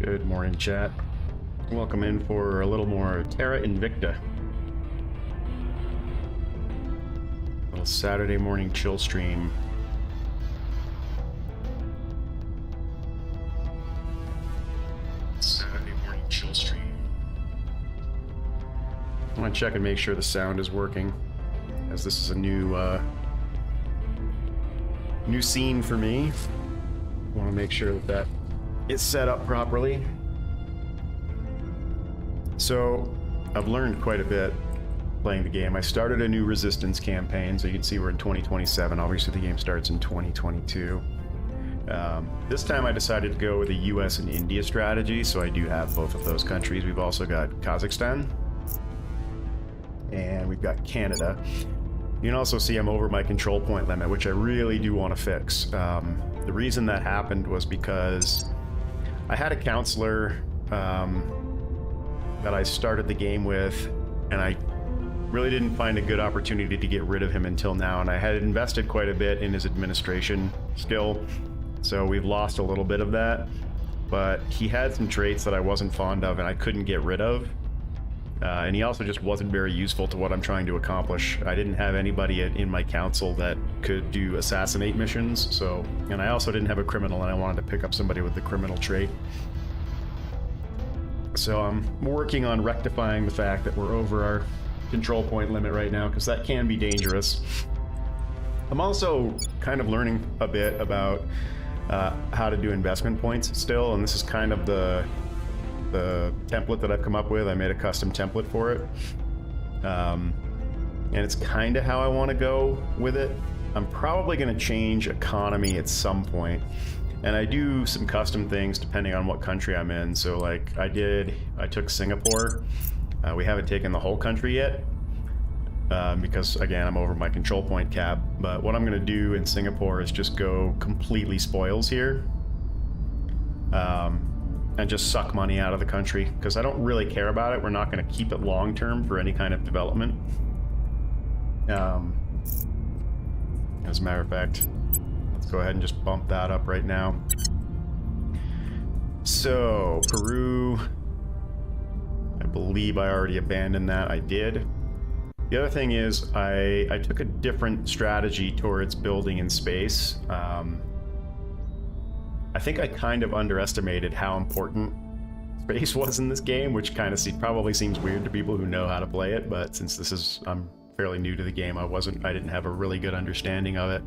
Good morning, chat. Welcome in for a little more Terra Invicta. Little Saturday morning chill stream. Saturday morning chill stream. I want to check and make sure the sound is working, as this is a new scene for me. I want to make sure that is set up properly. So I've learned quite a bit playing the game. I started a new resistance campaign, so you can see we're in 2027. Obviously the game starts in 2022. This time I decided to go with a US and India strategy, so I do have both of those countries. We've also got Kazakhstan and we've got Canada. You can also see I'm over my control point limit, which I really do want to fix. The reason that happened was because I had a counselor that I started the game with, and I really didn't find a good opportunity to get rid of him until now, and I had invested quite a bit in his administration skill, so we've lost a little bit of that, but he had some traits that I wasn't fond of and I couldn't get rid of, and he also just wasn't very useful to what I'm trying to accomplish. I didn't have anybody in my council that could do assassinate missions, and I also didn't have a criminal, and I wanted to pick up somebody with the criminal trait. So I'm working on rectifying the fact that we're over our control point limit right now, because that can be dangerous. I'm also kind of learning a bit about how to do investment points still, and this is kind of the template that I've come up with. I made a custom template for it, and it's kind of how I want to go with it. I'm probably going to change economy at some point, and I do some custom things depending on what country I'm in. So like I took Singapore. We haven't taken the whole country yet, because again, I'm over my control point cap. But what I'm going to do in Singapore is just go completely spoils here, and just suck money out of the country, because I don't really care about it. We're not going to keep it long term for any kind of development. As a matter of fact, let's go ahead and just bump that up right now. So Peru, I believe I already abandoned that. I did. The other thing is I took a different strategy towards building in space. I think I kind of underestimated how important space was in this game, which kind of probably seems weird to people who know how to play it, but since I'm fairly new to the game, I didn't have a really good understanding of it.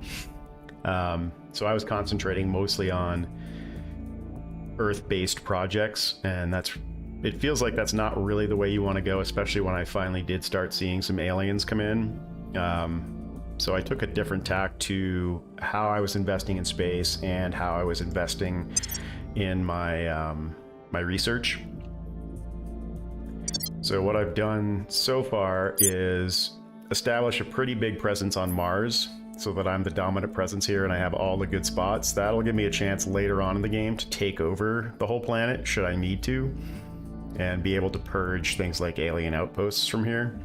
So I was concentrating mostly on Earth-based projects, and it feels like that's not really the way you want to go, especially when I finally did start seeing some aliens come in. So I took a different tack to how I was investing in space and how I was investing in my my research. So what I've done so far is establish a pretty big presence on Mars, so that I'm the dominant presence here and I have all the good spots. That'll give me a chance later on in the game to take over the whole planet should I need to, and be able to purge things like alien outposts from here.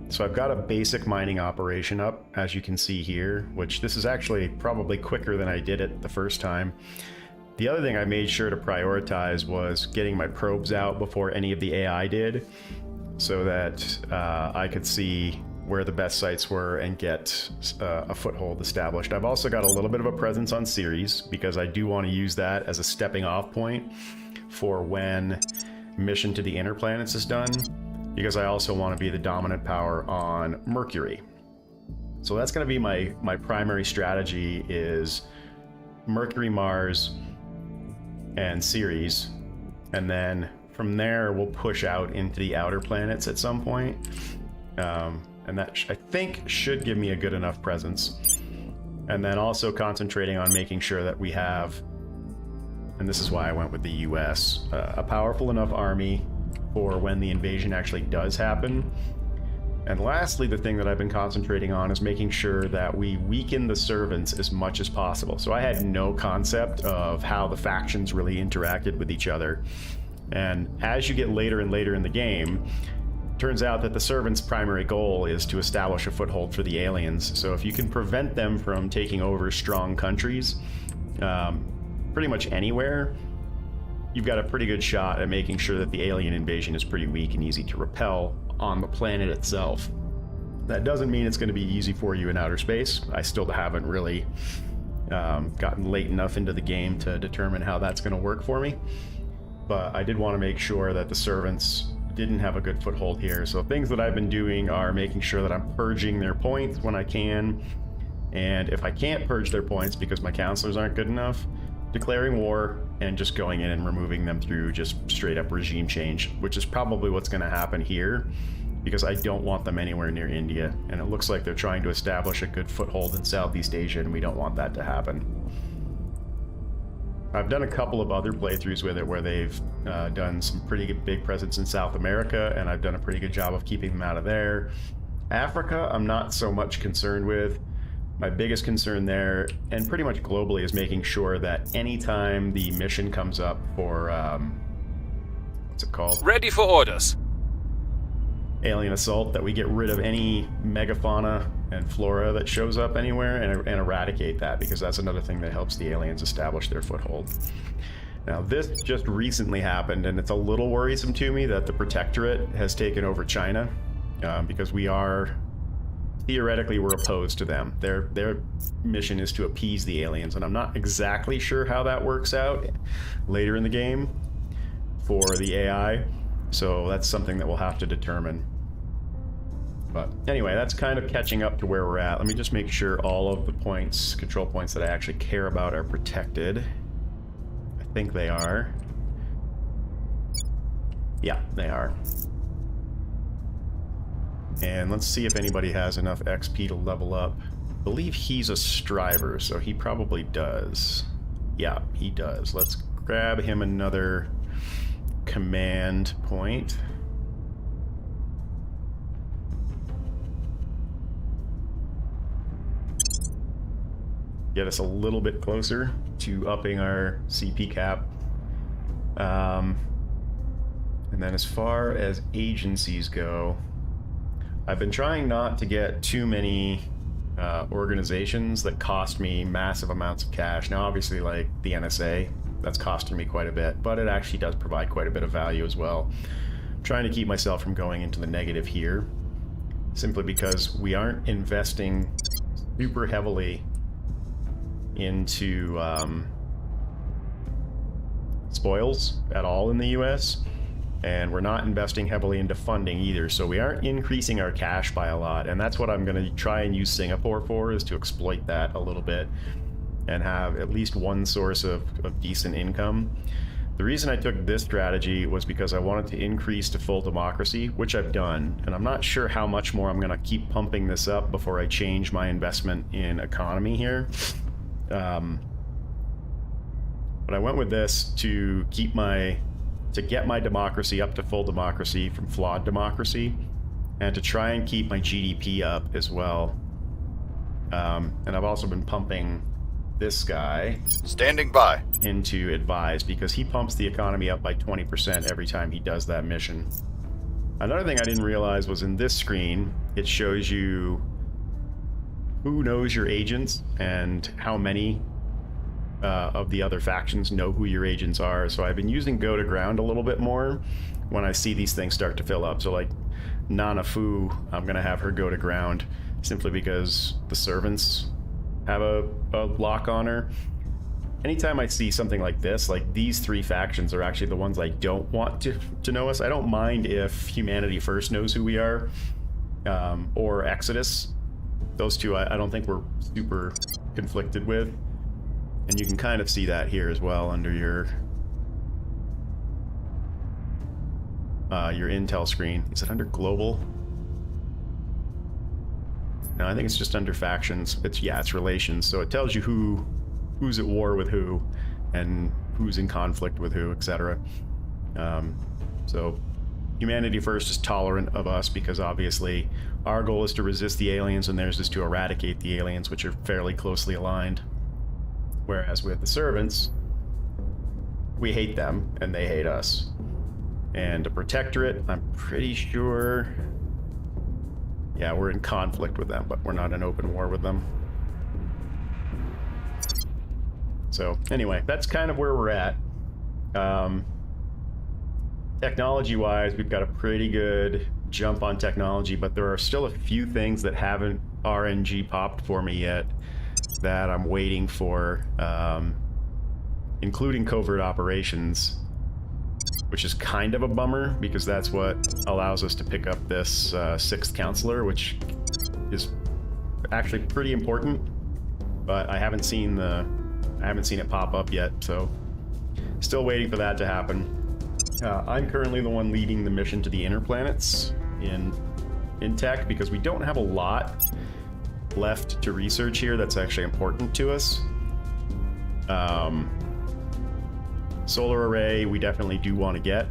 So I've got a basic mining operation up, as you can see here, which this is actually probably quicker than I did it the first time. The other thing I made sure to prioritize was getting my probes out before any of the AI did, so that I could see where the best sites were and get a foothold established. I've also got a little bit of a presence on Ceres, because I do want to use that as a stepping off point for when mission to the inner planets is done, because I also want to be the dominant power on Mercury. So that's going to be my primary strategy, is Mercury, Mars, and Ceres, and then from there we'll push out into the outer planets at some point, and that I think should give me a good enough presence. And then also concentrating on making sure that we have, and this is why I went with the US, a powerful enough army for when the invasion actually does happen. And lastly, the thing that I've been concentrating on is making sure that we weaken the servants as much as possible. So I had no concept of how the factions really interacted with each other. And as you get later and later in the game, turns out that the servants' primary goal is to establish a foothold for the aliens. So if you can prevent them from taking over strong countries, pretty much anywhere, you've got a pretty good shot at making sure that the alien invasion is pretty weak and easy to repel on the planet itself. That doesn't mean it's going to be easy for you in outer space. I still haven't really gotten late enough into the game to determine how that's going to work for me. But I did want to make sure that the servants didn't have a good foothold here. So things that I've been doing are making sure that I'm purging their points when I can. And if I can't purge their points because my counselors aren't good enough, declaring war and just going in and removing them through just straight up regime change, which is probably what's going to happen here, because I don't want them anywhere near India. And it looks like they're trying to establish a good foothold in Southeast Asia, and we don't want that to happen. I've done a couple of other playthroughs with it where they've done some pretty big presence in South America, and I've done a pretty good job of keeping them out of there. Africa, I'm not so much concerned with. My biggest concern there, and pretty much globally, is making sure that anytime the mission comes up for, what's it called? Ready for orders. Alien assault, that we get rid of any megafauna and flora that shows up anywhere and eradicate that, because that's another thing that helps the aliens establish their foothold. Now, this just recently happened, and it's a little worrisome to me that the Protectorate has taken over China, because theoretically, we're opposed to them. Their mission is to appease the aliens, and I'm not exactly sure how that works out later in the game for the AI, so that's something that we'll have to determine. But anyway, that's kind of catching up to where we're at. Let me just make sure all of the points, control points that I actually care about, are protected. I think they are. Yeah, they are. And let's see if anybody has enough XP to level up. I believe he's a striver, so he probably does. Yeah, he does. Let's grab him another command point. Get us a little bit closer to upping our CP cap. And then as far as agencies go, I've been trying not to get too many organizations that cost me massive amounts of cash. Now, obviously, like the NSA, that's costing me quite a bit, but it actually does provide quite a bit of value as well. I'm trying to keep myself from going into the negative here, simply because we aren't investing super heavily into spoils at all in the US. And we're not investing heavily into funding either, so we aren't increasing our cash by a lot, and that's what I'm going to try and use Singapore for, is to exploit that a little bit and have at least one source of decent income. The reason I took this strategy was because I wanted to increase to full democracy, which I've done, and I'm not sure how much more I'm going to keep pumping this up before I change my investment in economy here. But I went with this to get my democracy up to full democracy from flawed democracy, and to try and keep my GDP up as well. And I've also been pumping this guy standing by into advise, because he pumps the economy up by 20% every time he does that mission. Another thing I didn't realize was in this screen, it shows you who knows your agents and how many of the other factions know who your agents are. So I've been using go to ground a little bit more when I see these things start to fill up. So like Nana Fu, I'm gonna have her go to ground simply because the servants have a lock on her. Anytime I see something like this, like these three factions are actually the ones I don't want to know us. I don't mind if Humanity First knows who we are, or Exodus. Those two I don't think we're super conflicted with. And you can kind of see that here as well under your intel screen. Is it under global? No, I think it's just under factions. It's relations. So it tells you who's at war with who and who's in conflict with who, etc. So Humanity First is tolerant of us because obviously our goal is to resist the aliens and theirs is to eradicate the aliens, which are fairly closely aligned. Whereas with the servants, we hate them and they hate us. And the Protectorate, I'm pretty sure, yeah, we're in conflict with them, but we're not in open war with them. So anyway, that's kind of where we're at. Technology-wise, we've got a pretty good jump on technology, but there are still a few things that haven't RNG popped for me yet that I'm waiting for, including covert operations, which is kind of a bummer because that's what allows us to pick up this sixth counselor, which is actually pretty important, but I haven't seen it pop up yet, so still waiting for that to happen. I'm currently the one leading the mission to the inner planets in tech because we don't have a lot left to research here that's actually important to us. Solar array we definitely do want to get,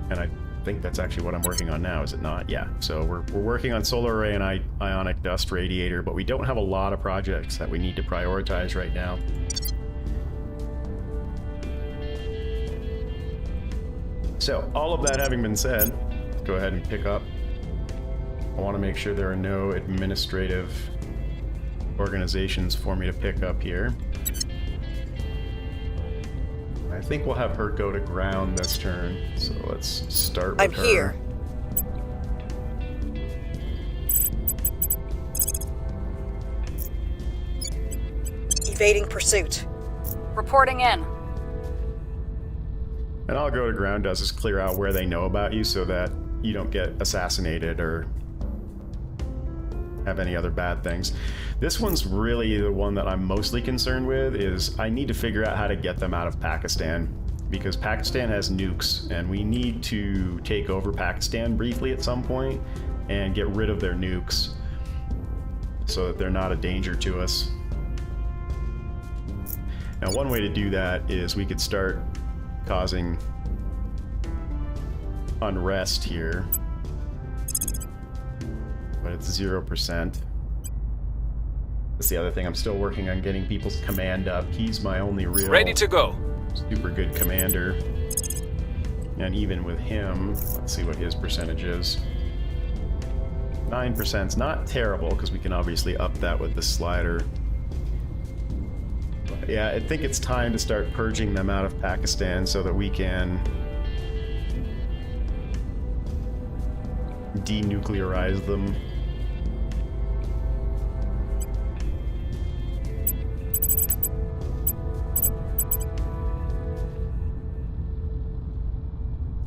and I think that's actually what I'm working on now, is it not? Yeah, so we're working on solar array and ionic dust radiator, but we don't have a lot of projects that we need to prioritize right now. So, all of that having been said, let's go ahead and pick up. I want to make sure there are no administrative organizations for me to pick up here. I think we'll have her go to ground this turn, so let's start with her. I'm here. Evading pursuit. Reporting in. And all go to ground does is clear out where they know about you so that you don't get assassinated or have any other bad things. This one's really the one that I'm mostly concerned with, is I need to figure out how to get them out of Pakistan, because Pakistan has nukes and we need to take over Pakistan briefly at some point and get rid of their nukes so that they're not a danger to us. Now, one way to do that is we could start causing unrest here, but it's 0%. That's the other thing. I'm still working on getting people's command up. He's my only real ready to go. Super good commander. And even with him, let's see what his percentage is. 9% is not terrible because we can obviously up that with the slider. But yeah, I think it's time to start purging them out of Pakistan so that we can denuclearize them.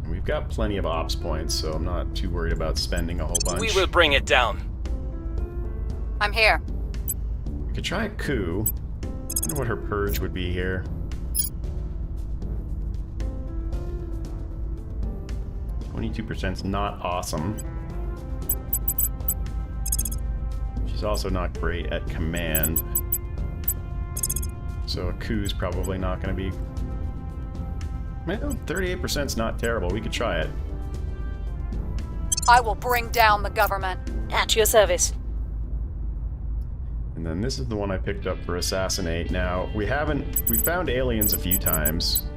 We've got plenty of ops points, so I'm not too worried about spending a whole bunch. We will bring it down. I'm here. We could try a coup. I wonder what her purge would be here. 22% is not awesome. She's also not great at command. So a coup is probably not going to be... Well, 38% is not terrible. We could try it. I will bring down the government. At your service. And then this is the one I picked up for assassinate. Now, we found aliens a few times.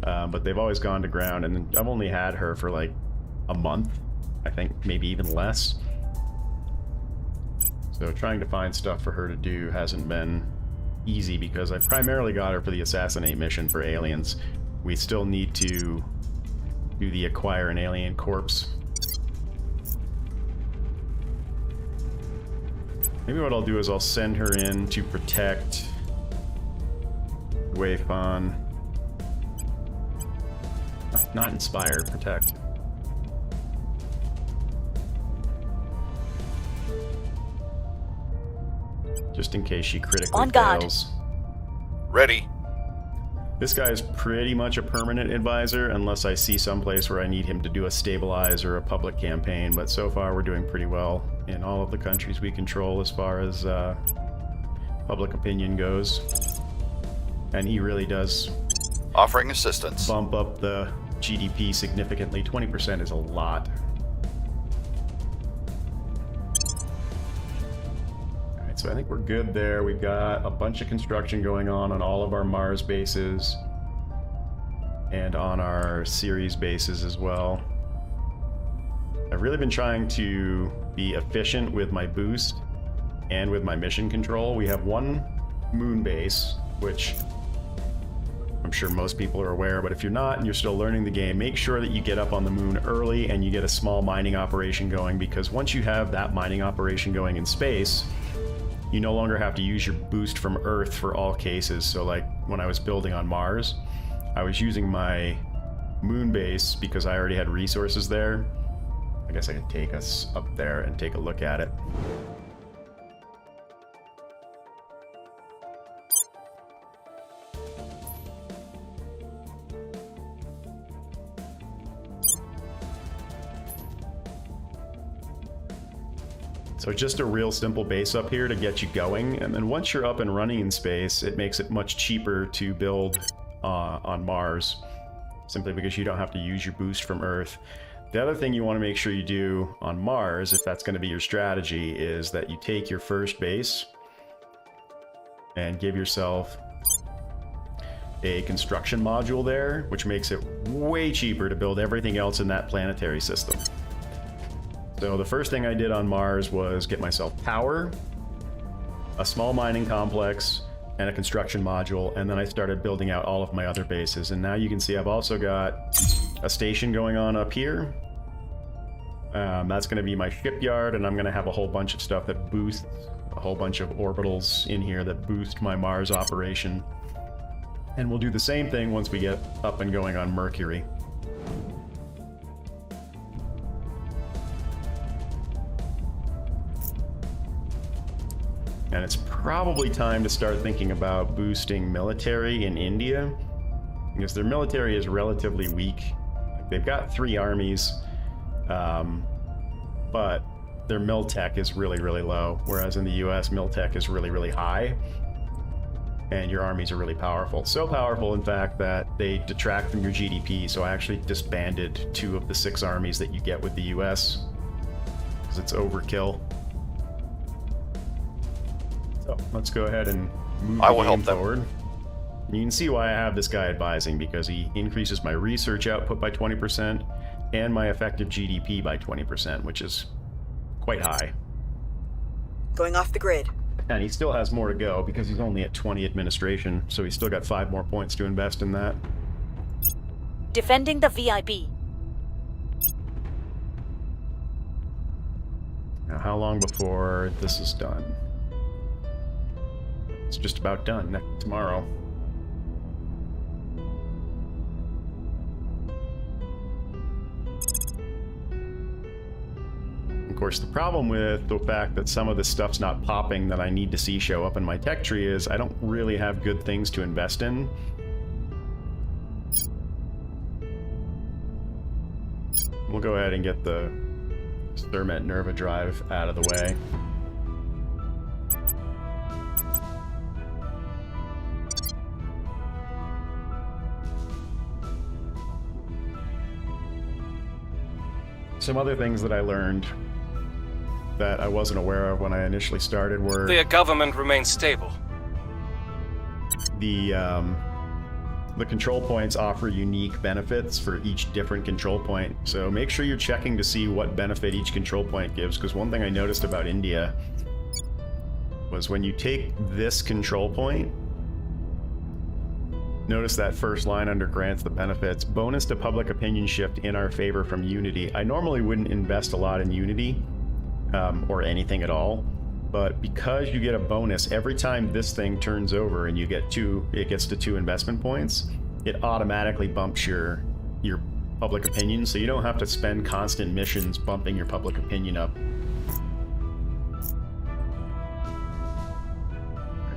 But they've always gone to ground, and I've only had her for like a month. I think maybe even less. So trying to find stuff for her to do hasn't been easy because I primarily got her for the assassinate mission for aliens. We still need to do the acquire an alien corpse. Maybe what I'll do is I'll send her in to protect Weifan. Not inspire, protect. Just in case she critically On guard. fails. Ready. This guy is pretty much a permanent advisor unless I see someplace where I need him to do a stabilize or a public campaign, but so far we're doing pretty well in all of the countries we control as far as public opinion goes. And he really does offering assistance. Bump up the GDP significantly. 20% is a lot. Alright, so I think we're good there. We've got a bunch of construction going on all of our Mars bases and on our Ceres bases as well. I've really been trying to be efficient with my boost and with my mission control. We have one moon base, which I'm I'm sure most people are aware, but if you're not and you're still learning the game, make sure that you get up on the moon early and you get a small mining operation going, because once you have that mining operation going in space, you no longer have to use your boost from Earth for all cases. So like when I was building on Mars, I was using my moon base because I already had resources there. I guess I can take us up there and take a look at it. So just a real simple base up here to get you going, and then once you're up and running in space, it makes it much cheaper to build on Mars, simply because you don't have to use your boost from Earth. The other thing you want to make sure you do on Mars, if that's going to be your strategy, is that you take your first base and give yourself a construction module there, which makes it way cheaper to build everything else in that planetary system. So the first thing I did on Mars was get myself power, a small mining complex, and a construction module, and then I started building out all of my other bases. And now you can see I've also got a station going on up here. That's going to be my shipyard, and I'm going to have a whole bunch of stuff that boosts, a whole bunch of orbitals in here that boost my Mars operation. And we'll do the same thing once we get up and going on Mercury. And it's probably time to start thinking about boosting military in India, because their military is relatively weak. They've got 3 armies, but their mil tech is really, really low, whereas in the US, mil tech is really, really high, and your armies are really powerful. So powerful, in fact, that they detract from your GDP, so I actually disbanded 2 of the 6 armies that you get with the US, because it's overkill. So let's go ahead and move the game forward. You can see why I have this guy advising, because he increases my research output by 20% and my effective GDP by 20%, which is quite high. Going off the grid. And he still has more to go because he's only at 20 administration, so he's still got 5 more points to invest in that. Defending the VIP. Now, how long before this is done? It's just about done tomorrow. Of course, the problem with the fact that some of the stuff's not popping that I need to see show up in my tech tree is I don't really have good things to invest in. We'll go ahead and get the Thermet Nerva drive out of the way. Some other things that I learned that I wasn't aware of when I initially started were The government remains stable. the control points offer unique benefits for each different control point. So make sure you're checking to see what benefit each control point gives, because one thing I noticed about India was when you take this control point, notice that first line under grants the benefits. Bonus to public opinion shift in our favor from Unity. I normally wouldn't invest a lot in Unity, or anything at all, but because you get a bonus every time this thing turns over and you get 2, it gets to 2 investment points, it automatically bumps your public opinion, so you don't have to spend constant missions bumping your public opinion up.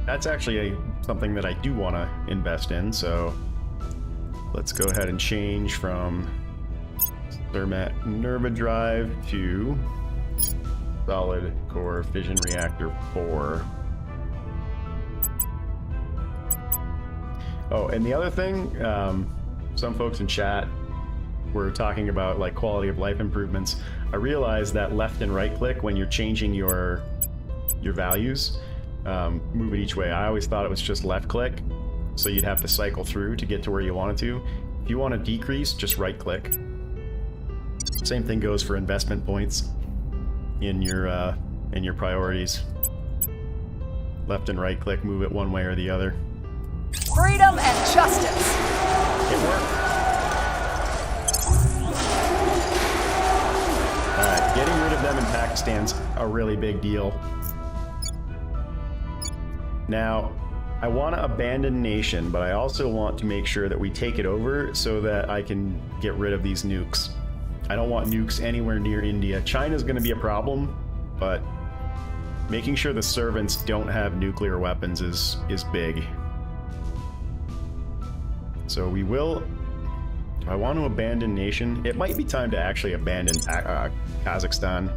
That's actually something that I do want to invest in, so let's go ahead and change from Thermet Nerva drive to Solid Core Fission Reactor 4. Oh, and the other thing, some folks in chat were talking about like quality of life improvements. I realized that left and right click when you're changing your values, move it each way. I always thought it was just left click, so you'd have to cycle through to get to where you wanted to. If you want to decrease, just right click. Same thing goes for investment points in your priorities. Left and right click, move it one way or the other. Freedom and justice. Pakistan's a really big deal. Now, I want to abandon nation, but I also want to make sure that we take it over so that I can get rid of these nukes. I don't want nukes anywhere near India. China's going to be a problem, but making sure the servants don't have nuclear weapons is big. So we will... Do I want to abandon nation? It might be time to actually abandon Kazakhstan.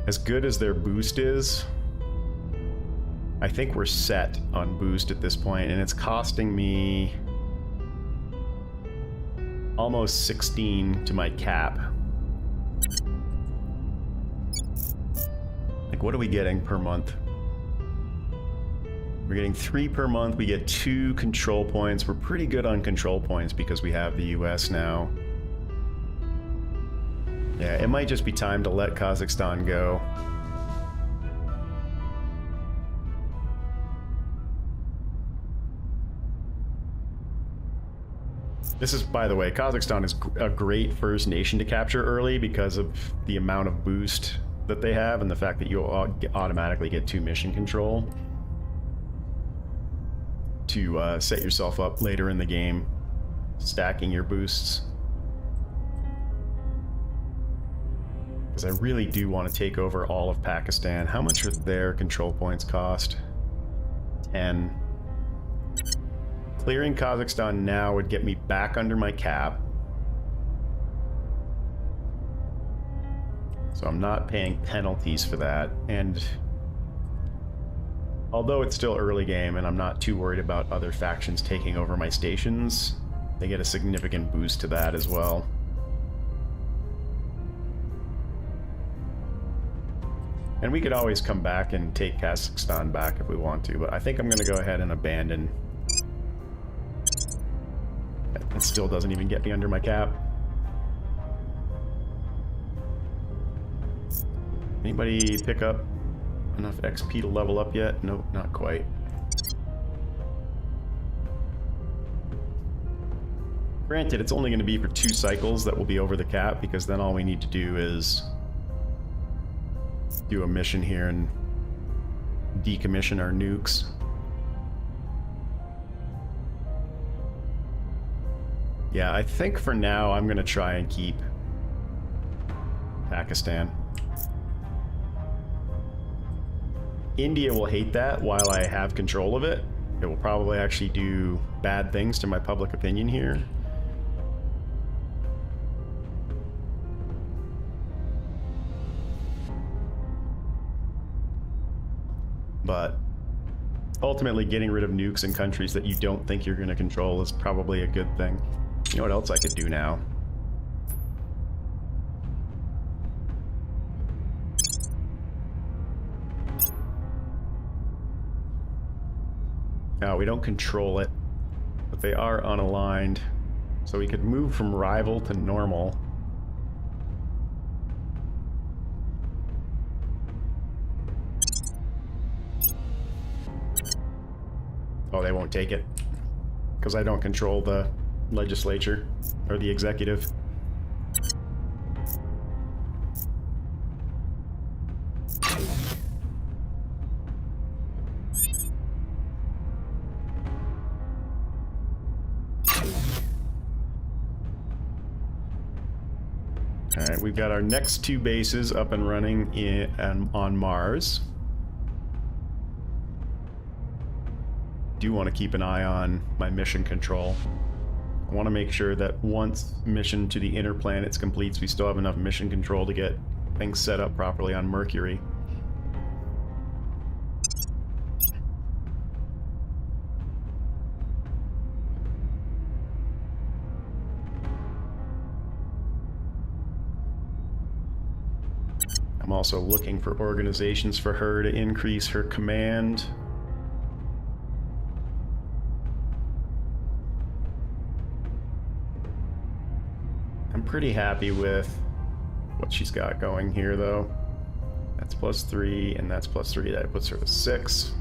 As good as their boost is, I think we're set on boost at this point, and it's costing me almost 16 to my cap. Like, what are we getting per month? We're getting 3 per month. We get 2 control points. We're pretty good on control points because we have the US now. Yeah, it might just be time to let Kazakhstan go. This is, by the way, Kazakhstan is a great first nation to capture early because of the amount of boost that they have and the fact that you automatically get 2 mission control to set yourself up later in the game, stacking your boosts. Because I really do want to take over all of Pakistan. How much are their control points cost? 10. Clearing Kazakhstan now would get me back under my cap. So I'm not paying penalties for that. And although it's still early game and I'm not too worried about other factions taking over my stations, they get a significant boost to that as well. And we could always come back and take Kazakhstan back if we want to, but I think I'm going to go ahead and abandon. It still doesn't even get me under my cap. Anybody pick up enough XP to level up yet? Nope, not quite. Granted, it's only going to be for 2 cycles that will be over the cap, because then all we need to do is do a mission here and decommission our nukes. Yeah, I think for now I'm going to try and keep Pakistan. India will hate that while I have control of it. It will probably actually do bad things to my public opinion here. But ultimately, getting rid of nukes in countries that you don't think you're going to control is probably a good thing. You know what else I could do now? No, we don't control it, but they are unaligned. So we could move from rival to normal. Oh, they won't take it because I don't control the legislature or the executive. All right, we've got our next 2 bases up and running on Mars. Do want to keep an eye on my mission control. I want to make sure that once mission to the inner planets completes, we still have enough mission control to get things set up properly on Mercury. I'm also looking for organizations for her to increase her command. I'm pretty happy with what she's got going here, though. That's +3, and that's +3. That puts her to 6,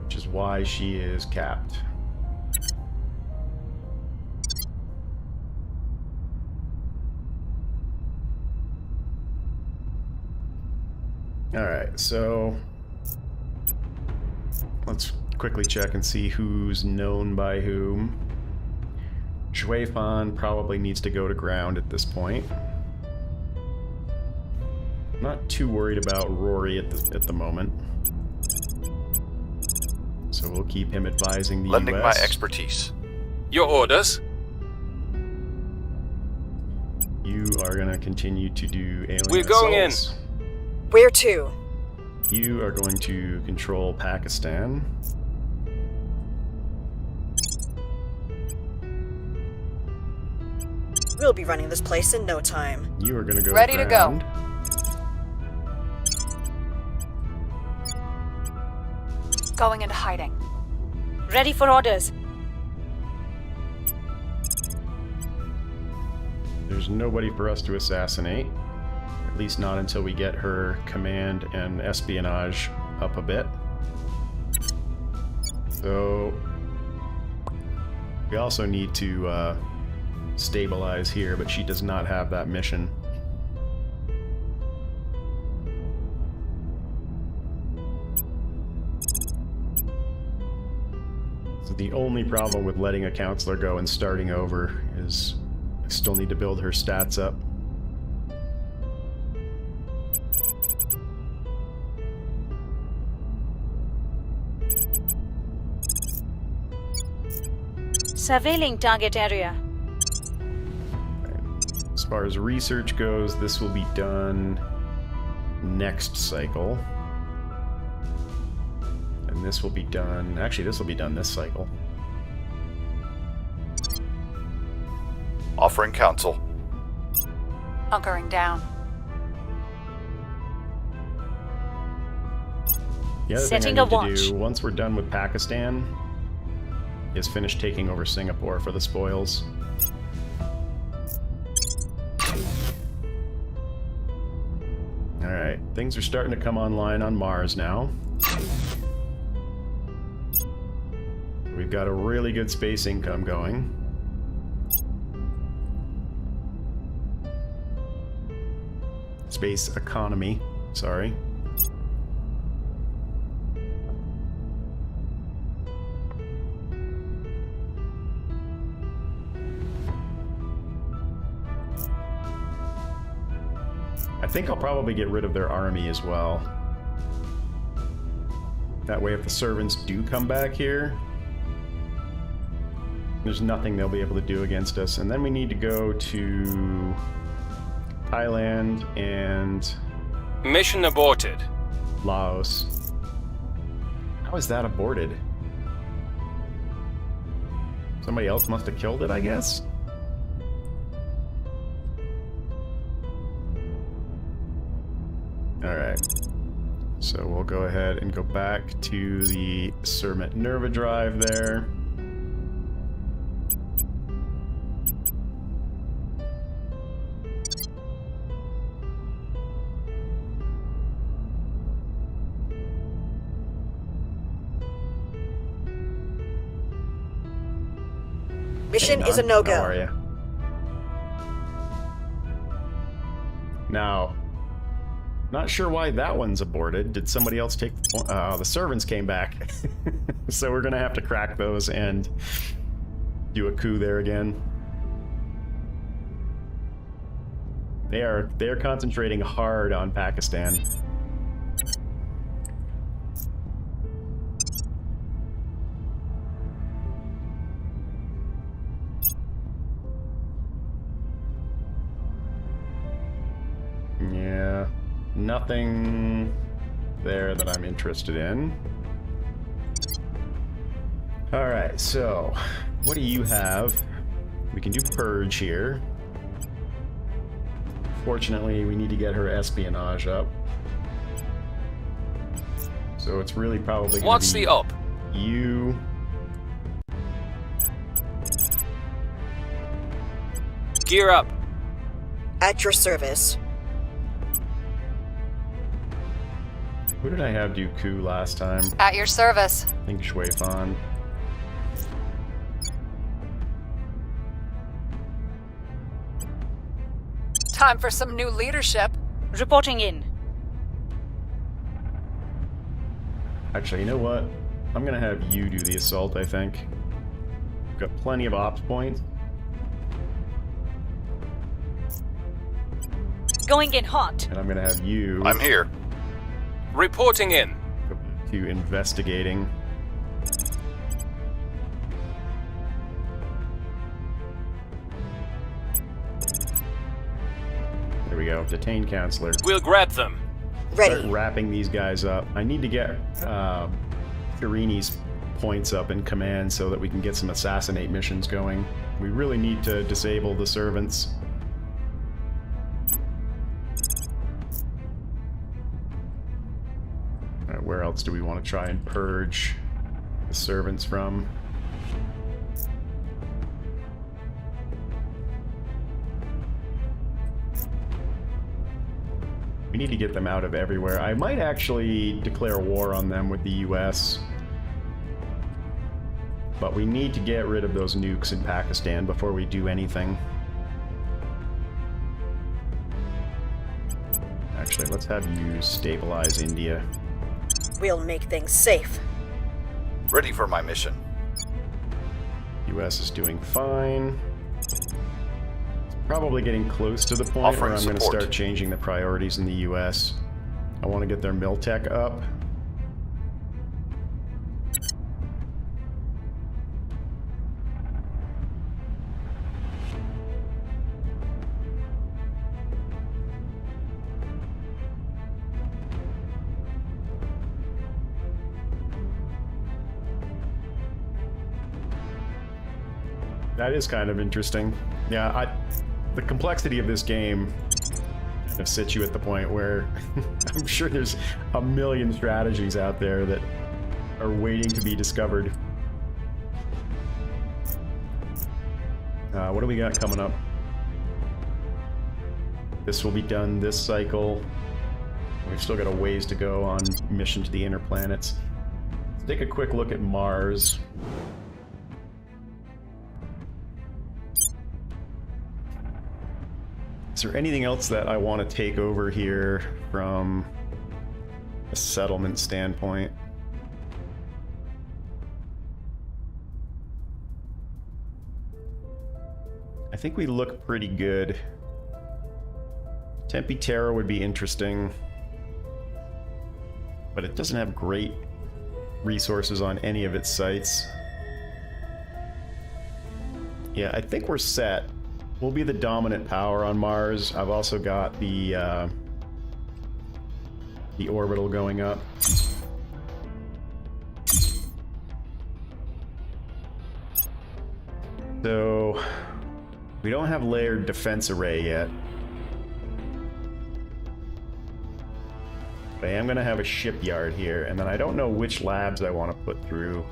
which is why she is capped. Alright, so let's quickly check and see who's known by whom. Shui Fan probably needs to go to ground at this point. Not too worried about Rory at the moment. So we'll keep him advising the Lending US. my expertise. Your orders? You are going to continue to do alien We're going in. assaults. Where to? You are going to control Pakistan. We'll be running this place in no time. You are going to go Ready to go. ground. Going into hiding. Ready for orders. There's nobody for us to assassinate. At least not until we get her command and espionage up a bit. So we also need to stabilize here, but she does not have that mission. So the only problem with letting a counselor go and starting over is I still need to build her stats up. Surveilling target area. As far as research goes, this will be done next cycle. And this will be done... Actually, this will be done this cycle. Offering counsel. Hunkering down. The other Setting thing I a need to watch. do, once we're done with Pakistan, is finish taking over Singapore for the spoils. Alright, things are starting to come online on Mars now. We've got a really good space income going. Space economy, sorry. I think I'll probably get rid of their army as well. That way if the servants do come back here, there's nothing they'll be able to do against us. And then we need to go to Thailand and Mission aborted. Laos. How is that aborted? Somebody else must have killed it, I guess? Alright. So we'll go ahead and go back to the Sermet Nerva drive there. Mission Hey, is a Don. no-go. How are you? Now, not sure why that one's aborted. Did somebody else take the servants came back. So we're gonna have to crack those and do a coup there again. They're concentrating hard on Pakistan. Yeah, nothing there that I'm interested in. Alright, so what do you have? We can do Purge here. Fortunately, we need to get her espionage up. So it's really probably gonna What's be the up? you. Gear up. At your service. Who did I have do coup last time? At your service. I think Shui Fan. Time for some new leadership. Reporting in. Actually, you know what? I'm gonna have you do the assault, I think. We've got plenty of ops points. Going in hot. And I'm gonna have you I'm here. Reporting in. go to investigating. There we go. Detain counselor. We'll grab them. Start Ready. wrapping these guys up. I need to get Irini's points up in command so that we can get some assassinate missions going. We really need to disable the servants. Alright, where else do we want to try and purge the servants from? We need to get them out of everywhere. I might actually declare war on them with the US. But we need to get rid of those nukes in Pakistan before we do anything. Actually, let's have you stabilize India. We'll make things safe. Ready for my mission. US is doing fine. Probably getting close to the point Offering where I'm going to support. start changing the priorities in the US. I want to get their Miltech up. That is kind of interesting. Yeah, the complexity of this game kind of sits you at the point where I'm sure there's a million strategies out there that are waiting to be discovered. What do we got coming up? This will be done this cycle. We've still got a ways to go on mission to the inner planets. Let's take a quick look at Mars. Is there anything else that I want to take over here from a settlement standpoint? I think we look pretty good. Tempe Terra would be interesting, but it doesn't have great resources on any of its sites. Yeah, I think we're set. We'll be the dominant power on Mars. I've also got the orbital going up. So we don't have layered defense array yet. But I am going to have a shipyard here, and then I don't know which labs I want to put through.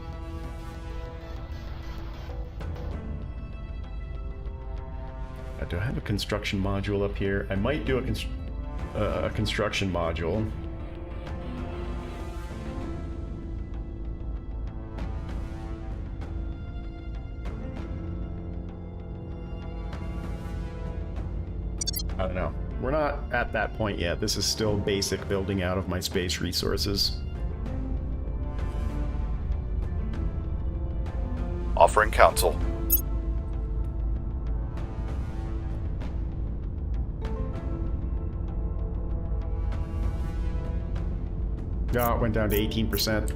Do I have a construction module up here? I might do a construction module. I don't know. We're not at that point yet. This is still basic building out of my space resources. Offering counsel. No, it went down to 18%.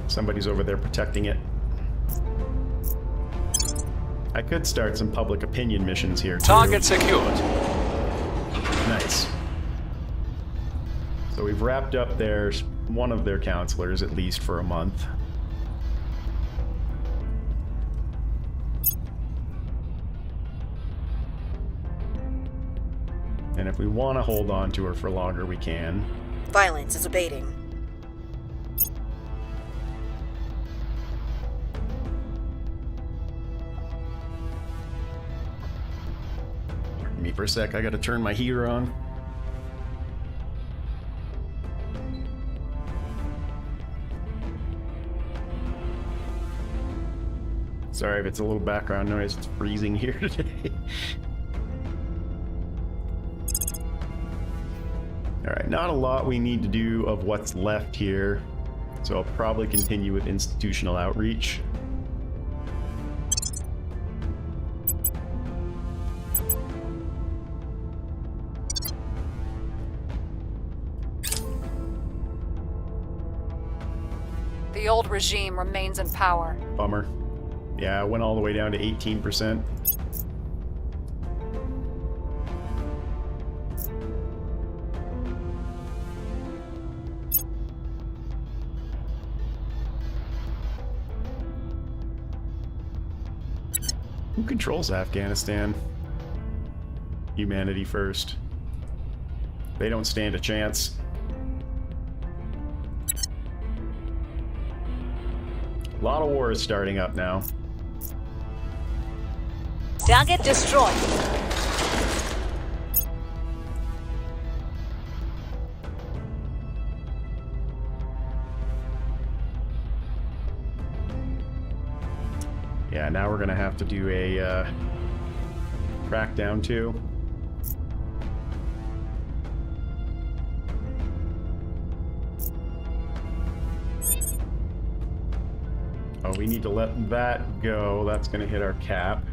Somebody's over there protecting it. I could start some public opinion missions here, too. Target secured. Nice. So we've wrapped up one of their counselors, at least for a month. And if we want to hold on to her for longer, we can. Violence is abating. Pardon me for a sec, I gotta turn my heater on. Sorry if it's a little background noise, it's freezing here today. Alright, not a lot we need to do of what's left here, so I'll probably continue with institutional outreach. The old regime remains in power. Bummer. Yeah, it went all the way down to 18%. Who controls Afghanistan? Humanity first. They don't stand a chance. A lot of war is starting up now. Target destroyed. Yeah, now we're gonna have to do a crackdown too. Oh, we need to let that go. That's gonna hit our cap.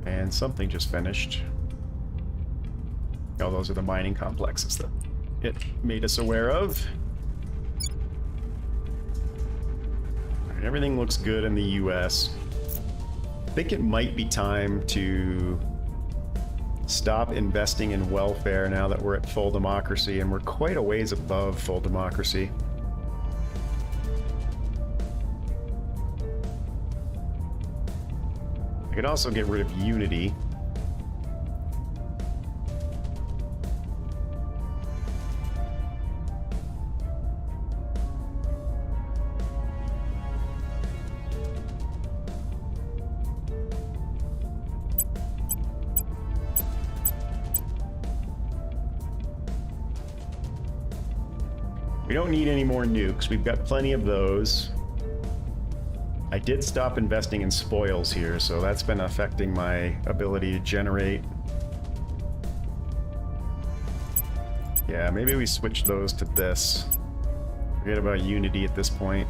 And something just finished. Oh, those are the mining complexes that it made us aware of. Alright, everything looks good in the US. I think it might be time to stop investing in welfare now that we're at full democracy, and we're quite a ways above full democracy. I could also get rid of unity. We don't need any more nukes. We've got plenty of those. I did stop investing in spoils here, so that's been affecting my ability to generate. Yeah, maybe we switch those to this. Forget about unity at this point.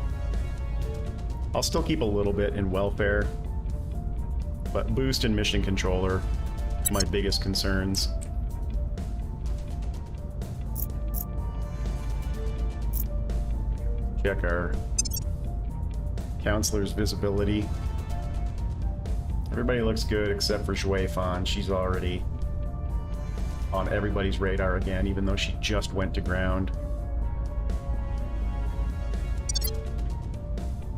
I'll still keep a little bit in welfare, but boost and mission controller, my biggest concerns. Check our counselor's visibility. Everybody looks good except for Shui Fan. She's already on everybody's radar again, even though she just went to ground.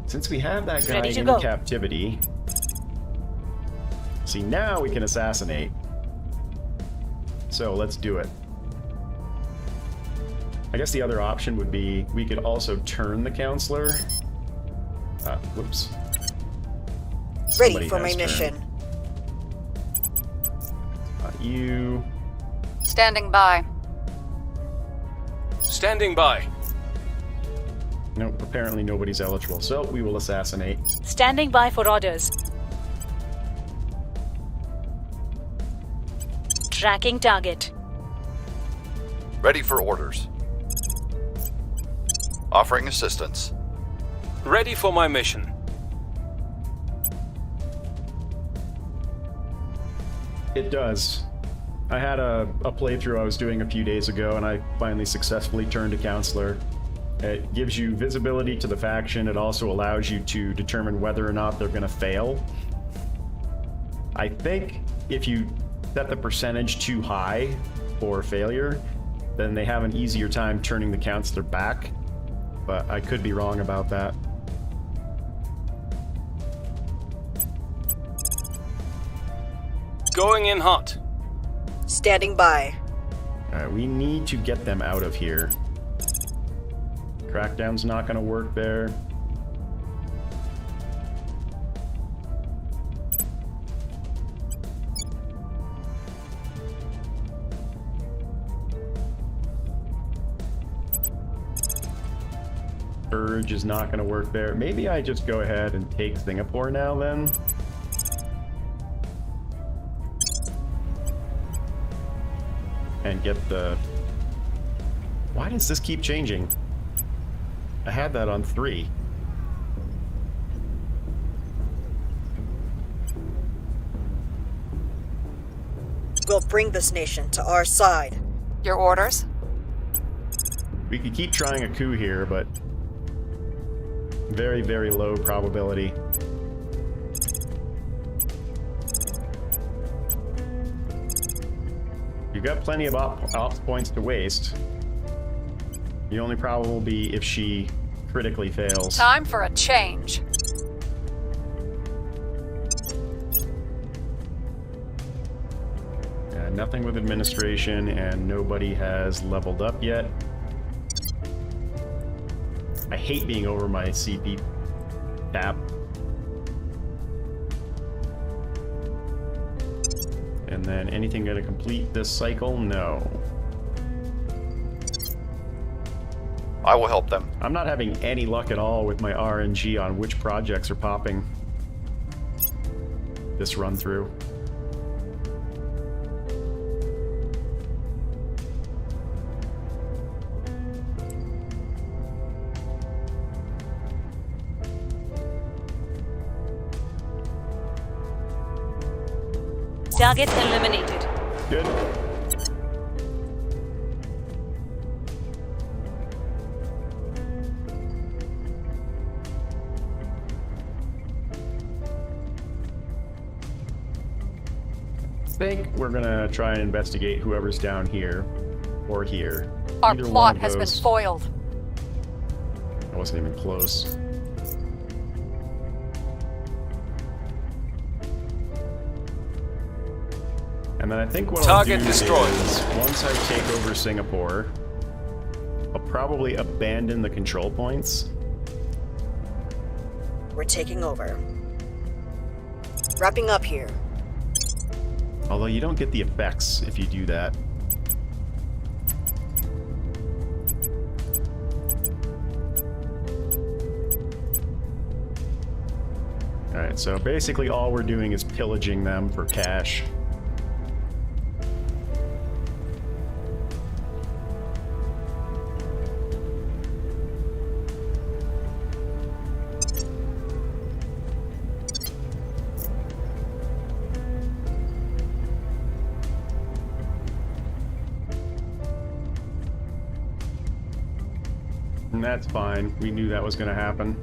Since we have that guy Ready to in go. captivity, see, now we can assassinate. So let's do it. I guess the other option would be we could also turn the counselor. Whoops. Ready Somebody for my has mission. turned. You. Standing by. Standing by. Nope, apparently nobody's eligible, so we will assassinate. Standing by for orders. Tracking target. Ready for orders. Offering assistance. Ready for my mission. It does. I had a playthrough I was doing a few days ago, and I finally successfully turned a counselor. It gives you visibility to the faction. It also allows you to determine whether or not they're going to fail. I think if you set the percentage too high for failure, then they have an easier time turning the counselor back. But I could be wrong about that. Going in hot. Standing by. Alright, we need to get them out of here. Crackdown's not going to work there. Urge is not going to work there. Maybe I just go ahead and take Singapore now then. And get the... Why does this keep changing? I had that on 3. We'll bring this nation to our side. Your orders? We could keep trying a coup here, but very, very low probability. You've got plenty of ops points to waste. The only problem will be if she critically fails. Time for a change. Nothing with administration, and nobody has leveled up yet. I hate being over my CP tab. And then anything going to complete this cycle? No. I will help them. I'm not having any luck at all with my RNG on which projects are popping this run through. Target eliminated. Good. I think we're gonna try and investigate whoever's down here or here. Our Either one plot of has been those. foiled. I wasn't even close. And then I think what Target I'll do destroyed. is, once I take over Singapore, I'll probably abandon the control points. We're taking over. Wrapping up here. Although you don't get the effects if you do that. Alright, so basically all we're doing is pillaging them for cash. And that's fine. We knew that was going to happen.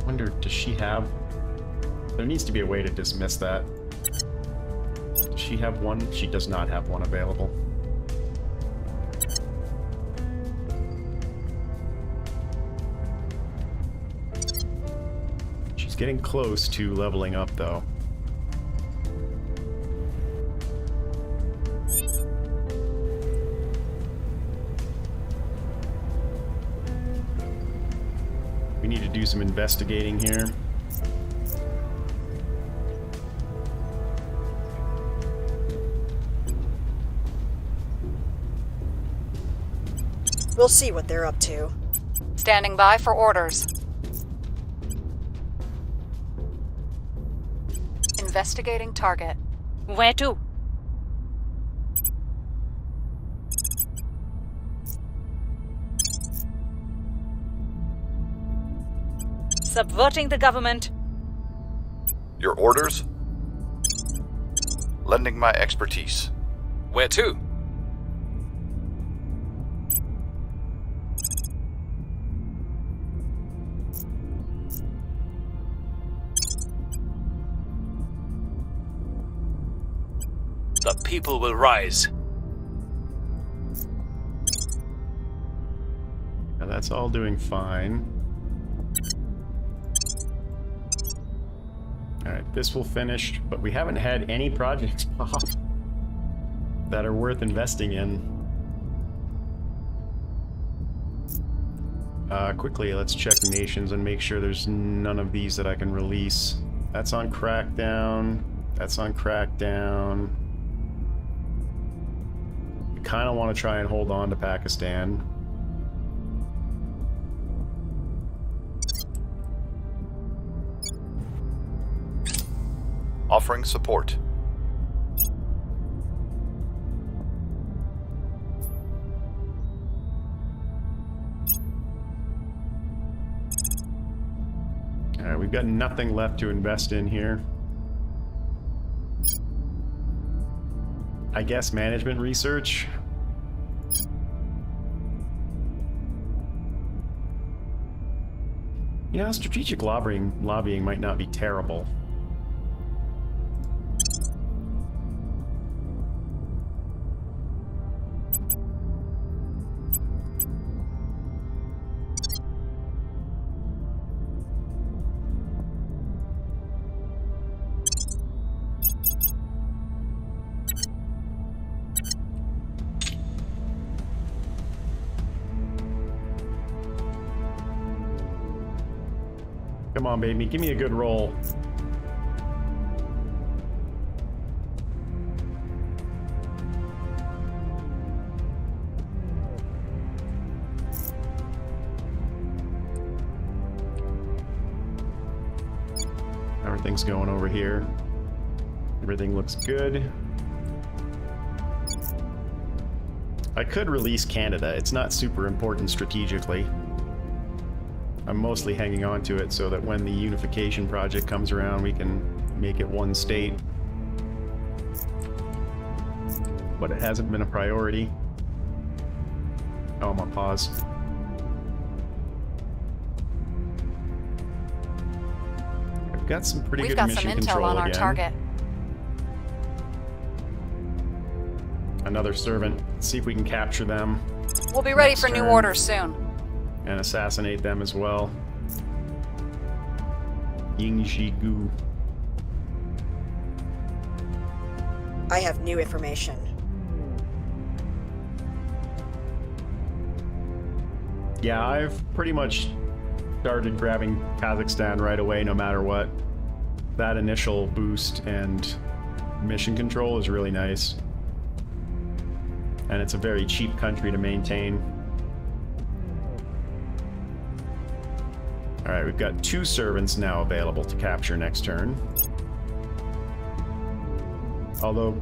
Wonder, does she have... There needs to be a way to dismiss that. Does she have one? She does not have one available. She's getting close to leveling up, though. We need to do some investigating here. We'll see what they're up to. Standing by for orders. Investigating target. Where to? Subverting the government. Your orders? Lending my expertise. Where to? The people will rise. Now that's all doing fine. Alright, this will finish, but we haven't had any projects pop that are worth investing in. Quickly, let's check nations and make sure there's none of these that I can release. That's on Crackdown. That's on Crackdown. We kind of want to try and hold on to Pakistan. Offering support. Alright, we've got nothing left to invest in here. I guess management research. You know, strategic lobbying might not be terrible. Come on, baby. Give me a good roll. Everything's going over here. Everything looks good. I could release Canada. It's not super important strategically. I'm mostly hanging on to it so that when the unification project comes around, we can make it one state. But it hasn't been a priority. Oh, I'm on pause. I've got some pretty We've good got mission some intel control on our again. target. Another servant. Let's see if we can capture them We'll be ready Next for new turn. orders soon. and assassinate them as well. Yingji-gu. I have new information. Yeah, I've pretty much started grabbing Kazakhstan right away, no matter what. That initial boost and mission control is really nice. And it's a very cheap country to maintain. Alright, we've got 2 servants now available to capture next turn. Although,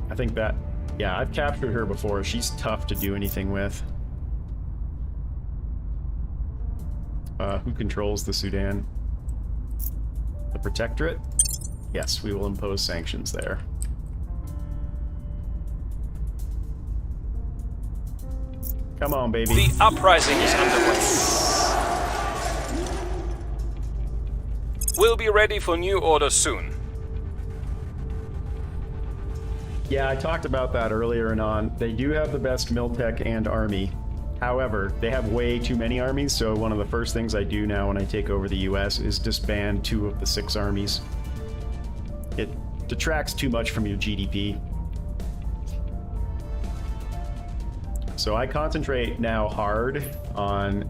I think that... yeah, I've captured her before. She's tough to do anything with. Who controls the Sudan? The Protectorate? Yes, we will impose sanctions there. Come on, baby. The uprising is underway. We'll be ready for new orders soon. Yeah, I talked about that earlier and on. They do have the best Miltech and army. However, they have way too many armies, so one of the first things I do now when I take over the US is disband 2 of the 6 armies. It detracts too much from your GDP. So I concentrate now hard on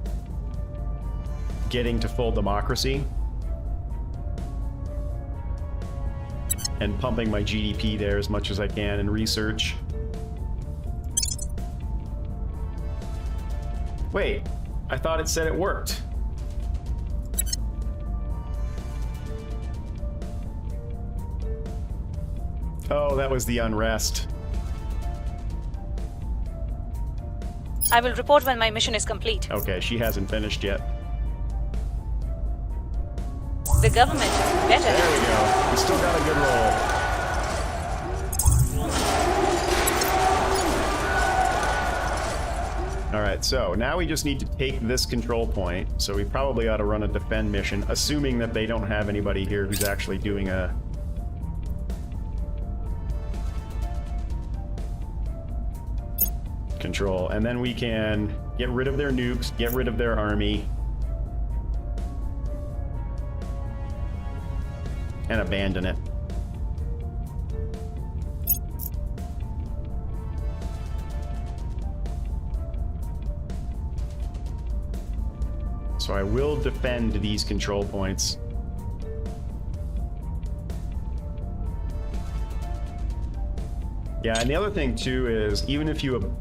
getting to full democracy and pumping my GDP there as much as I can in research. Wait, I thought it said it worked. Oh, that was the unrest. I will report when my mission is complete. Okay, she hasn't finished yet. The government is better. There we go. We still got a good roll. Alright, so now we just need to take this control point, so we probably ought to run a defend mission, assuming that they don't have anybody here who's actually doing a... control, and then we can get rid of their nukes, get rid of their army, and abandon it. So I will defend these control points. Yeah, and the other thing too is, even if you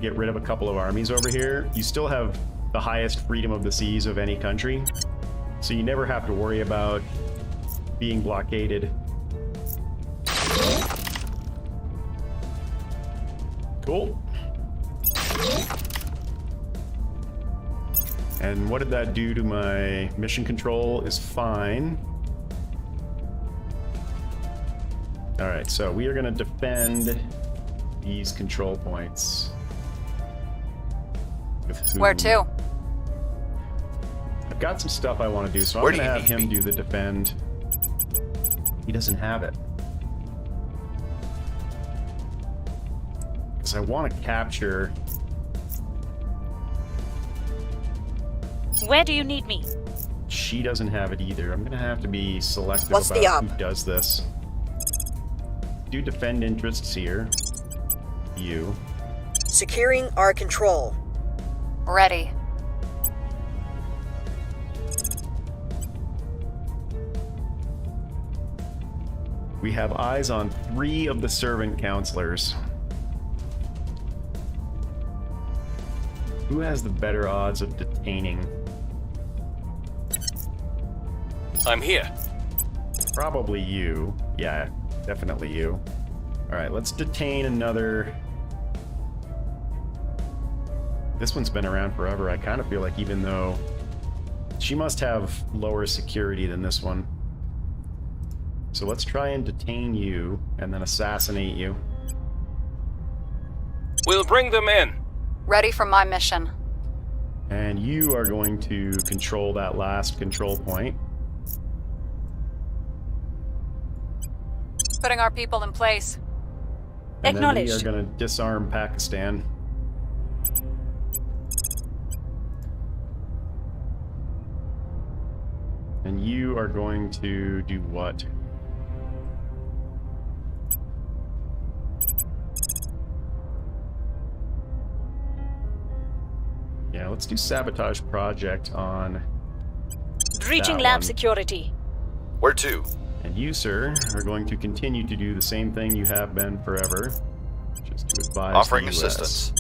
get rid of a couple of armies over here, you still have the highest freedom of the seas of any country. So you never have to worry about being blockaded. Cool. And what did that do to my mission control is fine. Alright, so we are going to defend these control points. Where to? I've got some stuff I want to do, so I'm going to have him do the defend. He doesn't have it. Because I want to capture... Where do you need me? She doesn't have it either. I'm going to have to be selective What's the about op? who does this. Do defend interests here. You. Securing our control. Ready. We have eyes on 3 of the servant counselors. Who has the better odds of detaining? I'm here. Probably you. Yeah, definitely you. Alright, let's detain another... This one's been around forever. I kind of feel like even though... She must have lower security than this one. So let's try and detain you, and then assassinate you. We'll bring them in. Ready for my mission. And you are going to control that last control point. Putting our people in place. And then we are Acknowledged. going to disarm Pakistan. And you are going to do what? Yeah, let's do sabotage project on Breaching that lab one. security. Where to? And you, sir, are going to continue to do the same thing you have been forever. Just to advise Offering the US. assistance.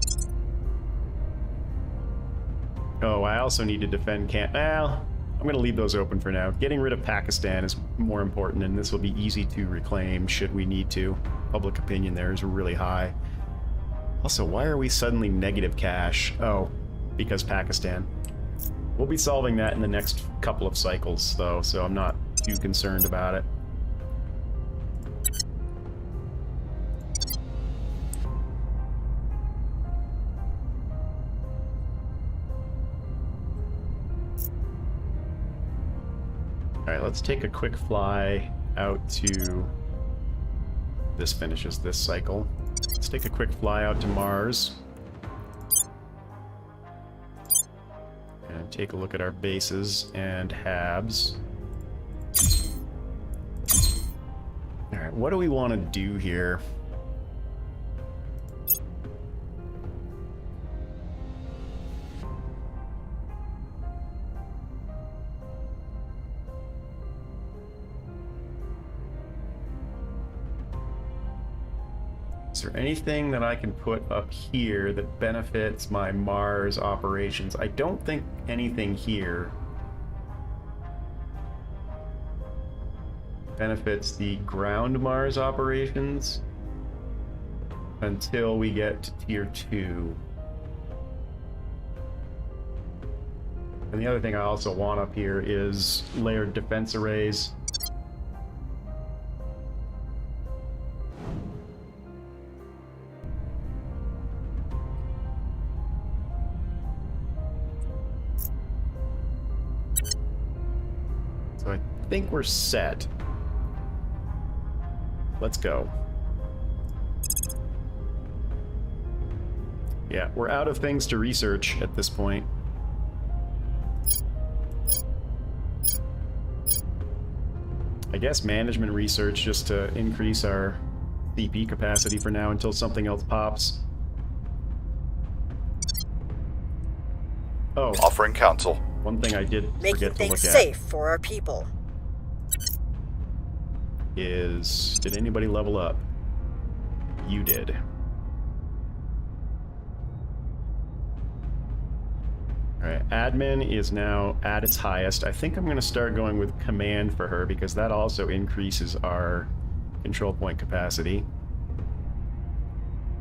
Oh, I also need to defend Well, I'm going to leave those open for now. Getting rid of Pakistan is more important, and this will be easy to reclaim should we need to. Public opinion there is really high. Also, why are we suddenly negative cash? Oh, because Pakistan. We'll be solving that in the next couple of cycles, though, so I'm not too concerned about it. Alright, let's take a quick fly out to... This finishes this cycle. Let's take a quick fly out to Mars. And take a look at our bases and habs. Alright, what do we want to do here? Is there anything that I can put up here that benefits my Mars operations? I don't think anything here benefits the ground Mars operations until we get to tier 2. And the other thing I also want up here is layered defense arrays. So I think we're set. Let's go. Yeah, we're out of things to research at this point. I guess management research just to increase our CP capacity for now until something else pops. Oh, Offering counsel. One thing I did Making forget to things look safe for our people. at is, did anybody level up? You did. Alright, admin is now at its highest. I think I'm going to start going with command for her because that also increases our control point capacity.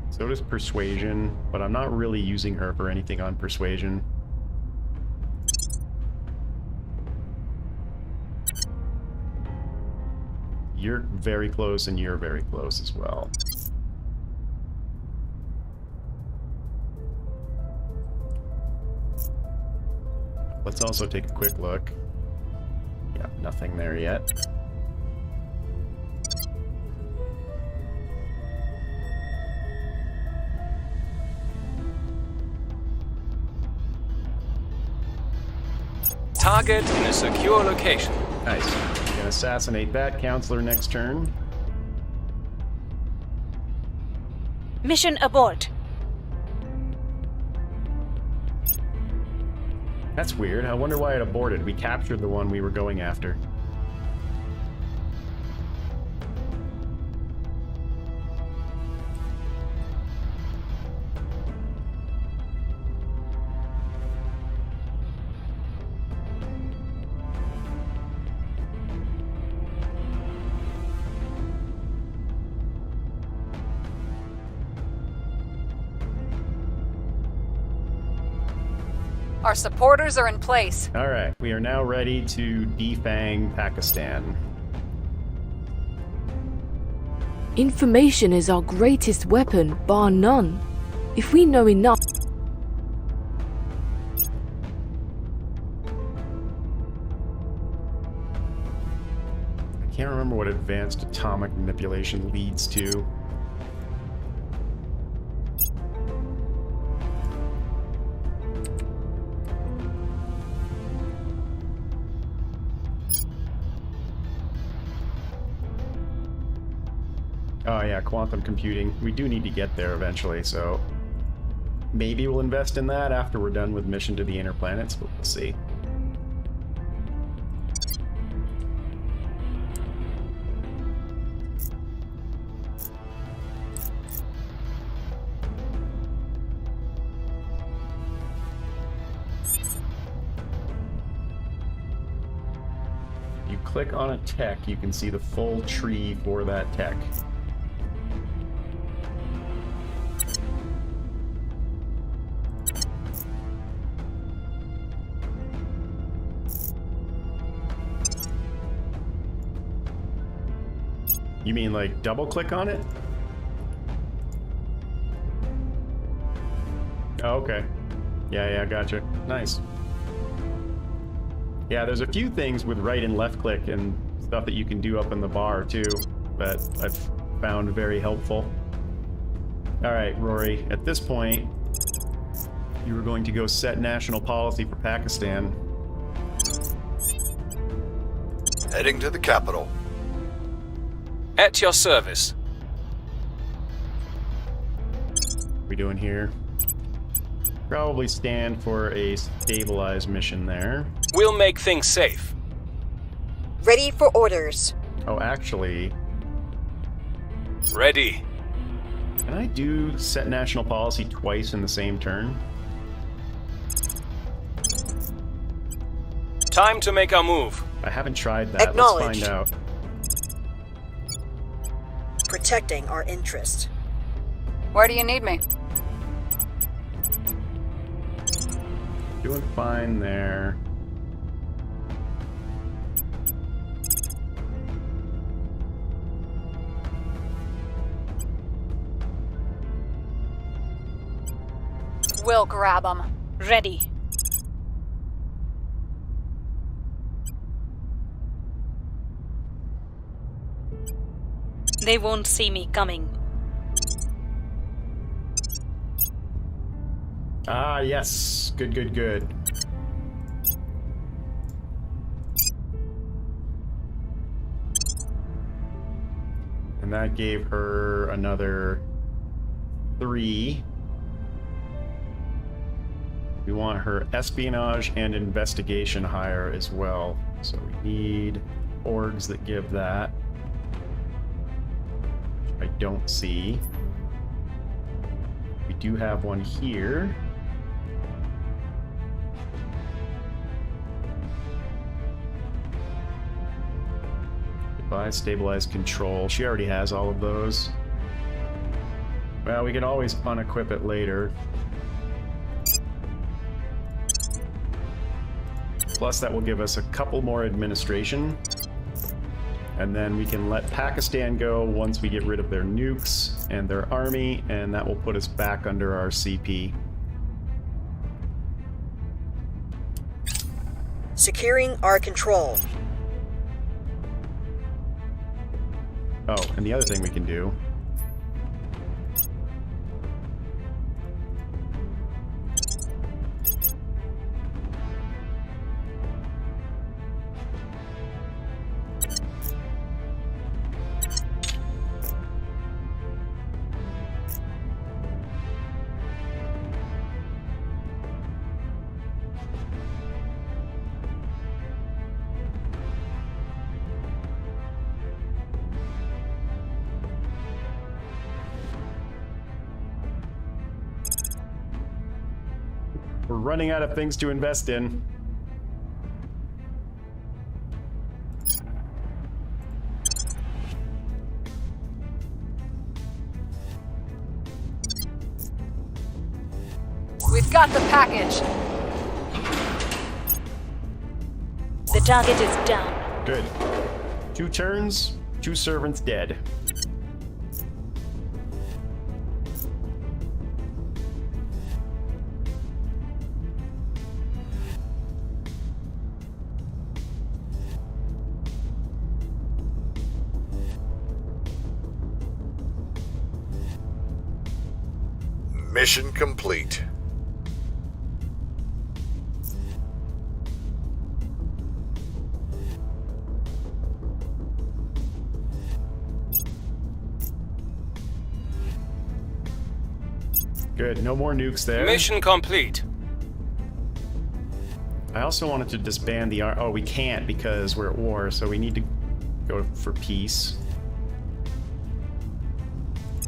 So does persuasion, but I'm not really using her for anything on persuasion. You're very close and you're very close as well. Let's also take a quick look. Yeah, nothing there yet. Target in a secure location. Nice. Gonna assassinate that counselor next turn. Mission abort. That's weird. I wonder why it aborted. We captured the one we were going after. Our supporters are in place. Alright, we are now ready to defang Pakistan. Information is our greatest weapon, bar none. If we know enough... I can't remember what advanced atomic manipulation leads to. Oh yeah, quantum computing. We do need to get there eventually, so maybe we'll invest in that after we're done with mission to the inner planets, but we'll see. You click on a tech, you can see the full tree for that tech. You mean like double click on it? Oh, okay. Yeah, gotcha. Nice. Yeah, there's a few things with right and left click and stuff that you can do up in the bar too, that I've found very helpful. Alright, Rory, at this point, you were going to go set national policy for Pakistan. Heading to the capital. At your service. We doing here? Probably stand for a stabilized mission there. We'll make things safe. Ready for orders. Oh, actually, Ready. can I do set national policy twice in the same turn? Time to make our move. I haven't tried that. Acknowledged. Let's find out. Protecting our interest. Where do you need me? Doing fine there. We'll grab them. Ready. They won't see me coming. Ah, yes. Good. And that gave her another 3. We want her espionage and investigation higher as well. So we need orgs that give that. I don't see. We do have one here. Advise, stabilize, control. She already has all of those. Well, we can always unequip it later. Plus, that will give us a couple more administration. And then we can let Pakistan go once we get rid of their nukes and their army, and that will put us back under our CP. Securing our control. Oh, and the other thing we can do... We're running out of things to invest in. We've got the package. The target is down. Good. 2 turns, 2 servants dead. Mission complete. Good, no more nukes there. Mission complete. I also wanted to disband the... Oh, we can't because we're at war, so we need to go for peace.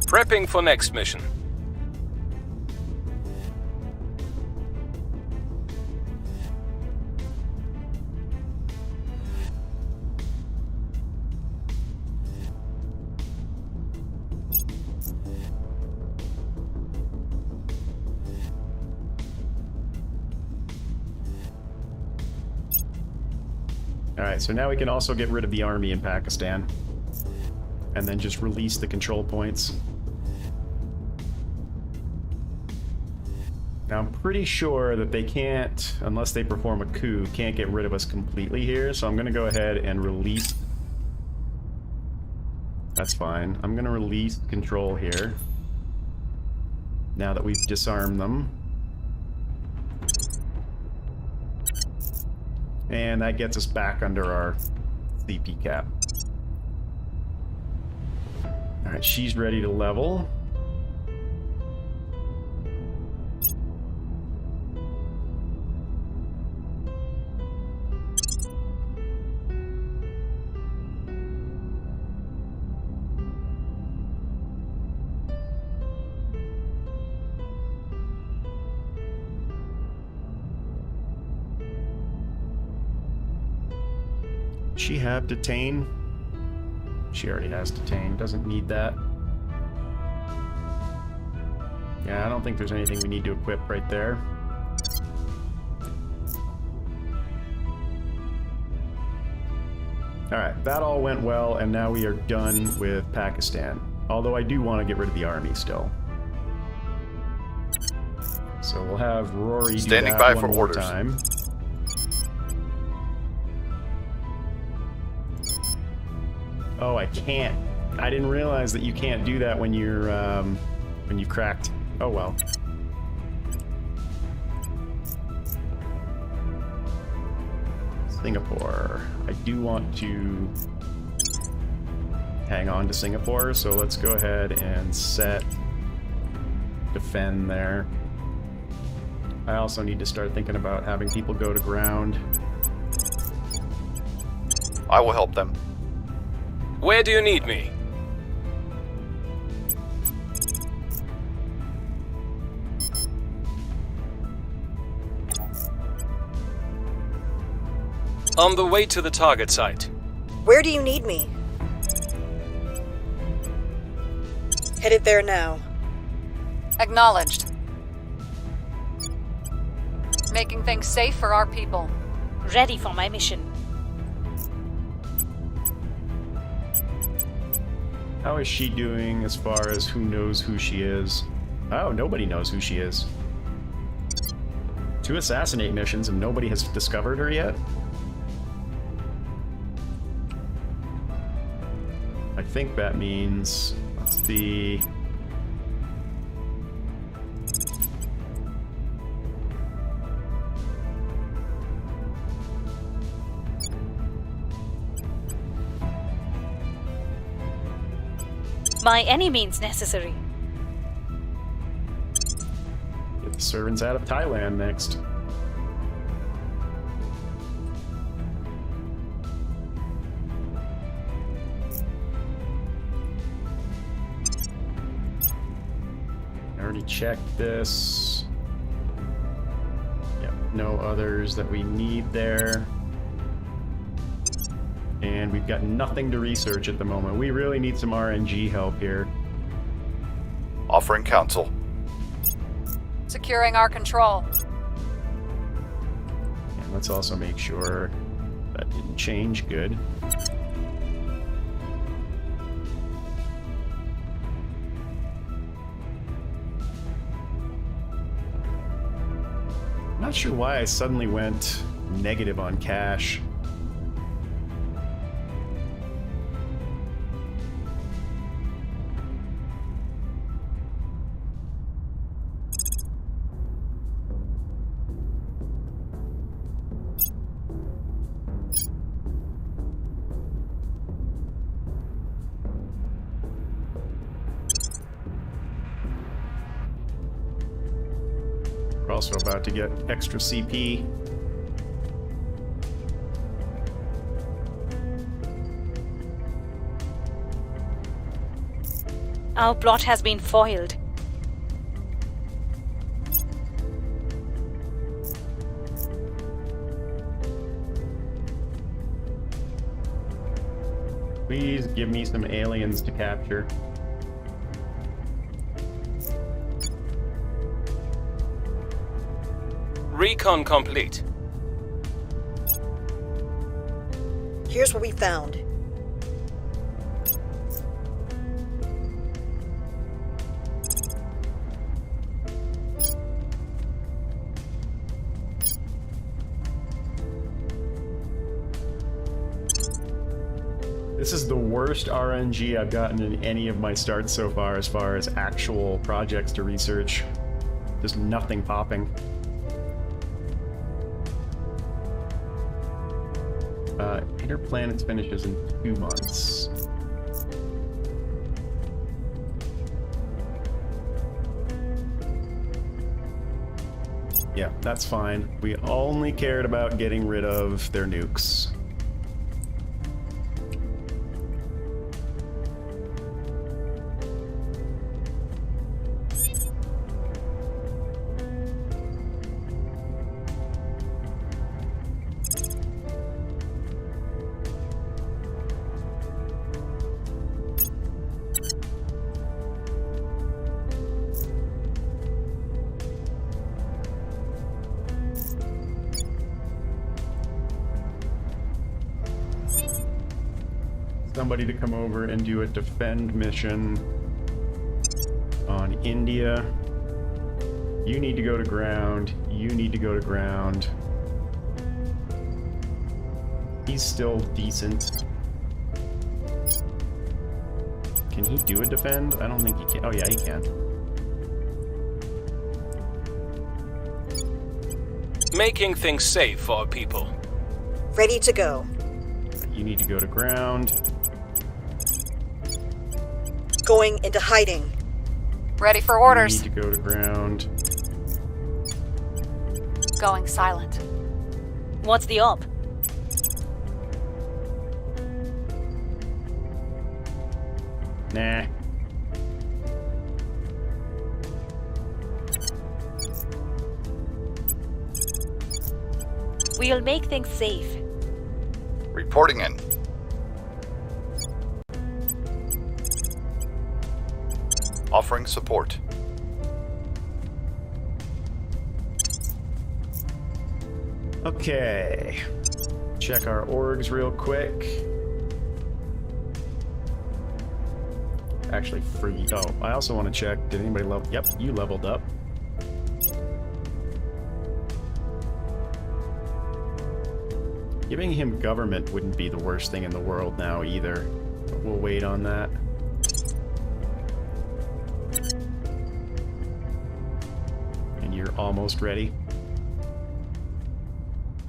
Prepping for next mission. Alright, so now we can also get rid of the army in Pakistan. And then just release the control points. Now I'm pretty sure that they can't, unless they perform a coup, can't get rid of us completely here, so I'm gonna go ahead and release... That's fine. I'm gonna release control here. Now that we've disarmed them. And that gets us back under our CP cap. Alright, she's ready to level. She have detain? She already has detain. Doesn't need that. Yeah, I don't think there's anything we need to equip right there. Alright, that all went well, and now we are done with Pakistan. Although I do want to get rid of the army still. So we'll have Rory do Standing that by one for more orders. time. Oh, I can't. I didn't realize that you can't do that when you're, when you cracked. Oh well. Singapore. I do want to hang on to Singapore, so let's go ahead and set defend there. I also need to start thinking about having people go to ground. I will help them. Where do you need me? On the way to the target site. Where do you need me? Headed there now. Acknowledged. Making things safe for our people. Ready for my mission. How is she doing as far as who knows who she is? Oh, nobody knows who she is. 2 assassinate missions and nobody has discovered her yet? I think that means... Let's see... By any means necessary. Get the servants out of Thailand next. I already checked this. Yep, no others that we need there. And we've got nothing to research at the moment. We really need some RNG help here. Offering counsel. Securing our control. And let's also make sure that didn't change. Good. Not sure why I suddenly went negative on cash. We're also about to get extra CP. Our plot has been foiled. Please give me some aliens to capture. Recon complete. Here's what we found. This is the worst RNG I've gotten in any of my starts so far as actual projects to research. Just nothing popping. Interplanets finishes in 2 months. Yeah, that's fine. We only cared about getting rid of their nukes. Somebody to come over and do a defend mission on India. You need to go to ground. You need to go to ground. He's still decent. Can he do a defend? I don't think he can. Oh yeah, he can. Making things safe for our people. Ready to go. You need to go to ground. Going into hiding. Ready for You orders. need to go to ground. Going silent. What's the op? Nah. We'll make things safe. Reporting in. Offering support. Okay. Check our orgs real quick. Actually, free. Oh, I also want to check. Did anybody level? Yep, you leveled up. Giving him government wouldn't be the worst thing in the world now either. But we'll wait on that. And you're almost ready.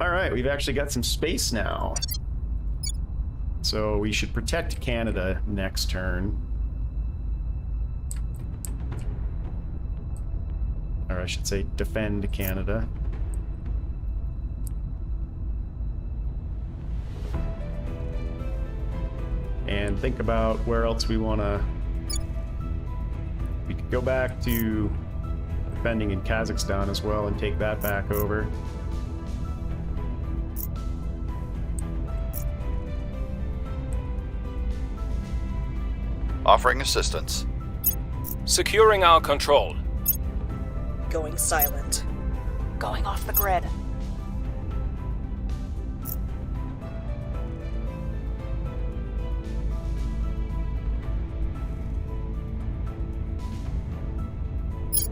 Alright, we've actually got some space now. So we should protect Canada next turn. Or I should say defend Canada. And think about where else we want to... We could go back to defending in Kazakhstan as well and take that back over. Offering assistance. Securing our control. Going silent. Going off the grid.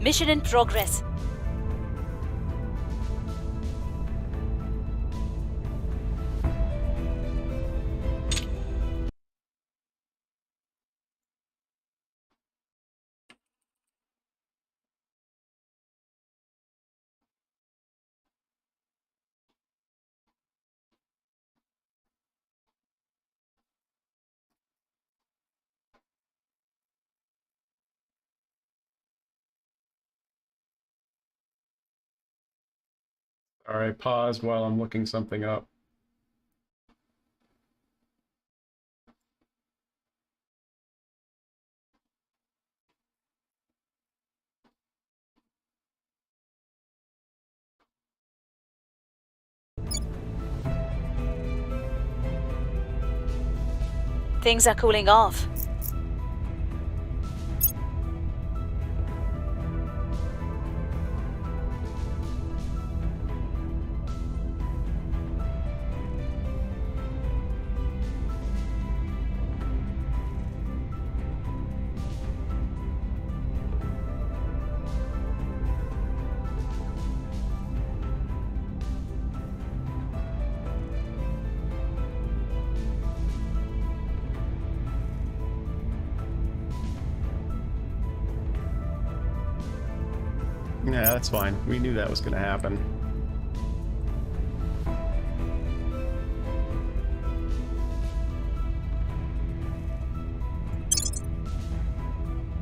Mission in progress. Alright, pause while I'm looking something up. Things are cooling off. Yeah, that's fine. We knew that was going to happen.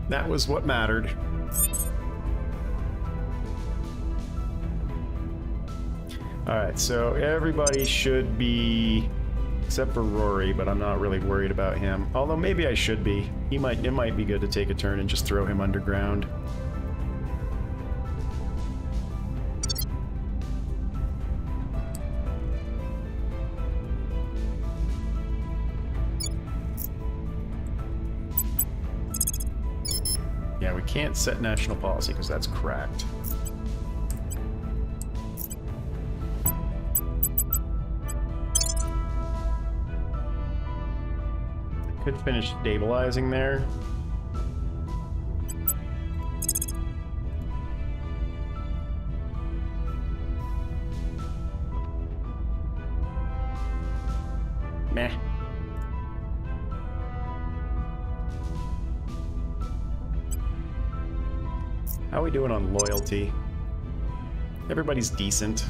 That was what mattered. Alright, so everybody should be... Except for Rory, but I'm not really worried about him. Although maybe I should be. It might be good to take a turn and just throw him underground. Yeah, we can't set national policy because that's cracked. Could finish stabilizing there. Meh. How are we doing on loyalty? Everybody's decent.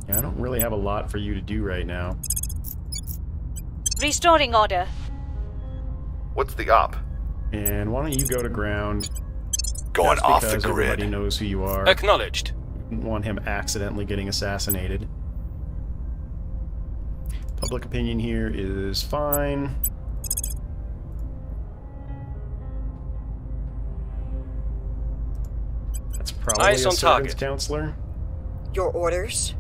Yeah, I don't really have a lot for you to do right now. Restoring order. What's the op? And why don't you go to ground? Going That's off the because everybody grid. knows who you are. Acknowledged. Didn't want him accidentally getting assassinated. Public opinion here is fine. That's probably Eyes a on servant's target. counselor. Your orders?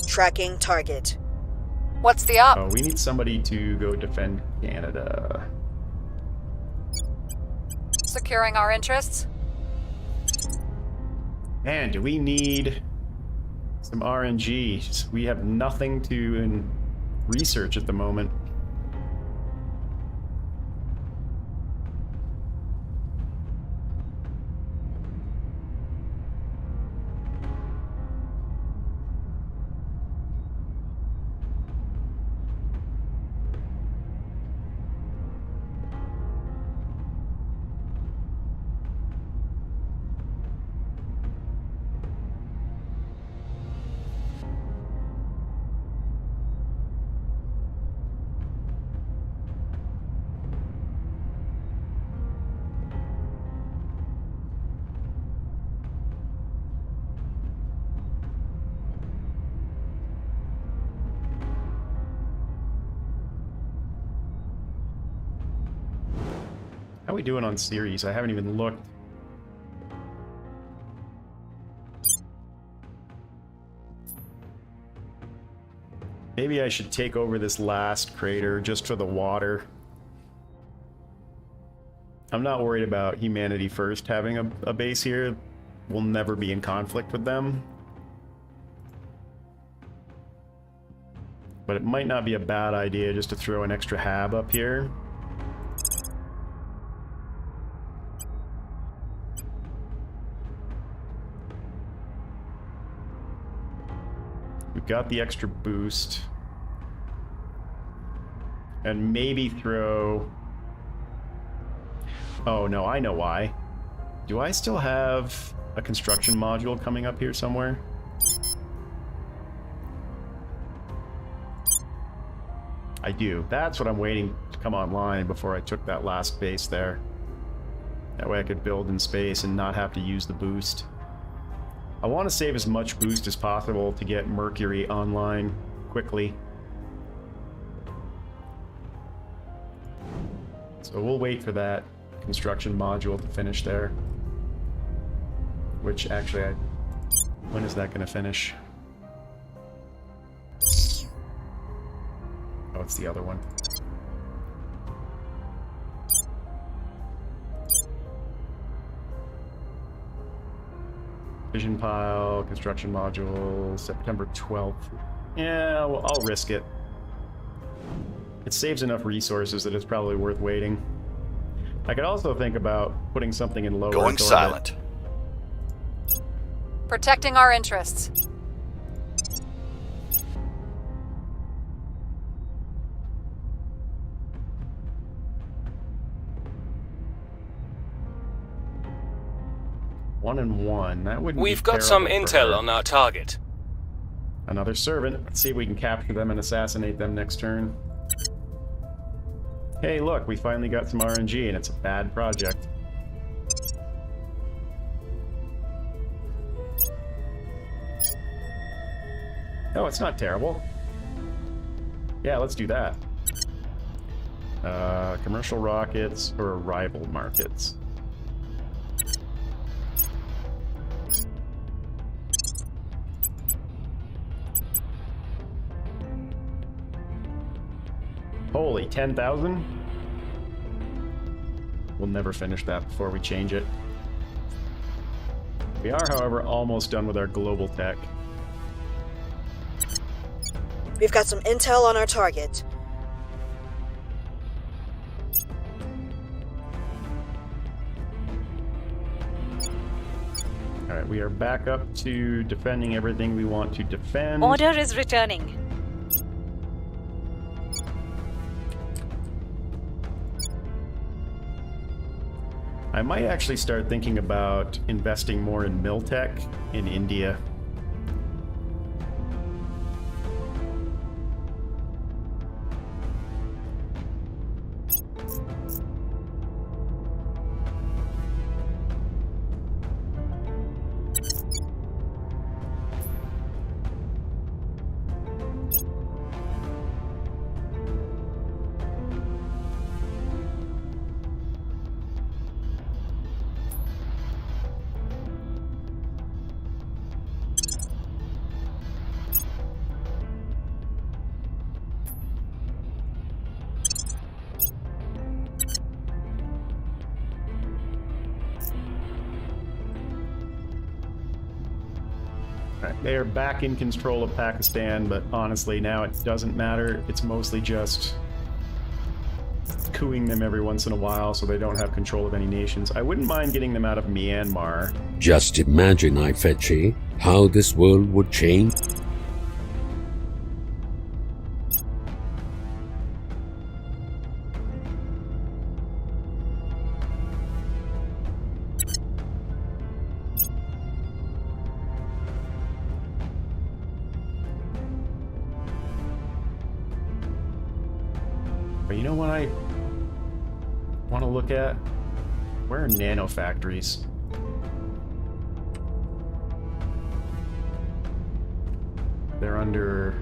Tracking target. What's the op? Oh, we need somebody to go defend Canada. Securing our interests? Man, do we need some RNG? We have nothing to research at the moment. How are we doing on series? I haven't even looked. Maybe I should take over this last crater just for the water. I'm not worried about Humanity First having a base here. We'll never be in conflict with them. But it might not be a bad idea just to throw an extra hab up here. We've got the extra boost. And maybe throw... Oh, no, I know why. Do I still have a construction module coming up here somewhere? I do. That's what I'm waiting to come online before I took that last base there. That way I could build in space and not have to use the boost. I want to save as much boost as possible to get Mercury online quickly. So we'll wait for that construction module to finish there. Which actually, when is that going to finish? Oh, it's the other one. Vision pile, construction module, September 12th. Yeah, well, I'll risk it. It saves enough resources that it's probably worth waiting. I could also think about putting something in lower Going orbit. silent. Protecting our interests. One and one. That wouldn't We've be got some terrible for intel her. on our target. Another servant. Let's see if we can capture them and assassinate them next turn. Hey, look, we finally got some RNG, and it's a bad project. No, it's not terrible. Yeah, let's do that. Commercial rockets or rival markets. Holy, 10,000? We'll never finish that before we change it. We are, however, almost done with our global tech. We've got some intel on our target. Alright, we are back up to defending everything we want to defend. Order is returning. I might actually start thinking about investing more in Miltech in India. They are back in control of Pakistan, but honestly, now it doesn't matter. It's mostly just cooing them every once in a while so they don't have control of any nations. I wouldn't mind getting them out of Myanmar. Just imagine, Ifechi, how this world would change. But you know what I want to look at? Where are nano factories? They're under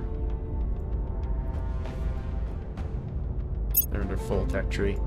full tech tree.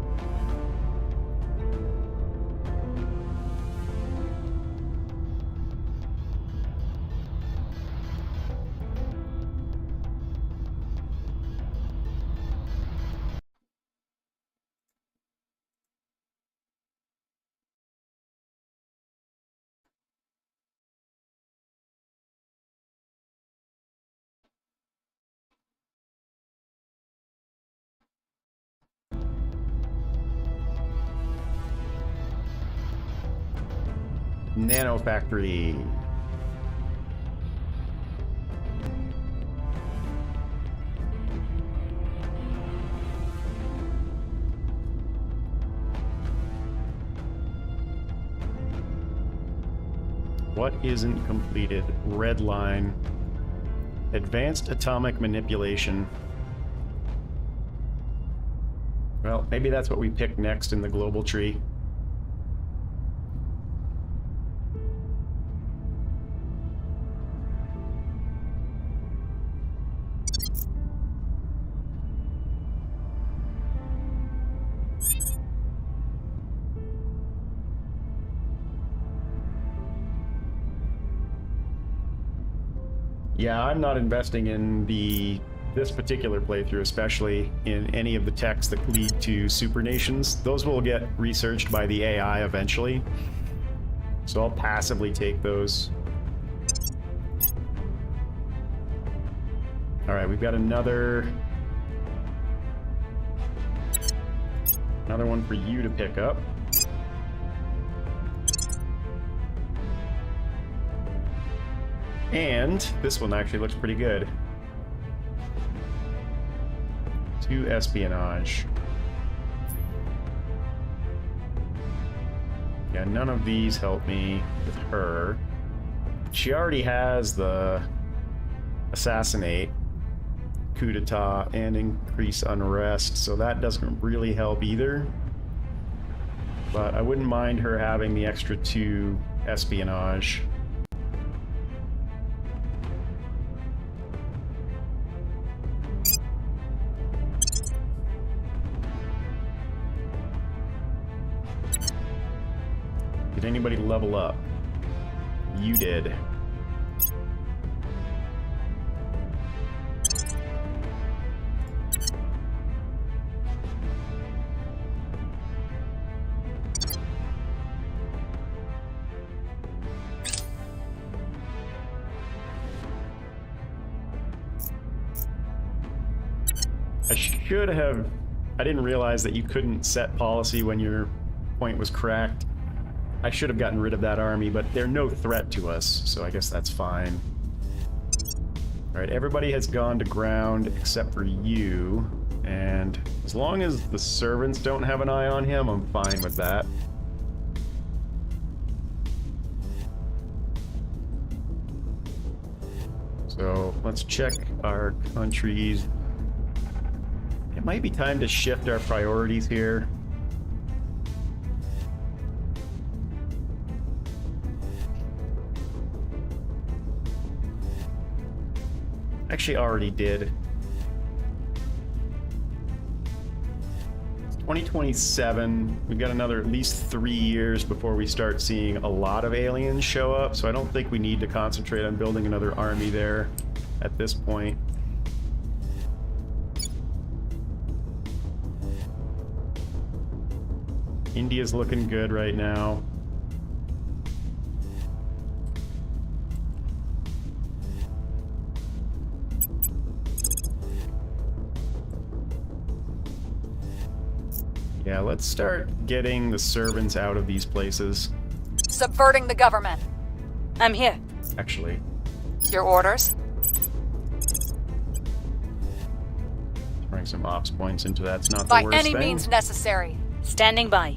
Nano factory. What isn't completed? Red line. Advanced atomic manipulation. Well, maybe that's what we pick next in the global tree. Yeah, I'm not investing in this particular playthrough, especially in any of the techs that lead to super nations. Those will get researched by the AI eventually. So I'll passively take those. Alright, we've got another one for you to pick up. And this one actually looks pretty good. 2 espionage. Yeah, none of these help me with her. She already has the assassinate, coup d'etat, and increase unrest, so that doesn't really help either. But I wouldn't mind her having the extra 2 espionage. Did anybody level up? You did. I didn't realize that you couldn't set policy when your point was cracked. I should have gotten rid of that army, but they're no threat to us, so I guess that's fine. Alright, everybody has gone to ground except for you, and as long as the servants don't have an eye on him, I'm fine with that. So let's check our countries. It might be time to shift our priorities here. Actually already did. It's 2027. We've got another at least 3 years before we start seeing a lot of aliens show up, so I don't think we need to concentrate on building another army there at this point. India's looking good right now. Yeah, let's start getting the servants out of these places. Subverting the government. I'm here. Actually, Your orders? throwing some ops points into that's not the By worst any thing. means necessary. Standing by.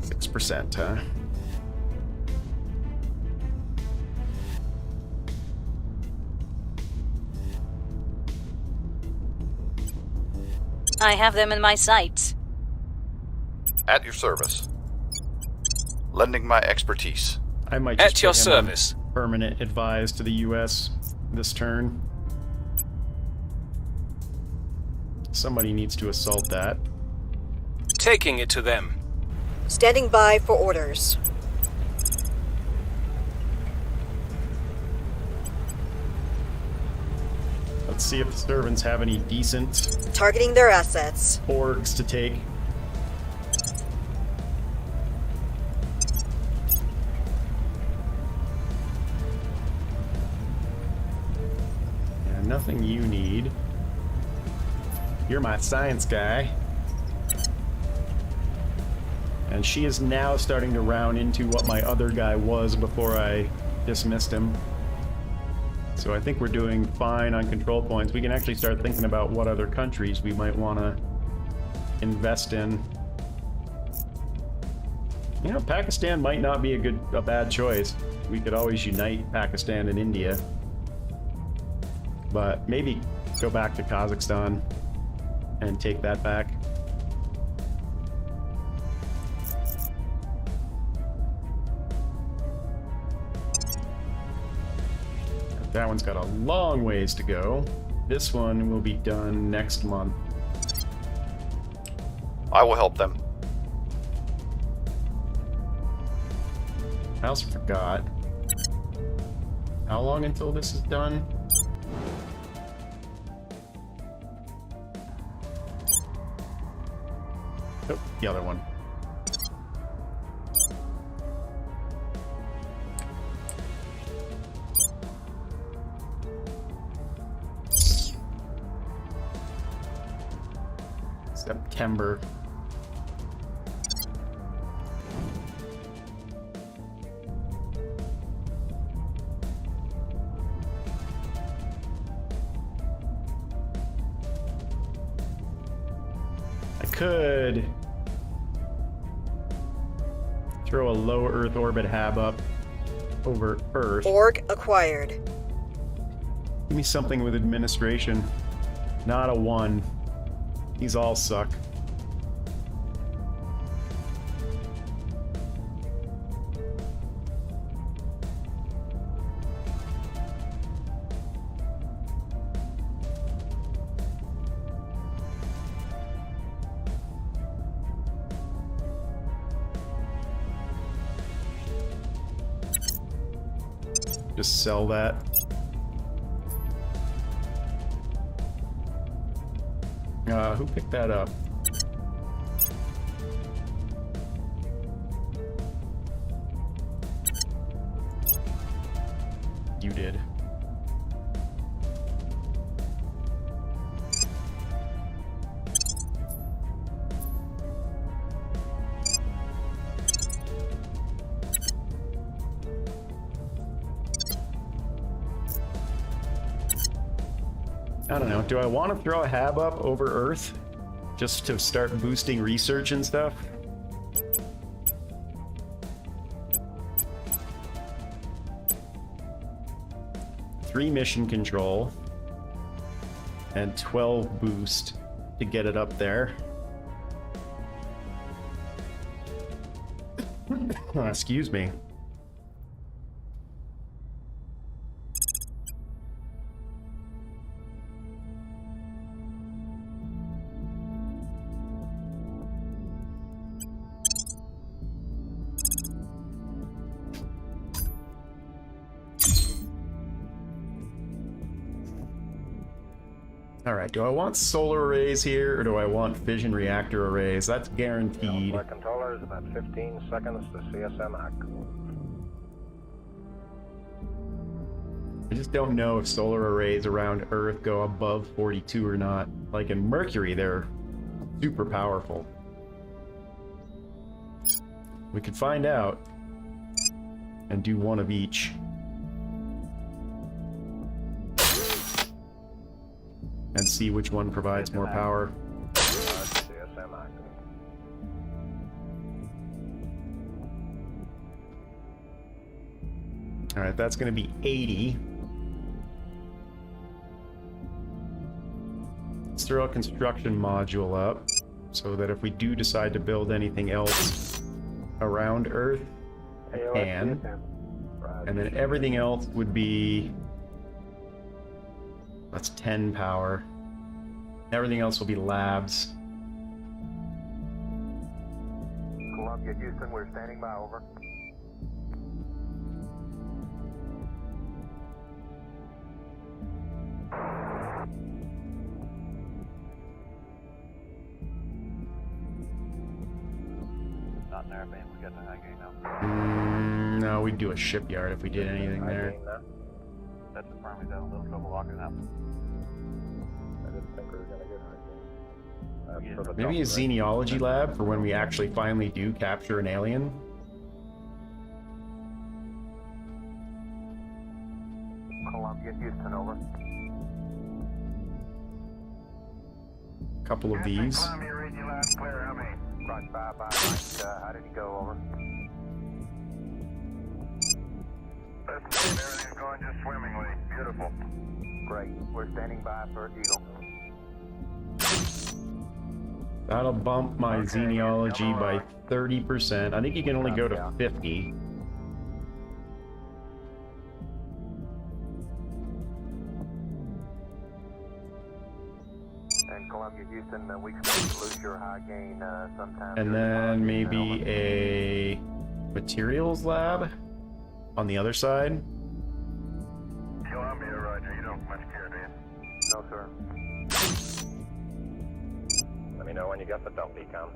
6%, huh? I have them in my sights. At your service. Lending my expertise. I might just At your put him on service. permanent advised to the U.S. this turn. Somebody needs to assault that. Taking it to them. Standing by for orders. Let's see if the servants have any decent Targeting their assets. orgs to take. Yeah, nothing you need. You're my science guy. And she is now starting to round into what my other guy was before I dismissed him. So I think we're doing fine on control points. We can actually start thinking about what other countries we might want to invest in. You know, Pakistan might not be a bad choice. We could always unite Pakistan and India. But maybe go back to Kazakhstan and take that back. That one's got a long ways to go. This one will be done next month. I will help them. I also forgot. How long until this is done? Oh, the other one. September. I could throw a low Earth orbit hab up over Earth. Org acquired. Give me something with administration. Not a 1. These all suck. Just sell that. Who picked that up? You did. I don't know. Do I want to throw a hab up over Earth? Just to start boosting research and stuff? Three mission control. And 12 boost to get it up there. Oh, excuse me. Alright, do I want solar arrays here, or do I want fission reactor arrays? That's guaranteed. Flight controllers, about 15 seconds to CSM hack. I just don't know if solar arrays around Earth go above 42 or not. Like in Mercury, they're super powerful. We could find out and do one of each. And see which one provides more power. Alright, that's going to be 80. Let's throw a construction module up so that if we do decide to build anything else around Earth, we can. And then everything else would be... That's 10 power. Everything else will be labs. Columbia, Houston, we're standing by, over. Not in there, man. We got the high gain now. No, we'd do a shipyard if we did anything there. That's the firm. We've got a little trouble locking up. I didn't think we were going to get high gain. Maybe a xenealogy lab for when we actually finally do capture an alien. Columbia, Houston, over. Couple of these. Columbia, region lab clear. How many? Roger, bye, Mike. How did he go, over? Everything's going just swimmingly. Beautiful. Great. We're standing by for Eagle. That'll bump my xenealogy by 30%. I think you can only go to 50. And Columbia, Houston, we expect to lose your high gain sometime. And then maybe a materials lab on the other side. Columbia, Roger. You don't much care, do you? No, sir. Let me know when you got the dump econ.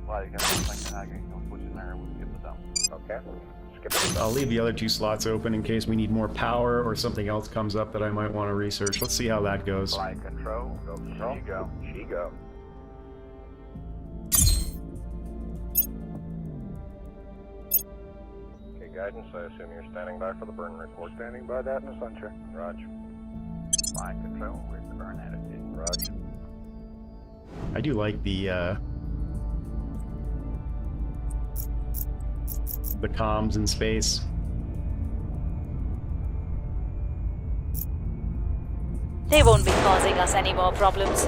Well, you got the high gain. Don't push in there. We'll skip the dump. Okay. I'll leave the other two slots open in case we need more power or something else comes up that I might want to research. Let's see how that goes. Flight control. Go. She go. She go. Okay, guidance. I assume you're standing by for the burn report. Standing by that in the sunshine. Roger. Flight control. Where's the burn attitude? Roger. I do like the comms in space. They won't be causing us any more problems.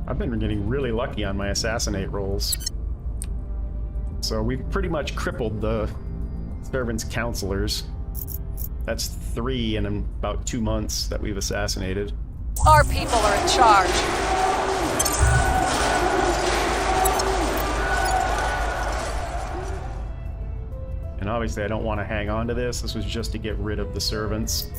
I've been getting really lucky on my assassinate rolls. So we've pretty much crippled the servants' counselors. That's 3 in about 2 months that we've assassinated. Our people are in charge. And obviously I don't want to hang on to this. This was just to get rid of the servants.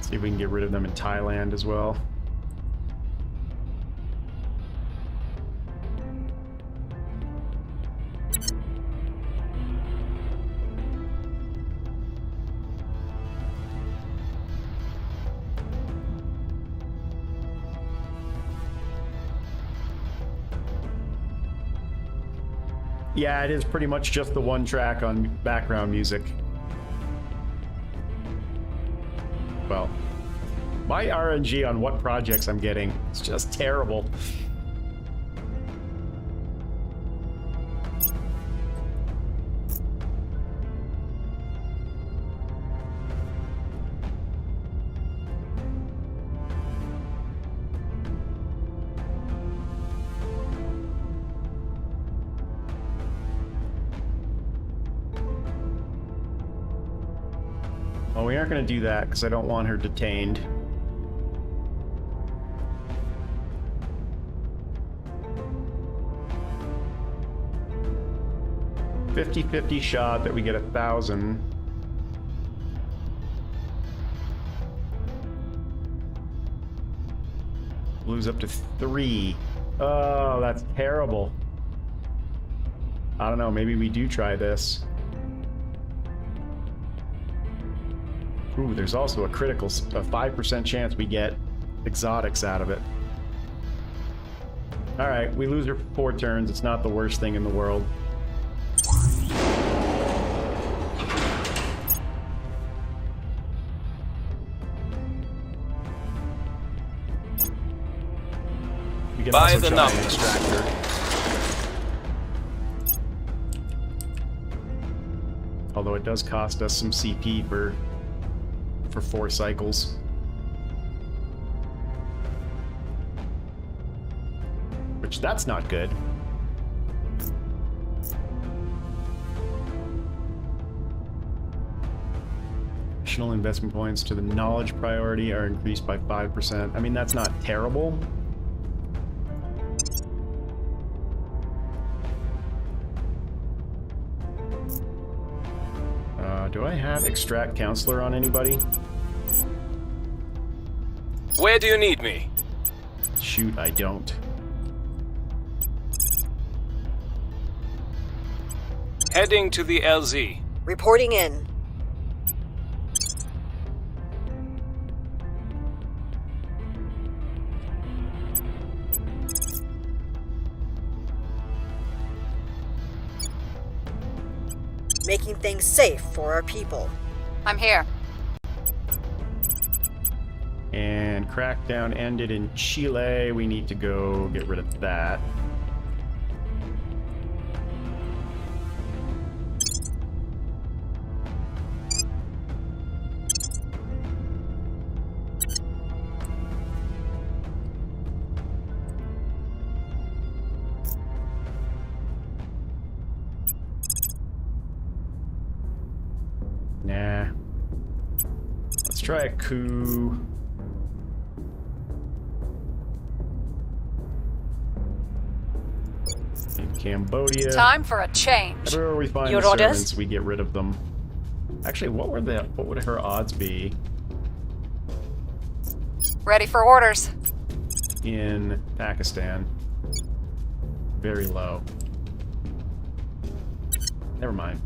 See if we can get rid of them in Thailand as well. Yeah, it is pretty much just the one track on background music. Well, my RNG on what projects I'm getting is just terrible. Well, we aren't going to do that because I don't want her detained. $50-50 shot that we get 1,000. Lose up to 3. Oh, that's terrible. I don't know, maybe we do try this. Ooh, there's also a 5% chance we get exotics out of it. Alright, we lose her for 4 turns. It's not the worst thing in the world. We can By also the try and numbers. extract her. Although it does cost us some CP for 4 cycles. Which, that's not good. Additional investment points to the knowledge priority are increased by 5%. I mean, that's not terrible. Do I have extract counselor on anybody? Where do you need me? Shoot, I don't. Heading to the LZ. Reporting in. Making things safe for our people. I'm here. And crackdown ended in Chile. We need to go get rid of that. Nah. Let's try a coup. In Cambodia. Time for a change. Everywhere we find Your the orders? servants, we get rid of them. Actually, what would her odds be Ready for orders. in Pakistan? Very low. Never mind.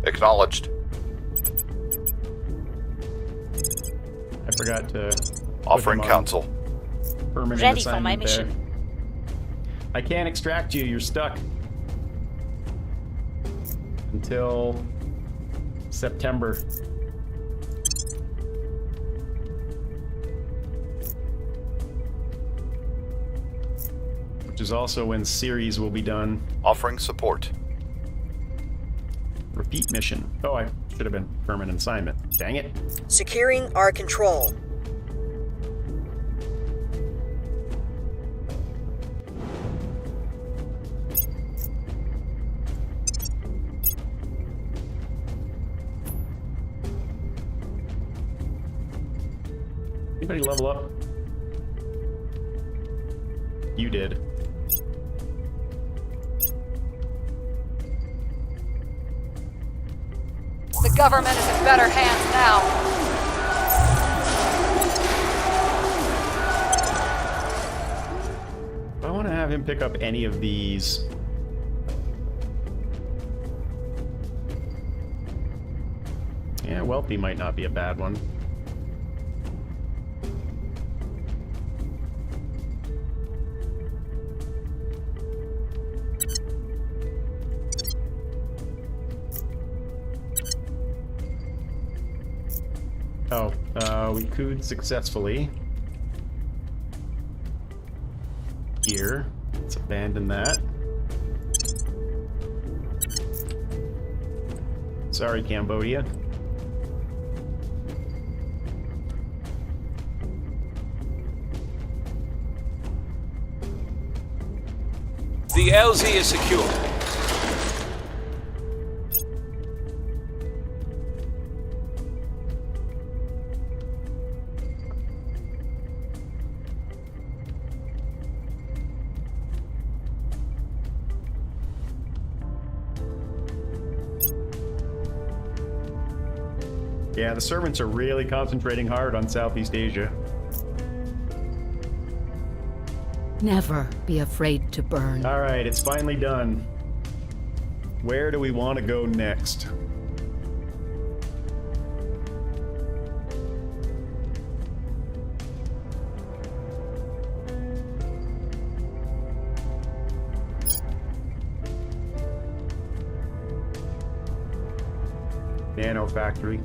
Acknowledged. I forgot to Offering put them on counsel. permanent Ready for my assignment there. mission. I can't extract you. You're stuck until September. Which is also when series will be done. Offering support. Repeat mission. Oh, I should have been permanent assignment. Dang it. Securing our control. Anybody level up? You did. The government is in better hands now. I want to have him pick up any of these. Yeah, wealthy might not be a bad one. Oh, we cooed successfully. Here. Let's abandon that. Sorry, Cambodia. The LZ is secure. Yeah, the servants are really concentrating hard on Southeast Asia. Never be afraid to burn. All right, it's finally done. Where do we want to go next? Nano factory.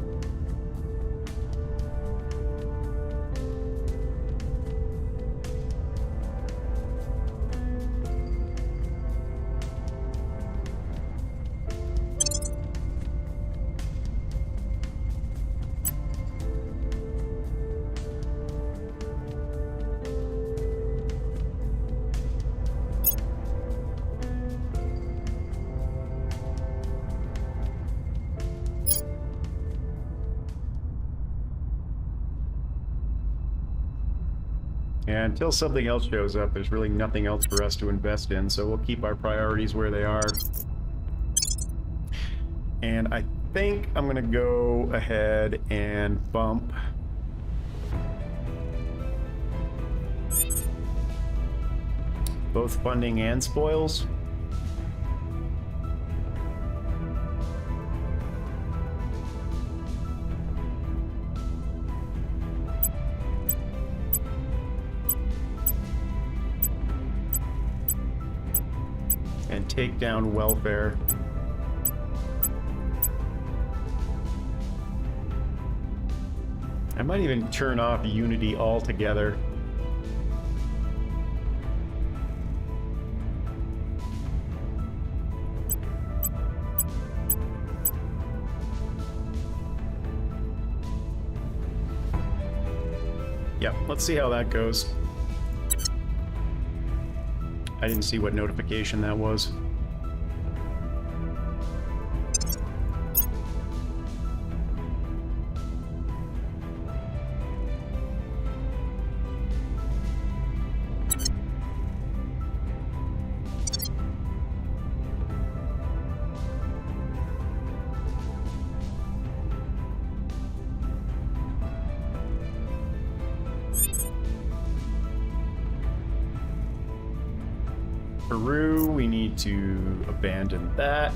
And until something else shows up, there's really nothing else for us to invest in, so we'll keep our priorities where they are. And I think I'm going to go ahead and bump both funding and spoils. And take down welfare. I might even turn off Unity altogether. Yep, let's see how that goes. I didn't see what notification that was. Peru, we need to abandon that.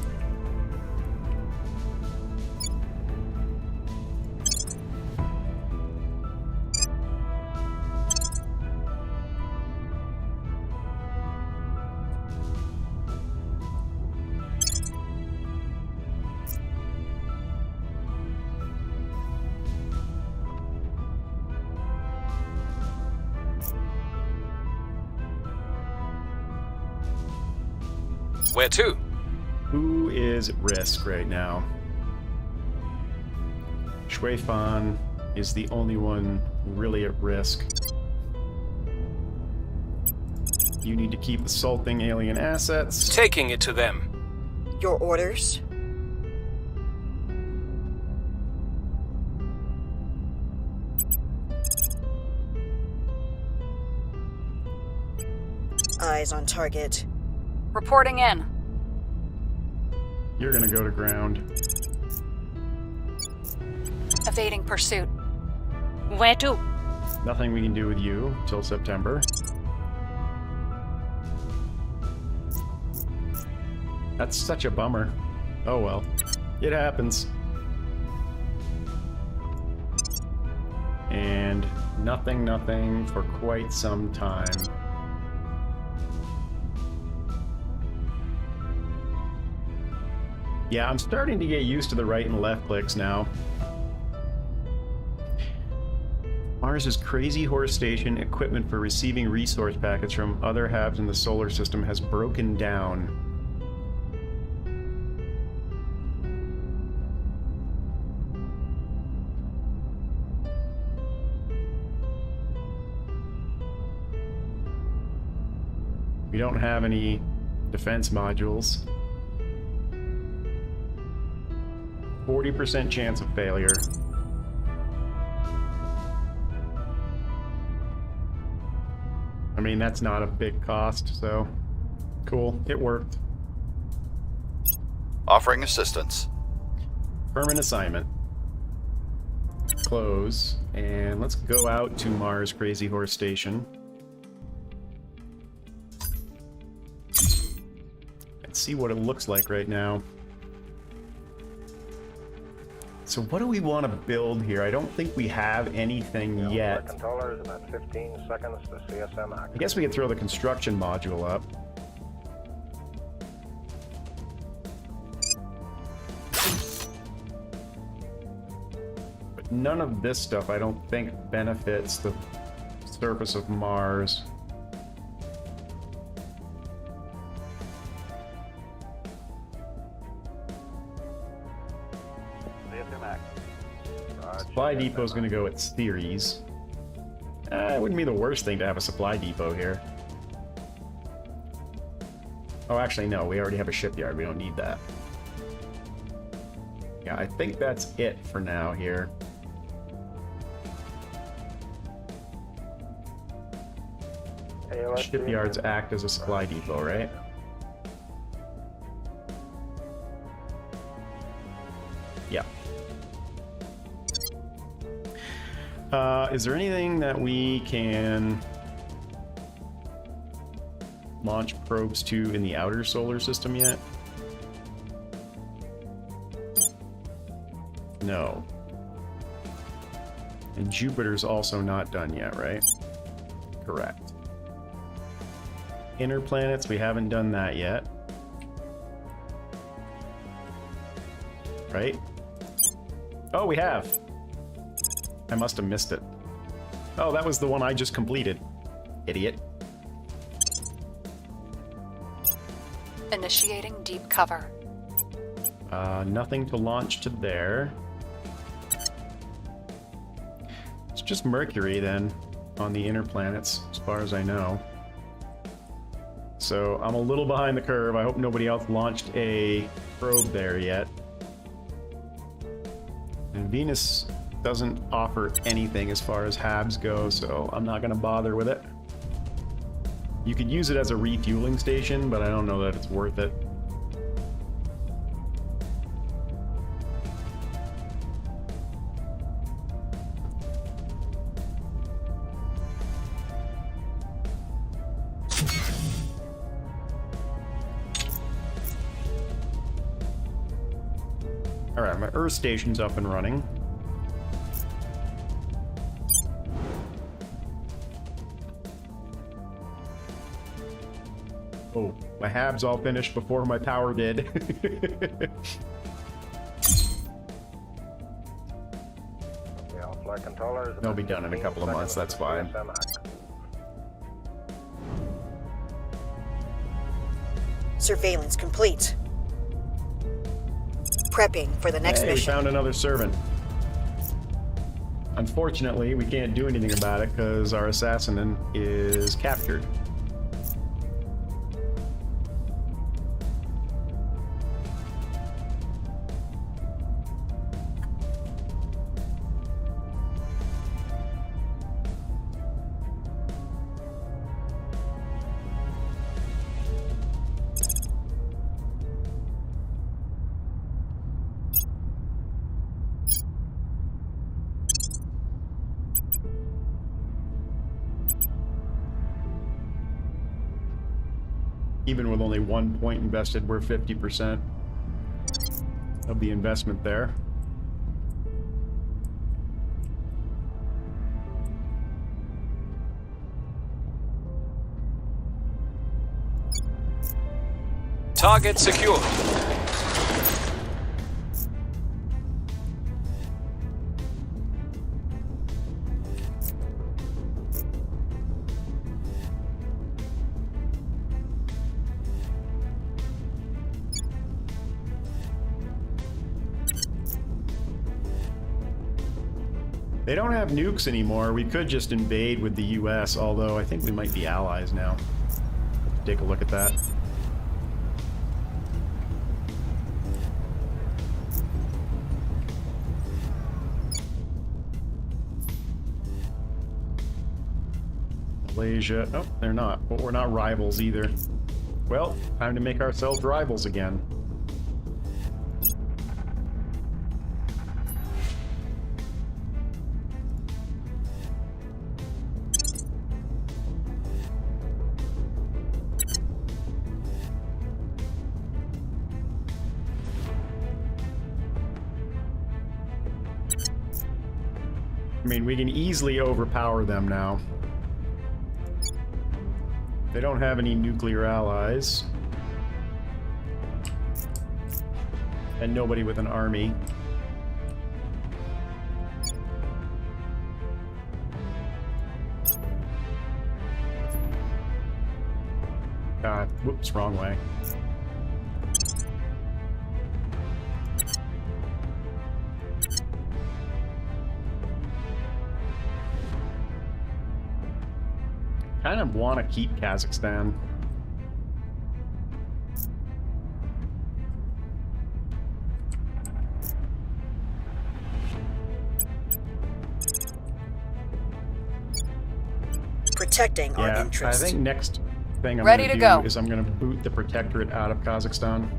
Where to? Who is at risk right now? Shui Fan is the only one really at risk. You need to keep assaulting alien assets. Taking it to them. Your orders? Eyes on target. Reporting in. You're gonna go to ground. Evading pursuit. Where to? Nothing we can do with you till September. That's such a bummer. Oh well. It happens. And nothing for quite some time. Yeah, I'm starting to get used to the right and left clicks now. Mars's Crazy Horse Station equipment for receiving resource packets from other halves in the solar system has broken down. We don't have any defense modules. 40% chance of failure. I mean, that's not a big cost, so cool, it worked. Offering assistance. Permanent assignment. Close, and let's go out to Mars Crazy Horse Station. see what it looks like right now. So what do we want to build here? I don't think we have anything yet. Controllers, about 15 seconds to CSM I guess we could throw the construction module up. But none of this stuff I don't think benefits the surface of Mars. Supply depot is going to go at Ceres. It wouldn't be the worst thing to have a supply depot here. Oh, actually, no. We already have a shipyard. We don't need that. Yeah, I think that's it for now here. Shipyards act as a supply depot, right? Yeah. Is there anything that we can launch probes to in the outer solar system yet? No. And Jupiter's also not done yet, right? Correct. Inner planets, we haven't done that yet. Right? Oh, we have! I must have missed it. Oh, that was the one I just completed. Idiot. Initiating deep cover. Nothing to launch to there. It's just Mercury, then, on the inner planets, as far as I know. So, I'm a little behind the curve. I hope nobody else launched a probe there yet. And Venus doesn't offer anything as far as HABs go, so I'm not going to bother with it. You could use it as a refueling station, but I don't know that it's worth it. Alright, my Earth station's up and running. Oh, my HAB's all finished before my power did. They'll be done in a couple of months, that's fine. Surveillance complete. Prepping for the next Hey, mission. we found another servant. Unfortunately, we can't do anything about it because our assassin is captured. Even with only 1 point invested, we're 50% of the investment there. Target secured. They don't have nukes anymore. We could just invade with the US, although I think we might be allies now. Take a look at that. Malaysia. Oh, they're not. But we're not rivals either. Well, time to make ourselves rivals again. I mean, we can easily overpower them now. They don't have any nuclear allies. And nobody with an army. Whoops, wrong way. Kind of want to keep Kazakhstan. Protecting our Yeah, I interests. think next thing I'm Ready going to to go. do is I'm going to boot the protectorate out of Kazakhstan.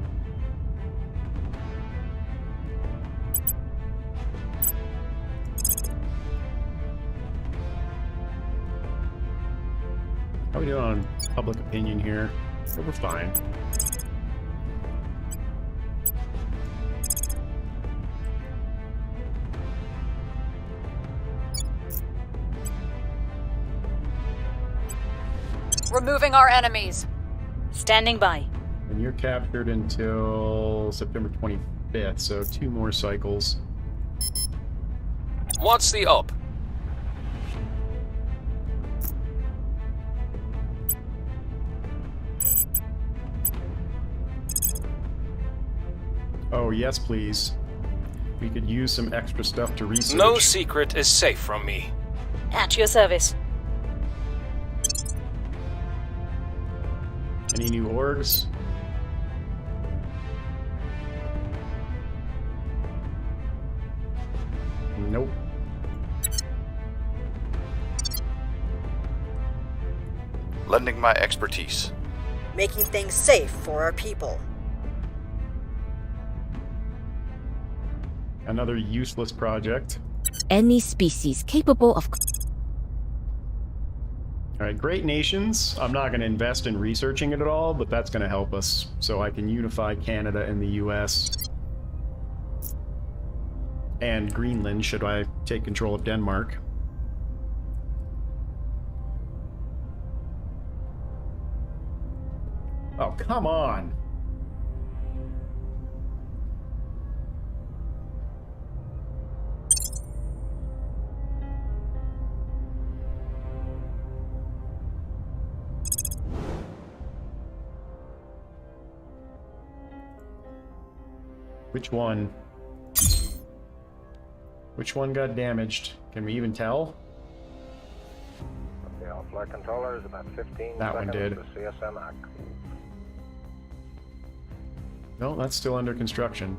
How are we doing on public opinion here? We're fine. Removing our enemies. Standing by. And you're captured until September 25th, so 2 more cycles. What's the up? Oh, yes, please. We could use some extra stuff to research. No secret is safe from me. At your service. Any new orgs? Nope. Lending my expertise. Making things safe for our people. Another useless project. Any species capable of... Alright, great nations. I'm not going to invest in researching it at all, but that's going to help us. So I can unify Canada and the US. And Greenland, should I take control of Denmark. Oh, come on! Which one? Which one got damaged? Can we even tell? The all-flight controller is about 15 That one seconds did. to CSM active. No, that's still under construction.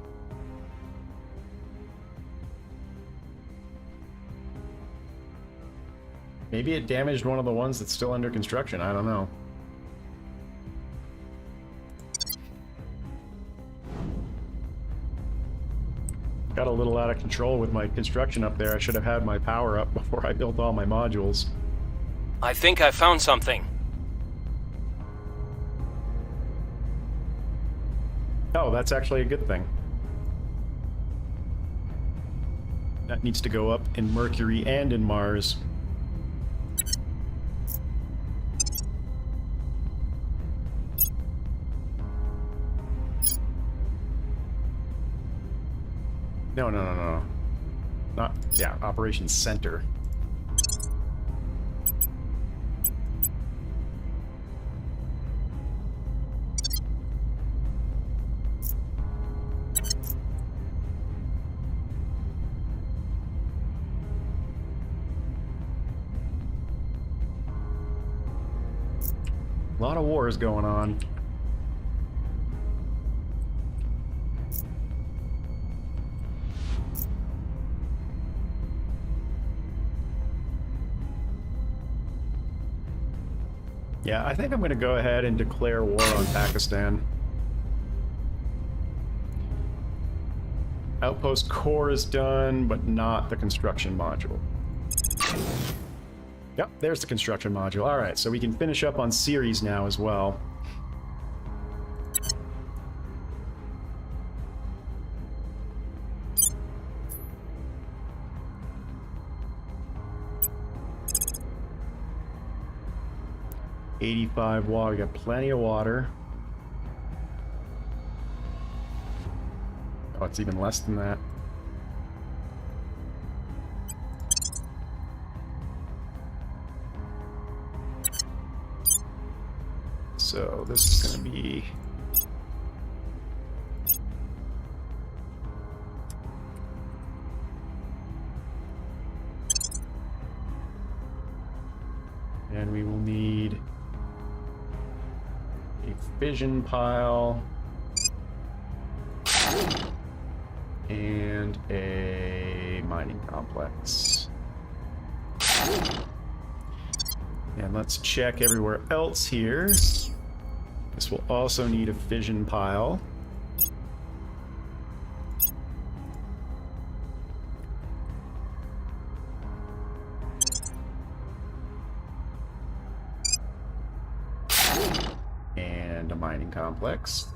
Maybe it damaged one of the ones that's still under construction. I don't know. Got a little out of control with my construction up there. I should have had my power up before I built all my modules. I think I found something. Oh, that's actually a good thing. That needs to go up in Mercury and in Mars. No. Not, yeah, Operations Center. A lot of wars going on. Yeah, I think I'm going to go ahead and declare war on Pakistan. Outpost core is done, but not the construction module. Yep, there's the construction module. Alright, so we can finish up on Ceres now as well. 85 water. We got plenty of water. Oh, it's even less than that. So this is going to be... And we will need a fission pile and a mining complex. And let's check everywhere else here. This will also need a fission pile. And a mining complex.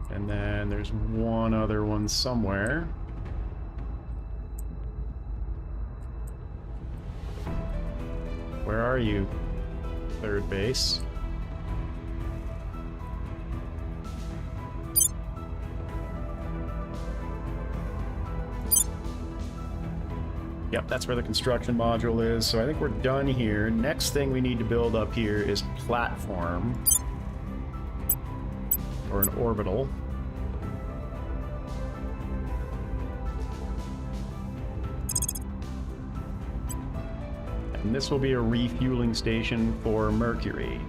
And then there's one other one somewhere. Where are you? Third base. Yep, that's where the construction module is. So I think we're done here. Next thing we need to build up here is platform. Or an orbital. And this will be a refueling station for Mercury.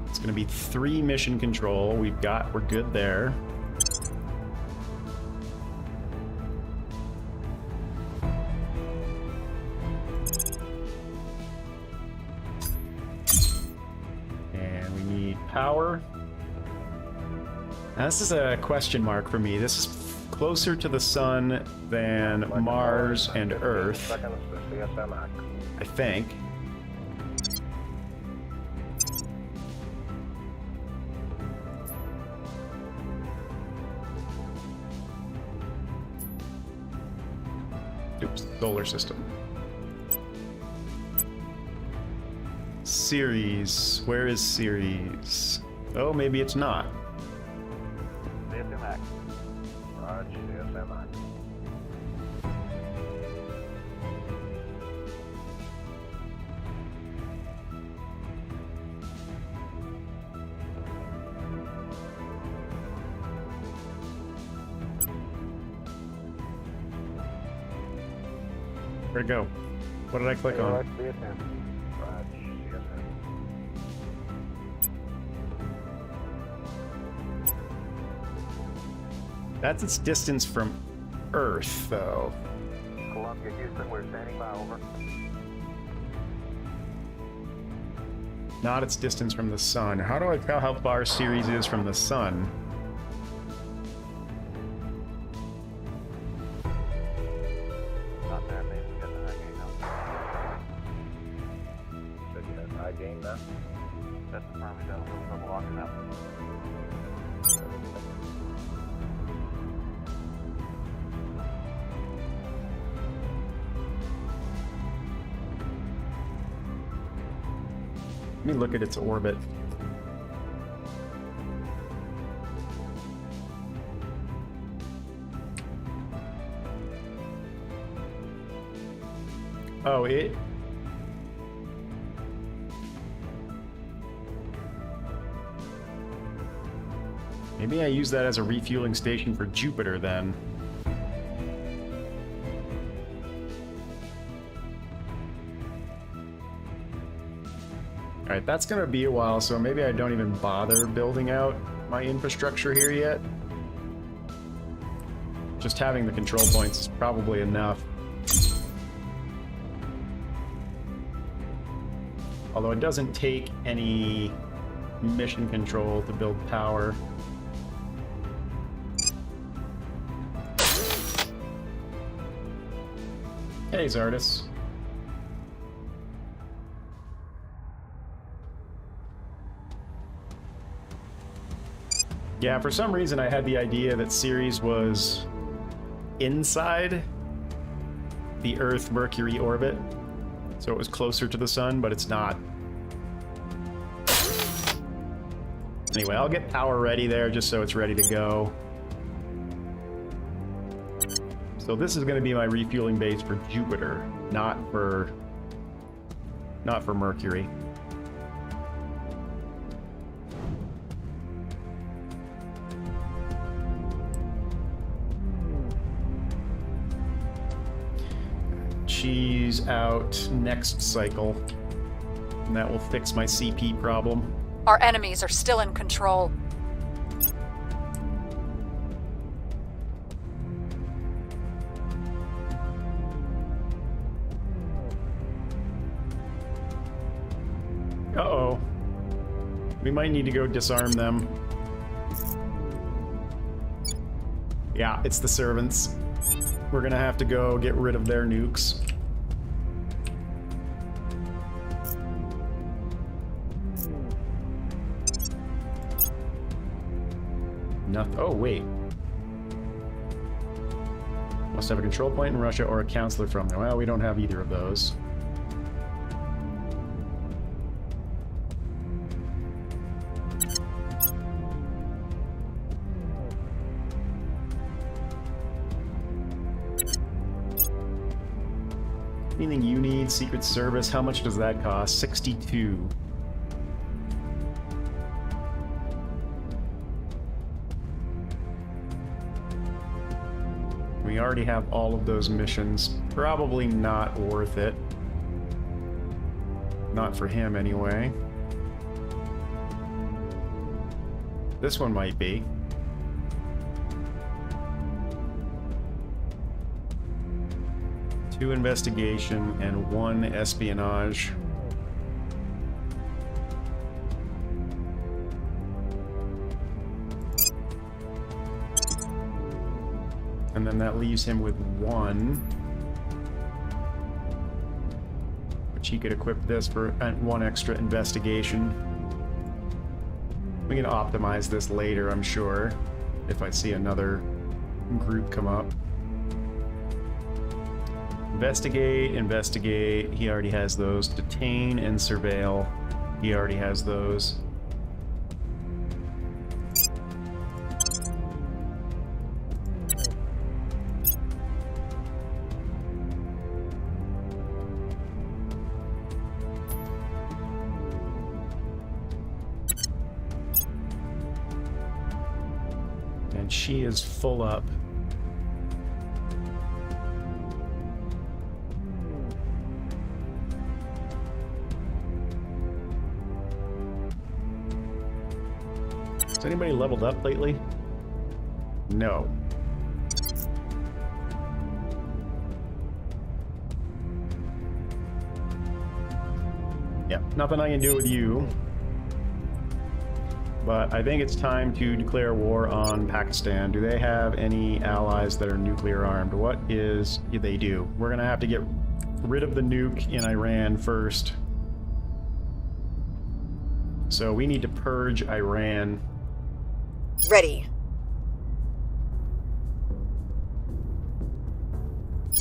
It's going to be 3 mission control. We're good there. And we need power. Now this is a question mark for me. This is closer to the sun than Mars and Earth, I think. Oops, solar system. Ceres. Where is Ceres? Oh, maybe it's not. Where'd it go? What did I click on? That's its distance from Earth, though. Columbia, Houston, we're standing by, over. Not its distance from the sun. How do I tell how far Ceres is from the sun? Not there, maybe we got the high gain now. Said you had high gain now? That's the firm, we got a little trouble locking up. Let me look at its orbit. Oh, maybe I use that as a refueling station for Jupiter then. Alright, that's gonna be a while, so maybe I don't even bother building out my infrastructure here yet. Just having the control points is probably enough. Although it doesn't take any mission control to build power. Hey, Zardis. Yeah, for some reason I had the idea that Ceres was inside the Earth-Mercury orbit. So it was closer to the sun, but it's not. Anyway, I'll get power ready there just so it's ready to go. So this is going to be my refueling base for Jupiter, not for Mercury. She's out next cycle, and that will fix my CP problem. Our enemies are still in control. Uh-oh. We might need to go disarm them. Yeah, it's the servants. We're gonna have to go get rid of their nukes. Oh, wait. Must have a control point in Russia or a counselor from there. Well, we don't have either of those. Anything you need? Secret Service? How much does that cost? 62. We already have all of those missions. Probably not worth it. Not for him, anyway. This one might be. Two investigation and one espionage. And then that leaves him with one. Which he could equip this for one extra investigation. We can optimize this later, I'm sure, if I see another group come up. Investigate, investigate. He already has those. Detain and surveil. He already has those. And she is full up. Has anybody leveled up lately? No. Yeah, nothing I can do with you. But I think it's time to declare war on Pakistan. Do they have any allies that are nuclear armed? What is they do? We're gonna have to get rid of the nuke in Iran first. So we need to purge Iran. Ready.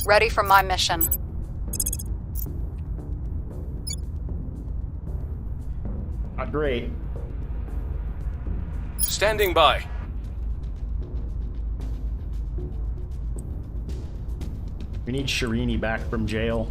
Ready for my mission. Not great. Standing by. We need Shirini back from jail.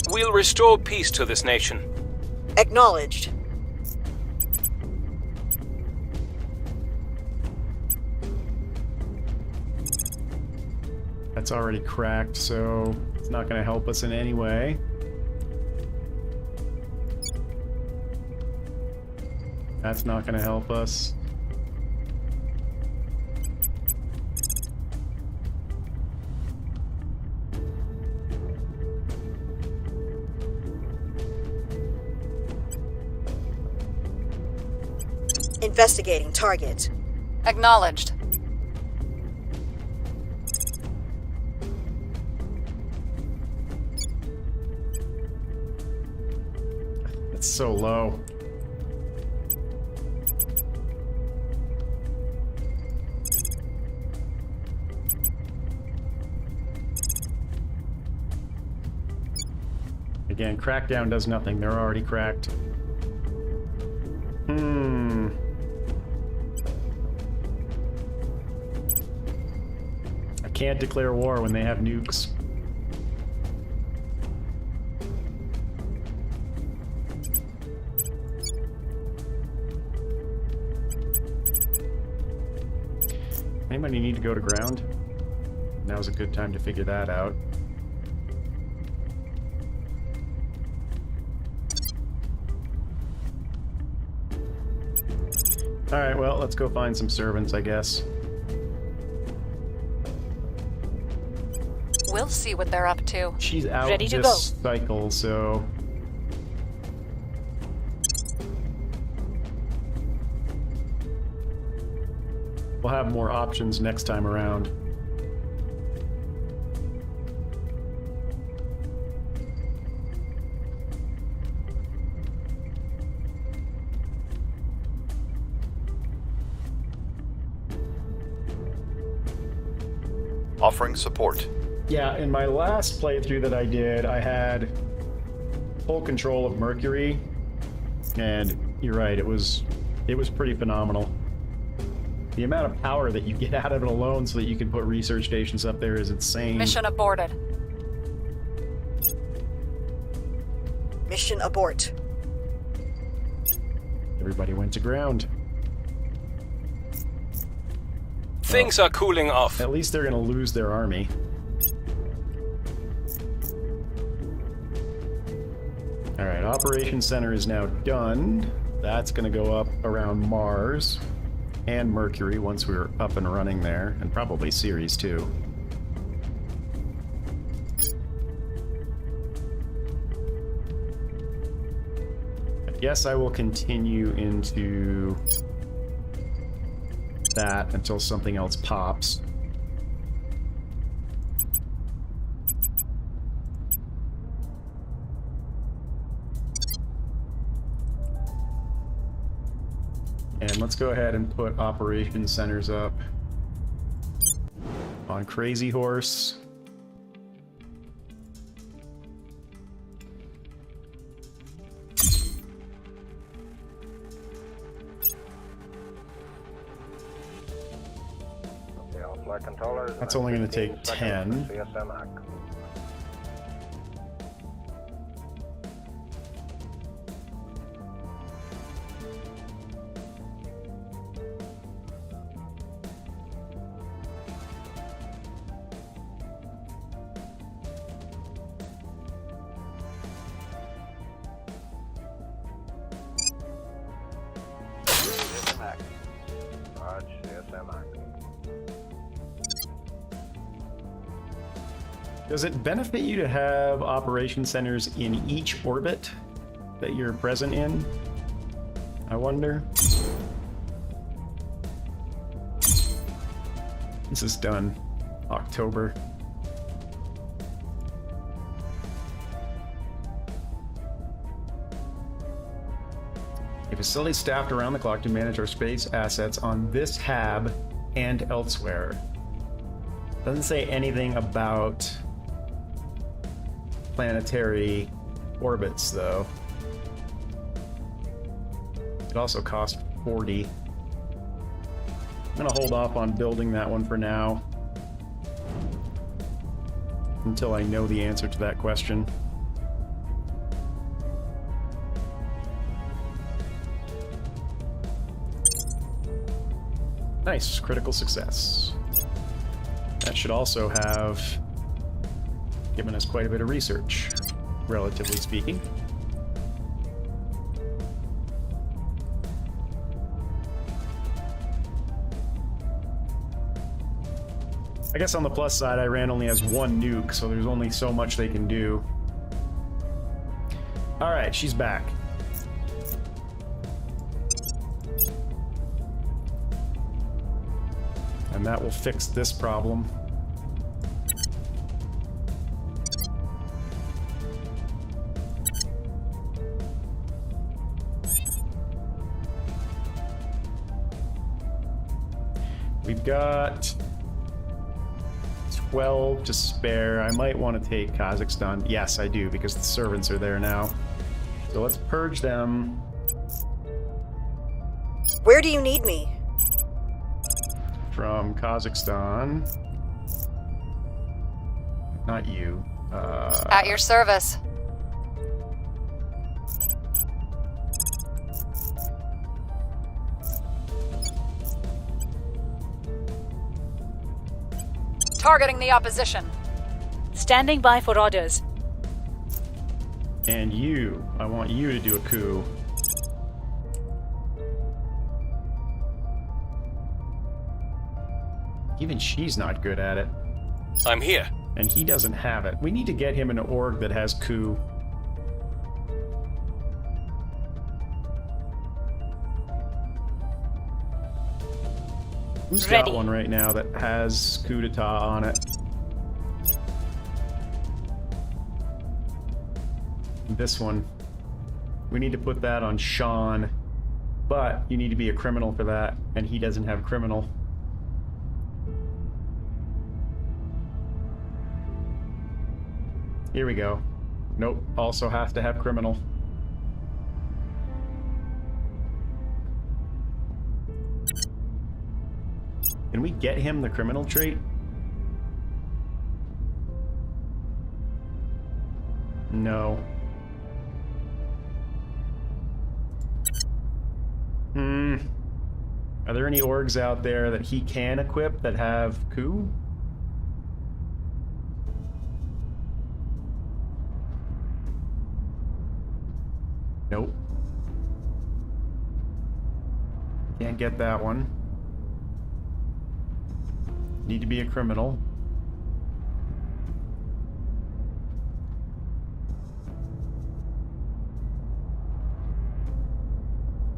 We'll restore peace to this nation. Acknowledged. That's already cracked, so it's not going to help us in any way. That's not going to help us. Investigating target. Acknowledged. so low. Again, crackdown does nothing. They're already cracked. I can't declare war when they have nukes. Anybody need to go to ground? Now's a good time to figure that out. Alright, well, let's go find some servants, I guess. We'll see what they're up to. She's out Ready to this cycle, so... we'll have more options next time around. Offering support. Yeah, in my last playthrough that I did, I had full control of Mercury, and you're right, it was pretty phenomenal. The amount of power that you get out of it alone so that you can put research stations up there is insane. Mission aborted. Mission abort. Everybody went to ground. Things are cooling off. At least they're gonna lose their army. Alright, Operations Center is now done. That's gonna go up around Mars and Mercury once we're up and running there, and probably Ceres too. I guess I will continue into that until something else pops. And let's go ahead and put operations centers up on Crazy Horse. That's only going to take 10. Does it benefit you to have operation centers in each orbit that you're present in? I wonder. This is done. October. A facility staffed around the clock to manage our space assets on this hab and elsewhere. Doesn't say anything about planetary orbits, though. It also cost 40. I'm gonna hold off on building that one for now until I know the answer to that question. Nice, critical success. That should also have given us quite a bit of research, relatively speaking. I guess on the plus side, Iran only has one nuke, so there's only so much they can do. Alright, she's back. And that will fix this problem. We've got 12 to spare. I might want to take Kazakhstan. Yes, I do, because the servants are there now. So let's purge them. Where do you need me? From Kazakhstan. Not you. At your service. Targeting the opposition. Standing by for orders. And you. I want you to do a coup. Even she's not good at it. I'm here. And he doesn't have it. We need to get him an org that has coup. Who's Ready. got one right now that has coup d'etat on it? This one. We need to put that on Sean. But you need to be a criminal for that, and he doesn't have criminal. Here we go. Nope, also has to have criminal. Can we get him the criminal trait? No. Are there any orgs out there that he can equip that have coup? Nope. Can't get that one. Need to be a criminal.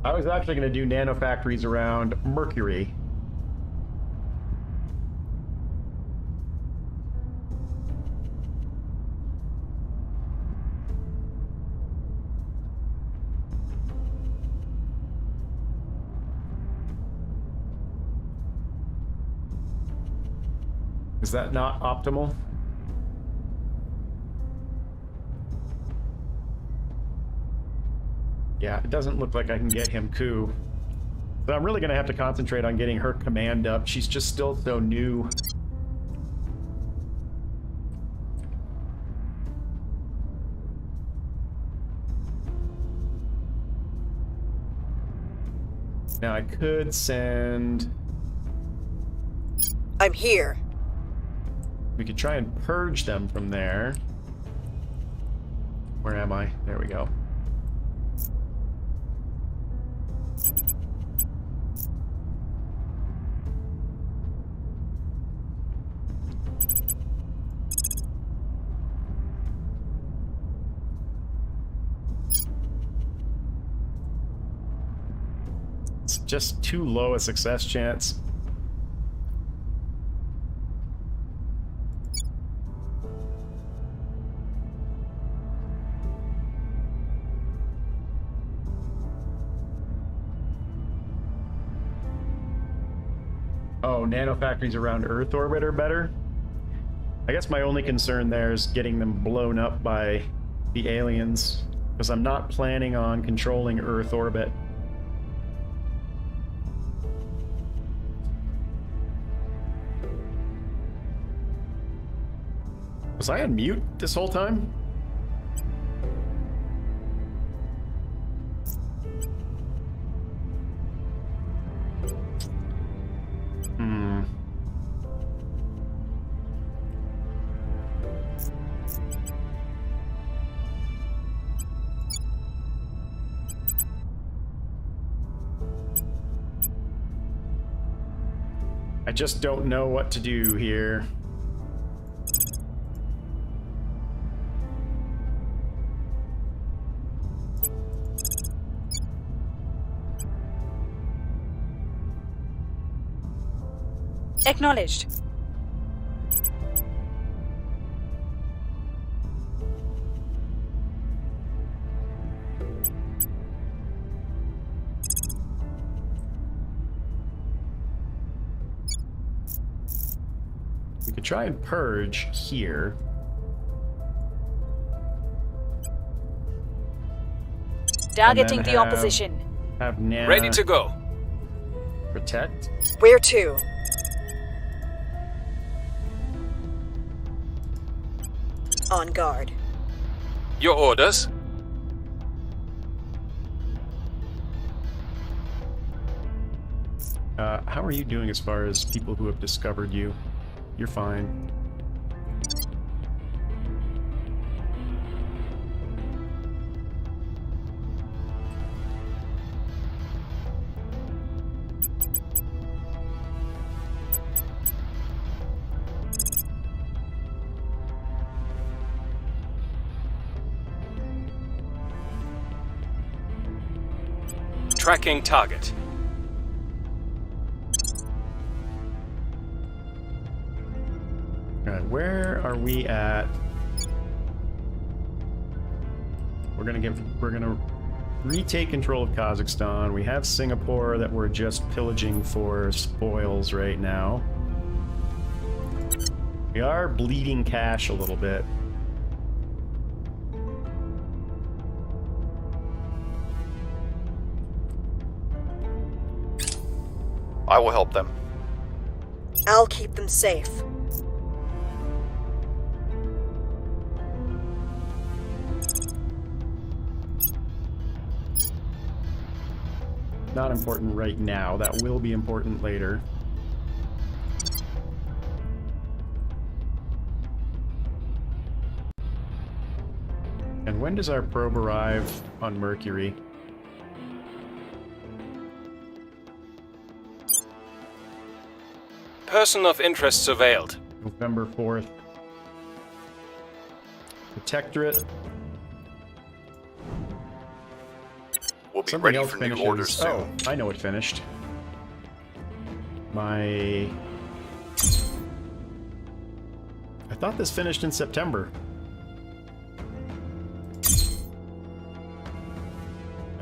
I was actually going to do nanofactories around Mercury. Is that not optimal? Yeah, it doesn't look like I can get him coup. But I'm really going to have to concentrate on getting her command up. She's just still so new. Now I could send... I'm here. We could try and purge them from there. Where am I? There we go. It's just too low a success chance. Oh, nanofactories around Earth orbit are better? I guess my only concern there is getting them blown up by the aliens, because I'm not planning on controlling Earth orbit. Was I on mute this whole time? I just don't know what to do here. Acknowledged. We could try and purge here. Targeting And then the opposition. Have Nana Ready to go. protect. Where to? On guard. Your orders? How are you doing as far as people who have discovered you? You're fine. Tracking target. Alright, where are we at? We're gonna retake control of Kazakhstan. We have Singapore that we're just pillaging for spoils right now. We are bleeding cash a little bit. I will help them. I'll keep them safe. Not important right now. That will be important later. And when does our probe arrive on Mercury? Person of interest surveilled. November 4th. Protectorate. We'll be Something ready else for new finishes. orders soon. Oh, I know it finished. I thought this finished in September.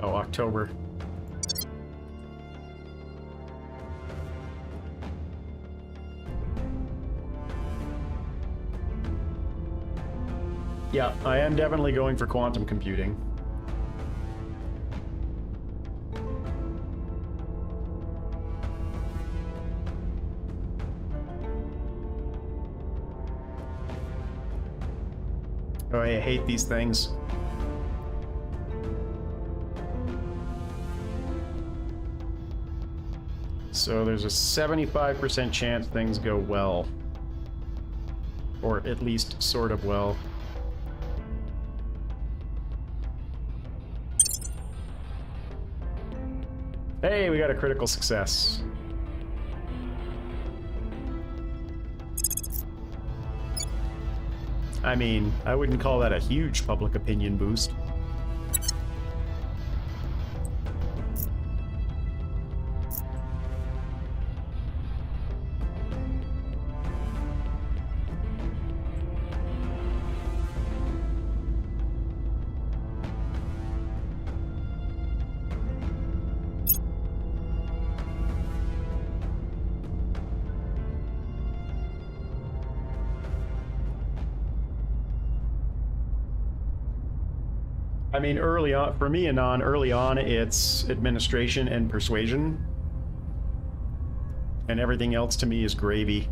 Oh, October. Yeah, I am definitely going for quantum computing. Oh, I hate these things. So there's a 75% chance things go well. Or at least sort of well. Hey, we got a critical success. I mean, I wouldn't call that a huge public opinion boost. I mean, early on, for me, Anon, early on, it's administration and persuasion. And everything else to me is gravy.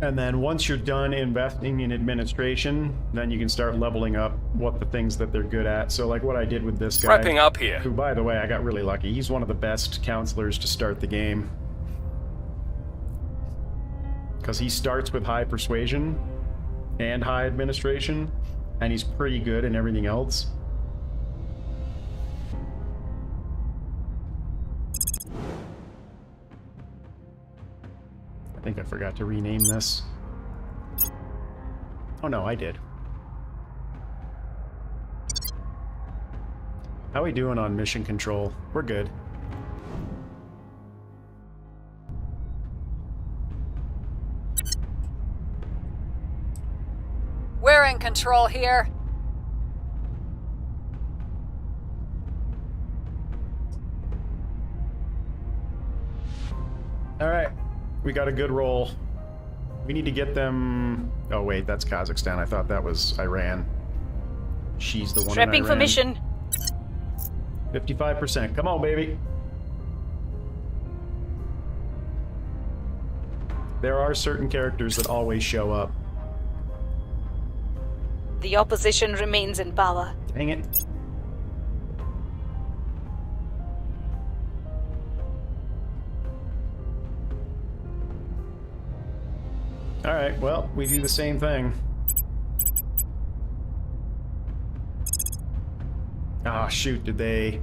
And then once you're done investing in administration, then you can start leveling up what the things that they're good at. So like what I did with this guy. Wrapping up here. Who, by the way, I got really lucky. He's one of the best counselors to start the game. Because he starts with high persuasion and high administration, and he's pretty good in everything else. I think I forgot to rename this. Oh no, I did. How we doing on mission control? We're good. You're in control here. Alright, we got a good roll. We need to get them... Oh wait, that's Kazakhstan. I thought that was Iran. She's the one in Prepping for Iran. mission. 55%. Come on, baby. There are certain characters that always show up. The opposition remains in power. Dang it. Alright, well, we do the same thing. Ah, shoot, did they...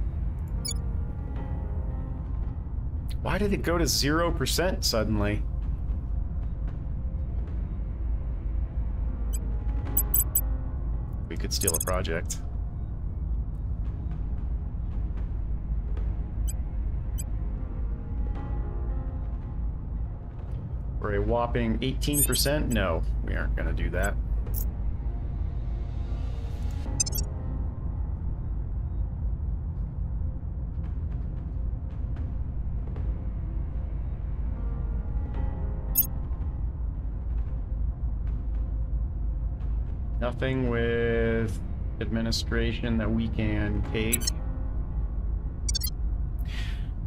Why did it go to 0% suddenly? We could steal a project. For a whopping 18%? No, we aren't going to do that. Nothing with administration that we can take.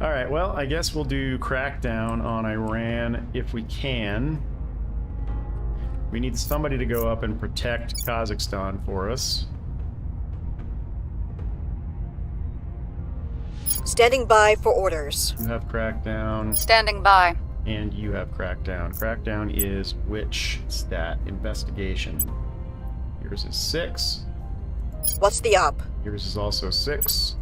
Alright, well, I guess we'll do crackdown on Iran if we can. We need somebody to go up and protect Kazakhstan for us. Standing by for orders. You have crackdown, Standing by. and you have crackdown. Crackdown is which stat? Investigation. Yours is 6. What's the up? Yours is also 6.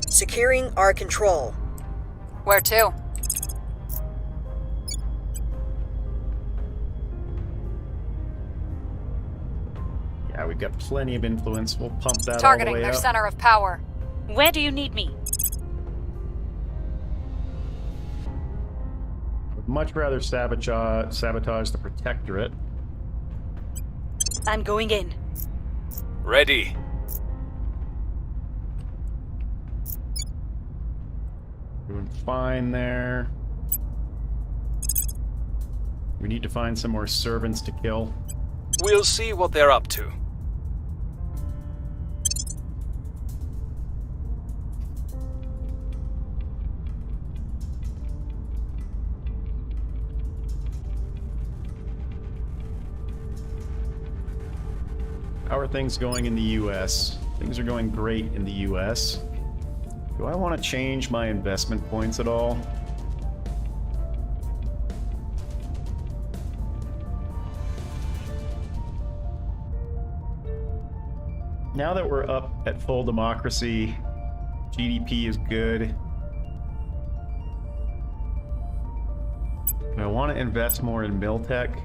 Securing our control. Where to? Yeah, we've got plenty of influence. We'll pump that Targeting all the way their up. center of power. Where do you need me? Would much rather sabotage the Protectorate. I'm going in. Ready. Doing fine there. We need to find some more servants to kill. We'll see what they're up to. How are things going in the US? Things are going great in the US. Do I want to change my investment points at all? Now that we're up at full democracy, GDP is good. I want to invest more in Miltech.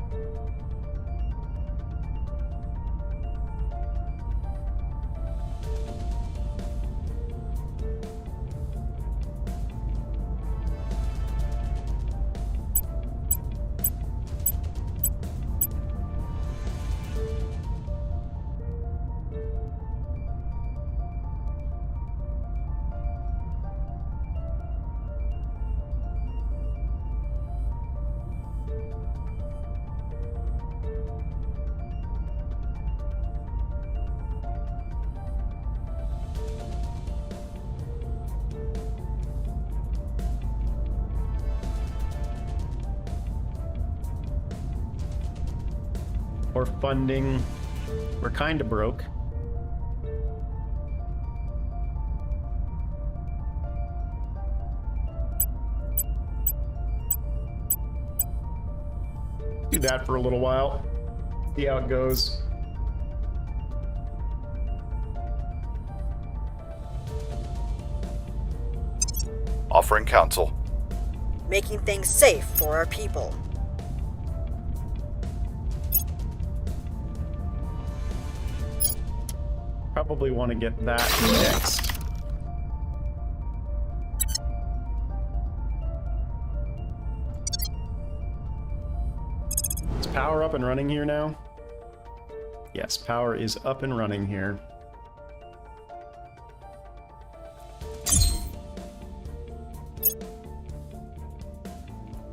Or funding. We're kind of broke. Do that for a little while. See how it goes. Offering counsel. Making things safe for our people. Probably want to get that next. Is power up and running here now? Yes, power is up and running here.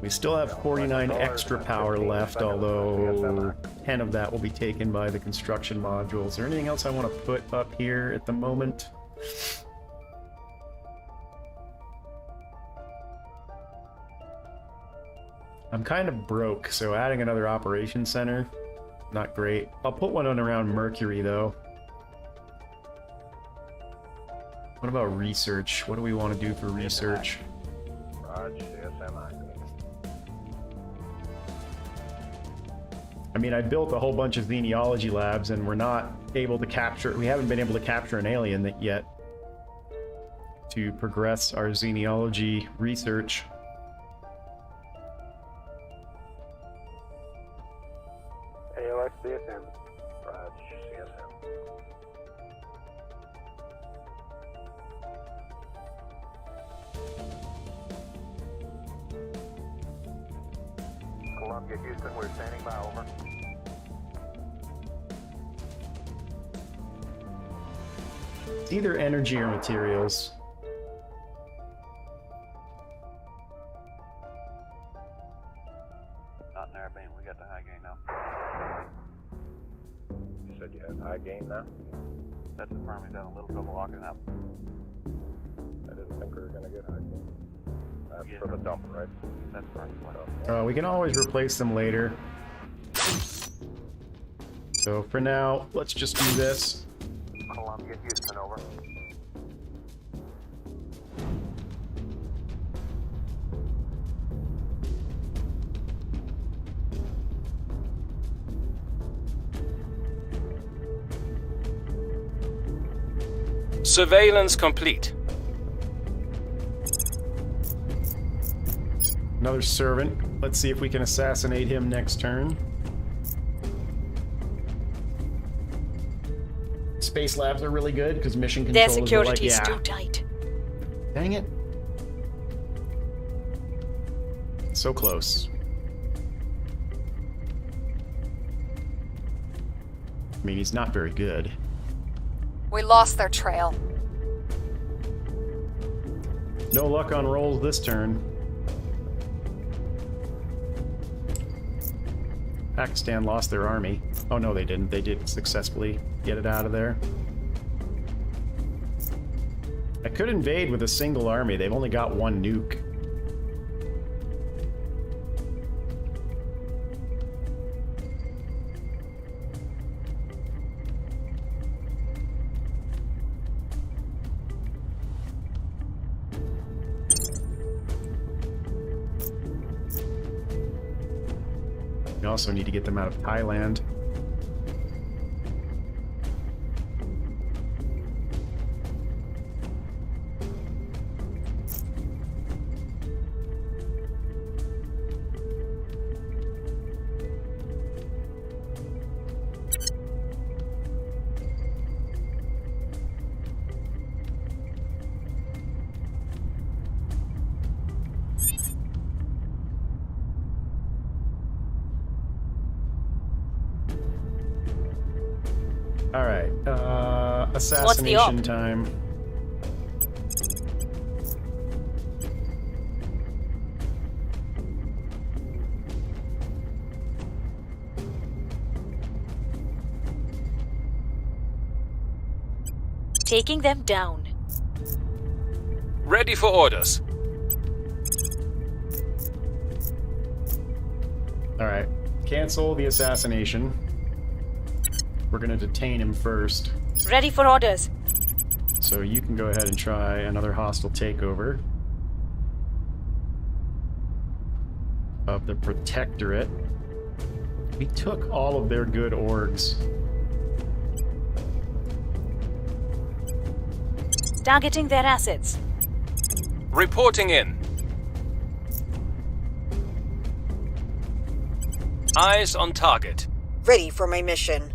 We still have 49 extra power left, although 10 of that will be taken by the construction modules. Is there anything else I want to put up here at the moment? I'm kind of broke, so adding another operations center, not great. I'll put one on around Mercury, though. What about research? What do we want to do for research? I mean, I built a whole bunch of xenology labs, and we're not able to capture... We haven't been able to capture an alien yet to progress our xenology research. AOX CSM. Raj, CSM. Columbia, Houston, we're standing by, over. It's either energy or materials. Not in Airplane, we got the high gain now. You said you had high gain now? That's the firm, he's having a little trouble locking up. I didn't think we were gonna get high gain. That's for the dump, right? That's firm. We can always replace them later. So for now, let's just do this. Columbia, Houston, over. Surveillance complete. Another servant. Let's see if we can assassinate him next turn. Space labs are really good because mission Their controllers are security like, is yeah. too tight. Dang it. So close. I mean, he's not very good. We lost their trail. No luck on rolls this turn. Pakistan lost their army. Oh no, they didn't. They did successfully get it out of there. I could invade with a single army. They've only got one nuke. We also need to get them out of Thailand. Alright, assassination time. Taking them down. Ready for orders. Alright, cancel the assassination. We're gonna detain him first. Ready for orders. So you can go ahead and try another hostile takeover of the Protectorate. We took all of their good orgs. Targeting their assets. Reporting in. Eyes on target. Ready for my mission.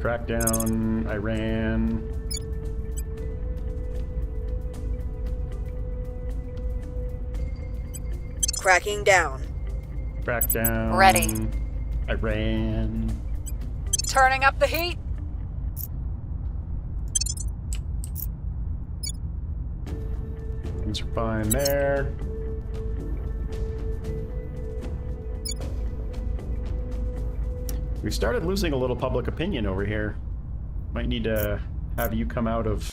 Crackdown, Iran. Cracking down. Crackdown. Ready. I ran. Turning up the heat. Things are fine there. We've started losing a little public opinion over here. Might need to have you come out of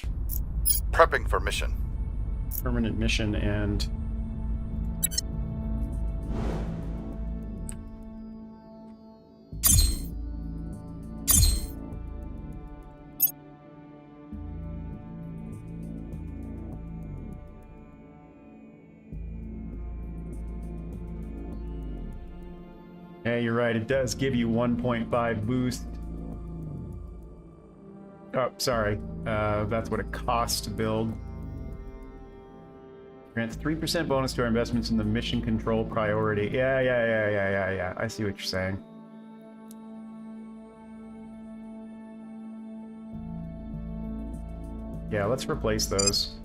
Prepping for mission. permanent mission and... Yeah, you're right. It does give you 1.5 boost. Oh, sorry. That's what it costs to build. Grants 3% bonus to our investments in the mission control priority. Yeah. I see what you're saying. Yeah, let's replace those.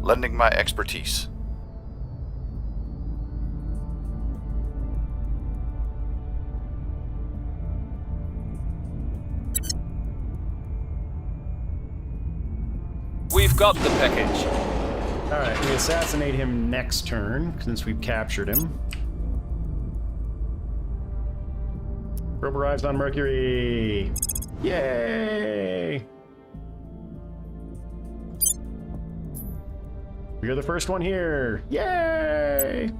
Lending my expertise. We've got the package. Alright, we assassinate him next turn, since we've captured him. Probe arrives on Mercury! Yay! You're the first one here! Yay!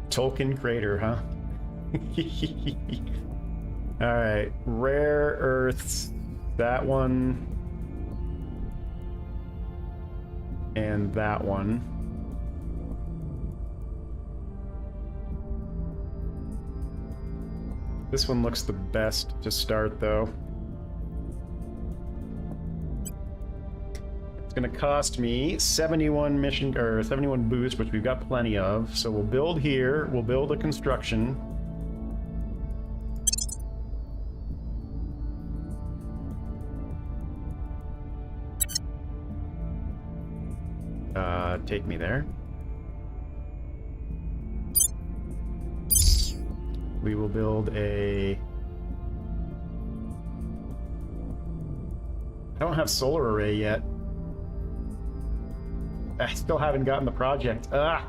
Tolkien Crater, huh? Alright, rare earths. That one. And that one. This one looks the best to start, though. It's gonna cost me 71 mission or 71 boost, which we've got plenty of. So we'll build here. We'll build a construction. Take me there. We will build a... I don't have solar array yet. I still haven't gotten the project. Ah!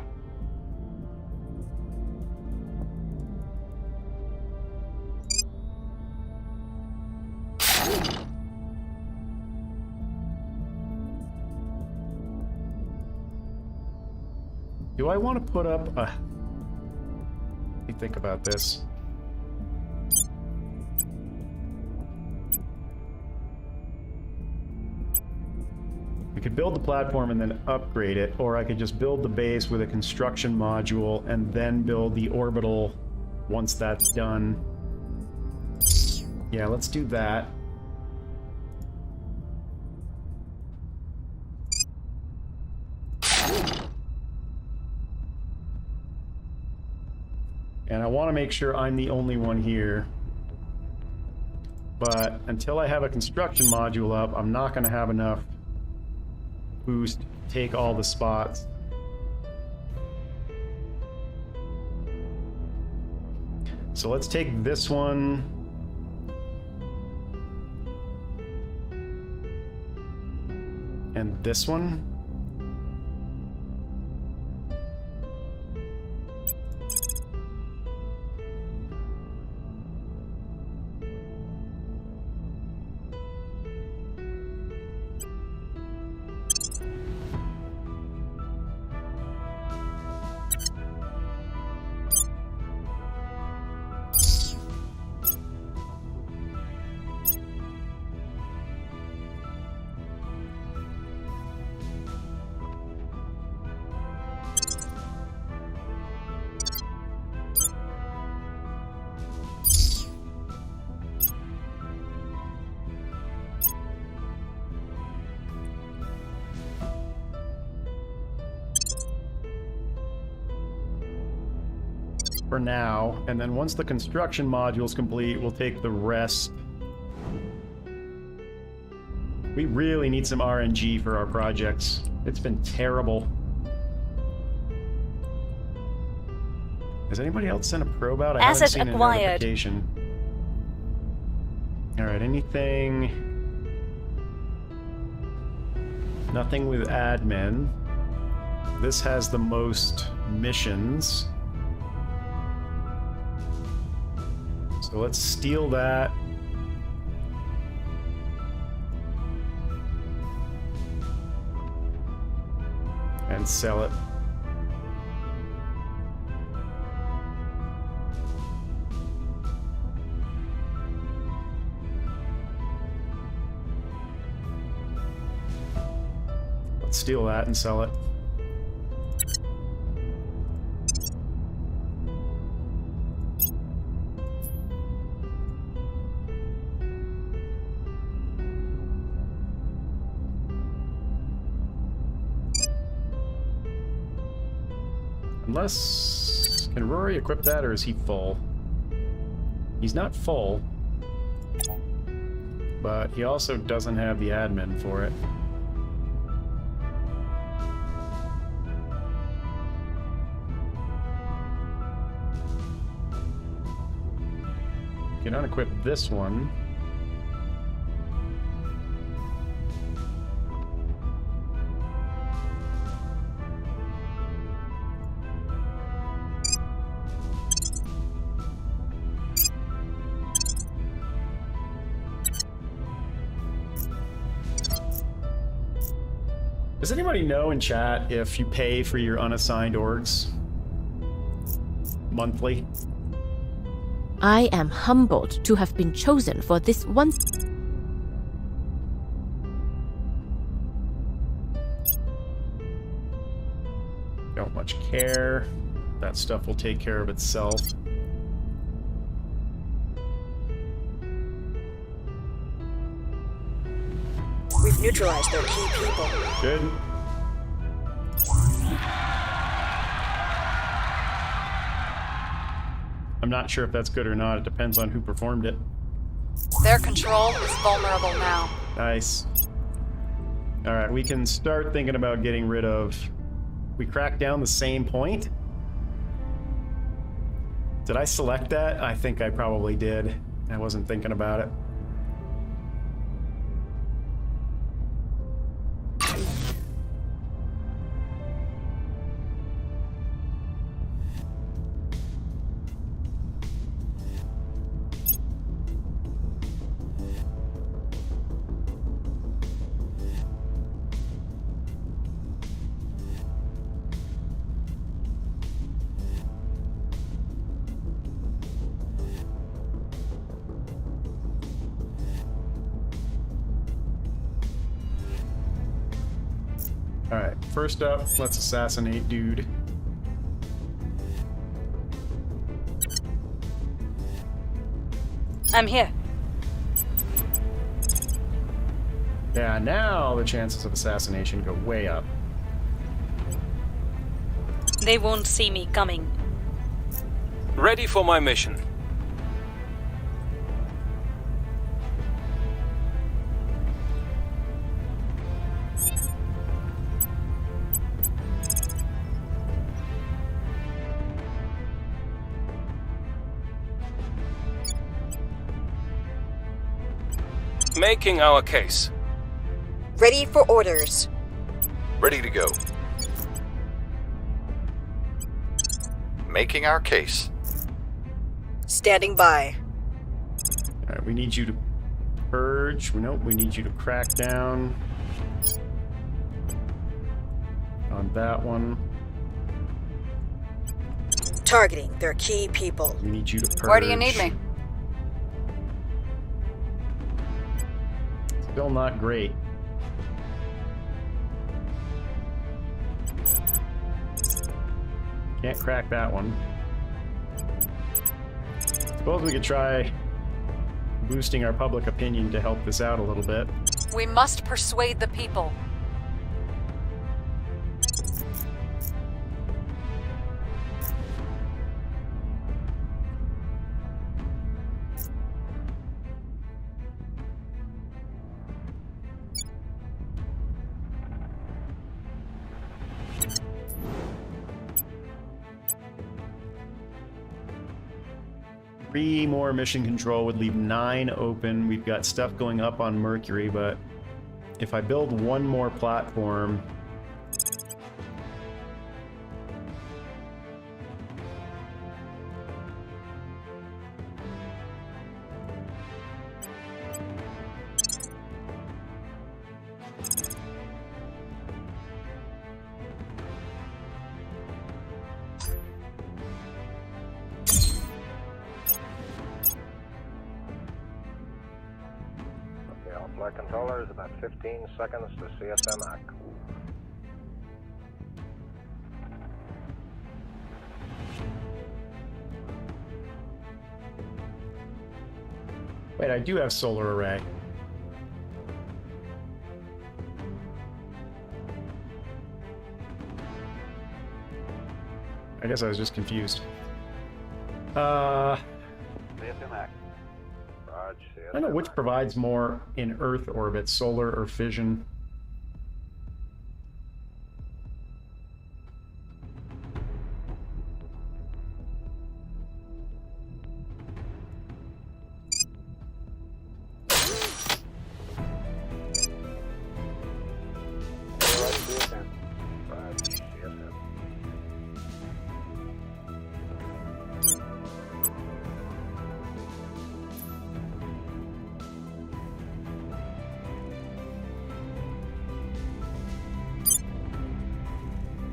Do I want to put up a... Let me think about this. We could build the platform and then upgrade it, or I could just build the base with a construction module and then build the orbital once that's done. Yeah, let's do that. And I want to make sure I'm the only one here. But until I have a construction module up, I'm not going to have enough boost to take all the spots. So let's take this one. And this one. for now, and then once the construction module's complete, we'll take the rest. We really need some RNG for our projects. It's been terrible. Has anybody else sent a probe out? I haven't Asset seen acquired. a notification. Alright, anything... Nothing with admin. This has the most missions. So let's steal that. And sell it. Let's steal that and sell it. Unless... Can Rory equip that, or is he full? He's not full. But he also doesn't have the admin for it. Can unequip this one. Does anybody know in chat if you pay for your unassigned orgs monthly? I am humbled to have been chosen for this one. Don't much care. That stuff will take care of itself. We've neutralized their key people. Good. I'm not sure if that's good or not. It depends on who performed it. Their control is vulnerable now. Nice. Alright, we can start thinking about getting rid of... We cracked down the same point? Did I select that? I think I probably did. I wasn't thinking about it. Alright, first up, let's assassinate dude. I'm here. Yeah, now the chances of assassination go way up. They won't see me coming. Ready for my mission. Making our case. Ready for orders. Ready to go. Making our case. Standing by. Alright, we need you to purge. Nope, we need you to crack down on that one. Targeting their key people. We need you to purge. Where do you need me? Still not great. Can't crack that one. Suppose we could try boosting our public opinion to help this out a little bit. We must persuade the people. 3 more mission control would leave 9 open. We've got stuff going up on Mercury, but if I build 1 more platform... Flight controllers, about 15 seconds to CSM ACK. Wait, I do have solar array. I guess I was just confused. CSM ACK. I don't know which provides more in Earth orbit, solar or fission.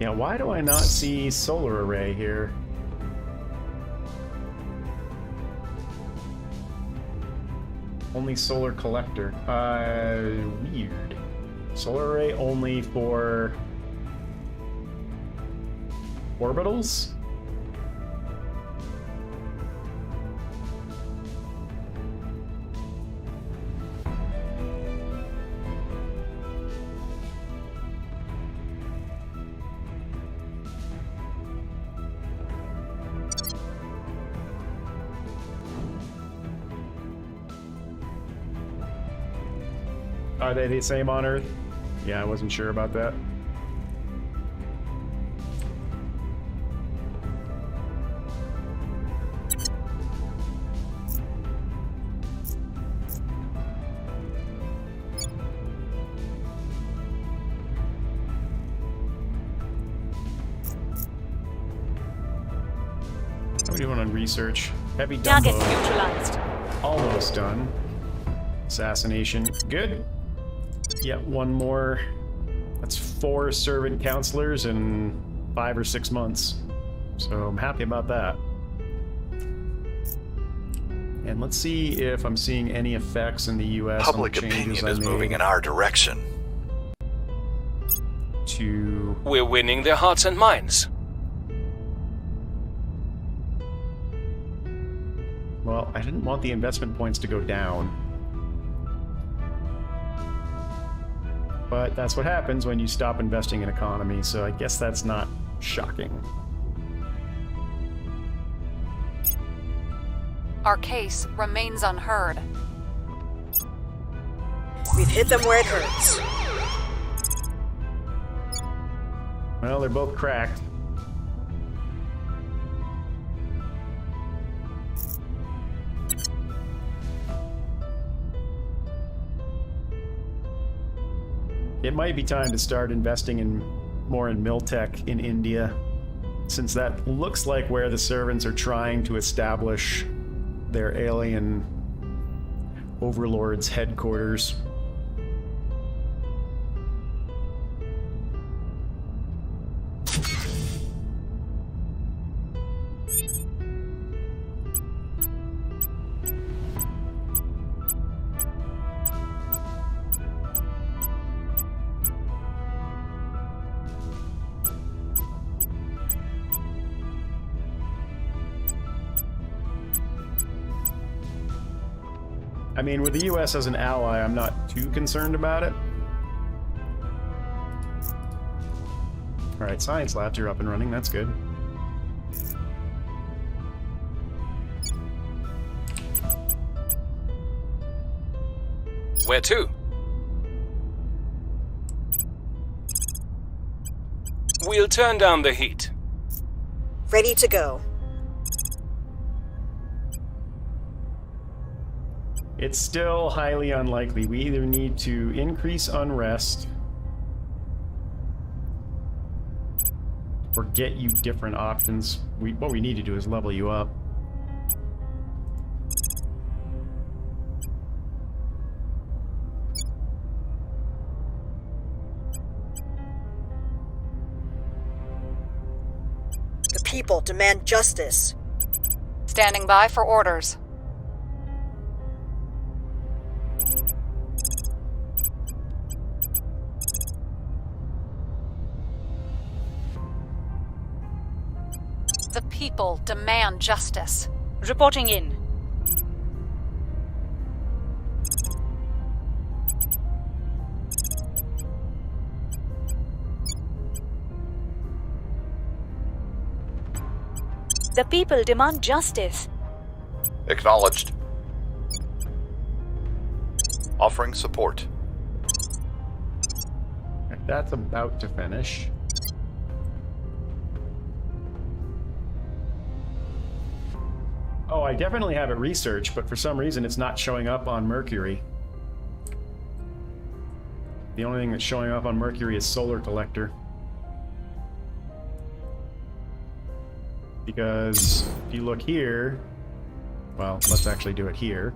Yeah, why do I not see solar array here? Only solar collector. Weird. Solar array only for orbitals? Are they the same on Earth? Yeah, I wasn't sure about that. How are we doing on research? Heavy Target Dumbo. neutralized. Almost done. Assassination. Good. Yeah, 1 more. That's 4 servant counselors in 5 or 6 months. So I'm happy about that. And let's see if I'm seeing any effects in the US Public on the changes opinion I is moving made in our direction. to... We're winning their hearts and minds. Well, I didn't want the investment points to go down. But that's what happens when you stop investing in economy, so I guess that's not shocking. Our case remains unheard. We've hit them where it hurts. Well, they're both cracked. It might be time to start investing in more in Miltech in India, since that looks like where the servants are trying to establish their alien overlords' headquarters. I mean, with the US as an ally, I'm not too concerned about it. Alright, science labs, you're up and running, that's good. Where to? We'll turn down the heat. Ready to go. It's still highly unlikely. We either need to increase unrest or get you different options. What we need to do is level you up. The people demand justice. Standing by for orders. The people demand justice. Reporting in. The people demand justice. Acknowledged. Offering support. That's about to finish. Oh, I definitely have it researched, but for some reason it's not showing up on Mercury. The only thing that's showing up on Mercury is Solar Collector. Because if you look here, well, let's actually do it here.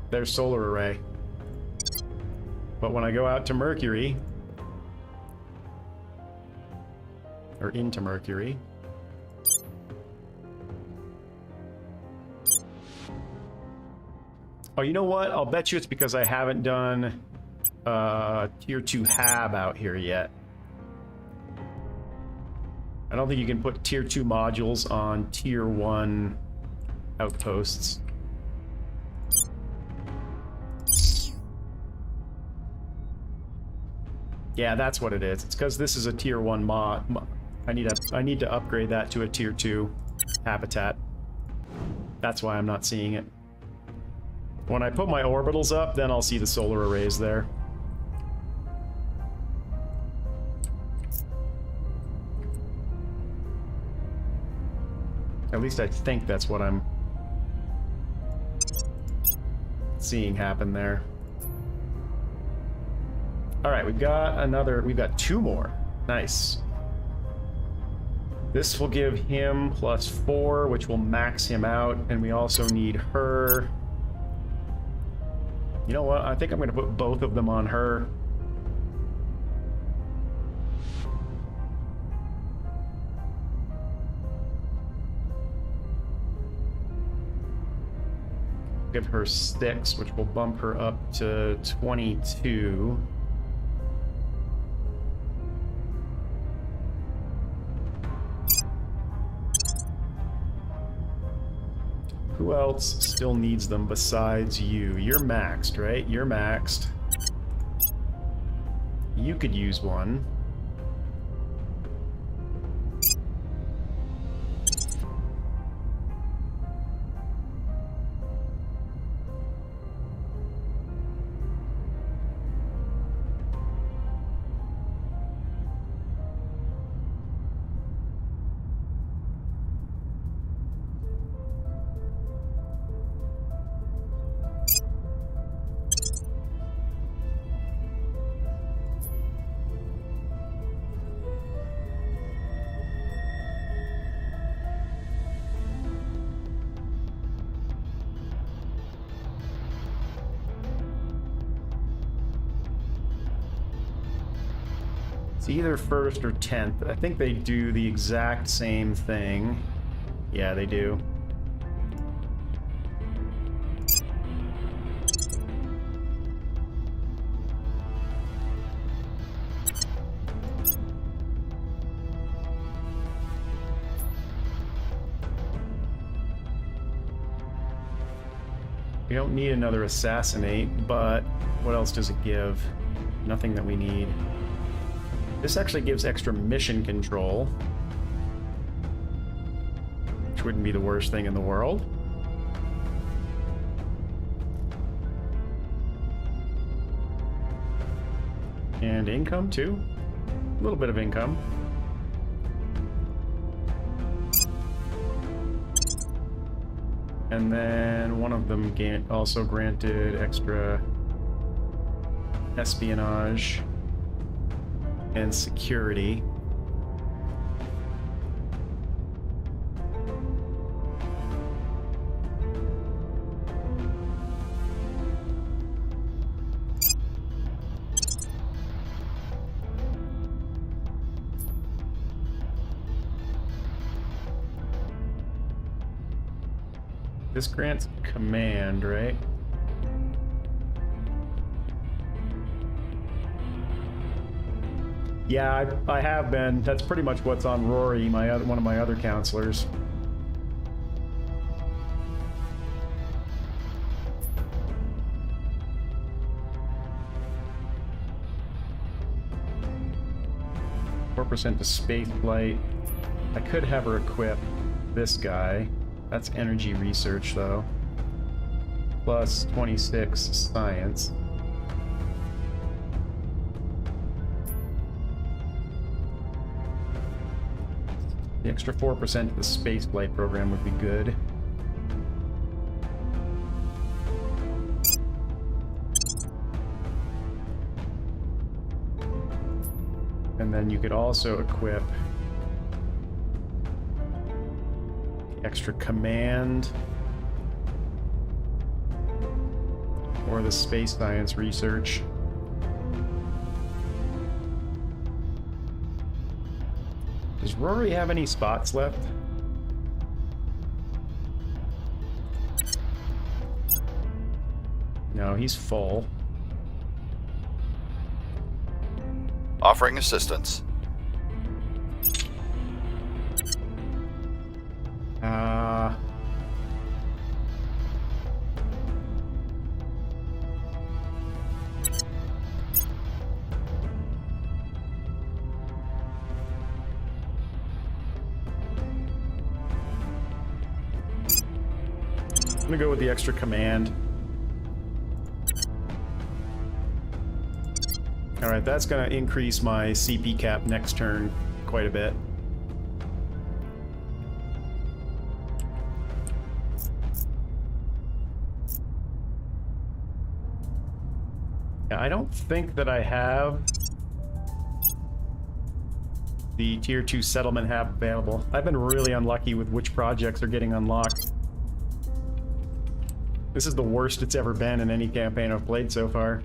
There's Solar Array. But when I go out to Mercury, or into Mercury, oh, you know what? I'll bet you it's because I haven't done Tier 2 Hab out here yet. I don't think you can put Tier 2 modules on Tier 1 outposts. Yeah, that's what it is. It's because this is a Tier 1 mod. I need to upgrade that to a Tier 2 habitat. That's why I'm not seeing it. When I put my orbitals up, then I'll see the solar arrays there. At least I think that's what I'm seeing happen there. Alright, we've got 2 more. Nice. This will give him +4, which will max him out, and we also need her. You know what? I think I'm going to put both of them on her. Give her 6, which will bump her up to 22. Who else still needs them besides you? You're maxed, right? You're maxed. You could use one. It's either 1st or 10th. I think they do the exact same thing. Yeah, they do. We don't need another assassinate, but what else does it give? Nothing that we need. This actually gives extra mission control, which wouldn't be the worst thing in the world. And income too. A little bit of income. And then one of them also granted extra espionage and security. This grants command, right? Yeah, I have been. That's pretty much what's on Rory, one of my other counselors. % to space flight. I could have her equip this guy. That's energy research, though. Plus 26 science. The extra 4% to the spaceflight program would be good. And then you could also equip extra command or the space science research. Does Rory have any spots left? No, he's full. Offering assistance. I'm gonna go with the extra command. Alright, that's gonna increase my CP cap next turn quite a bit. Yeah, I don't think that I have the Tier 2 settlement hab available. I've been really unlucky with which projects are getting unlocked. This is the worst it's ever been in any campaign I've played so far.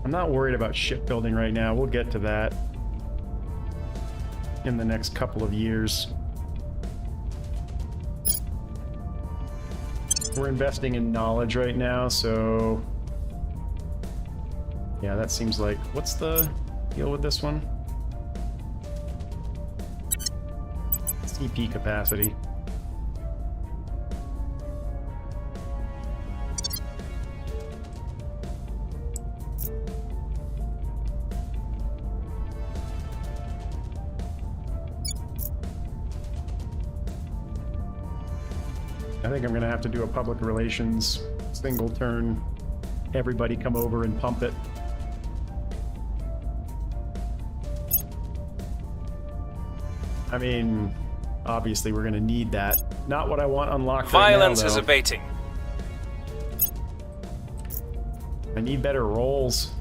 I'm not worried about shipbuilding right now. We'll get to that in the next couple of years. We're investing in knowledge right now, so yeah, that seems like... What's the deal with this one? CP capacity. I think I'm going to have to do a public relations single turn. Everybody come over and pump it. I mean, obviously we're going to need that. Not what I want unlocked Violence right now, is though. abating. I need better rolls.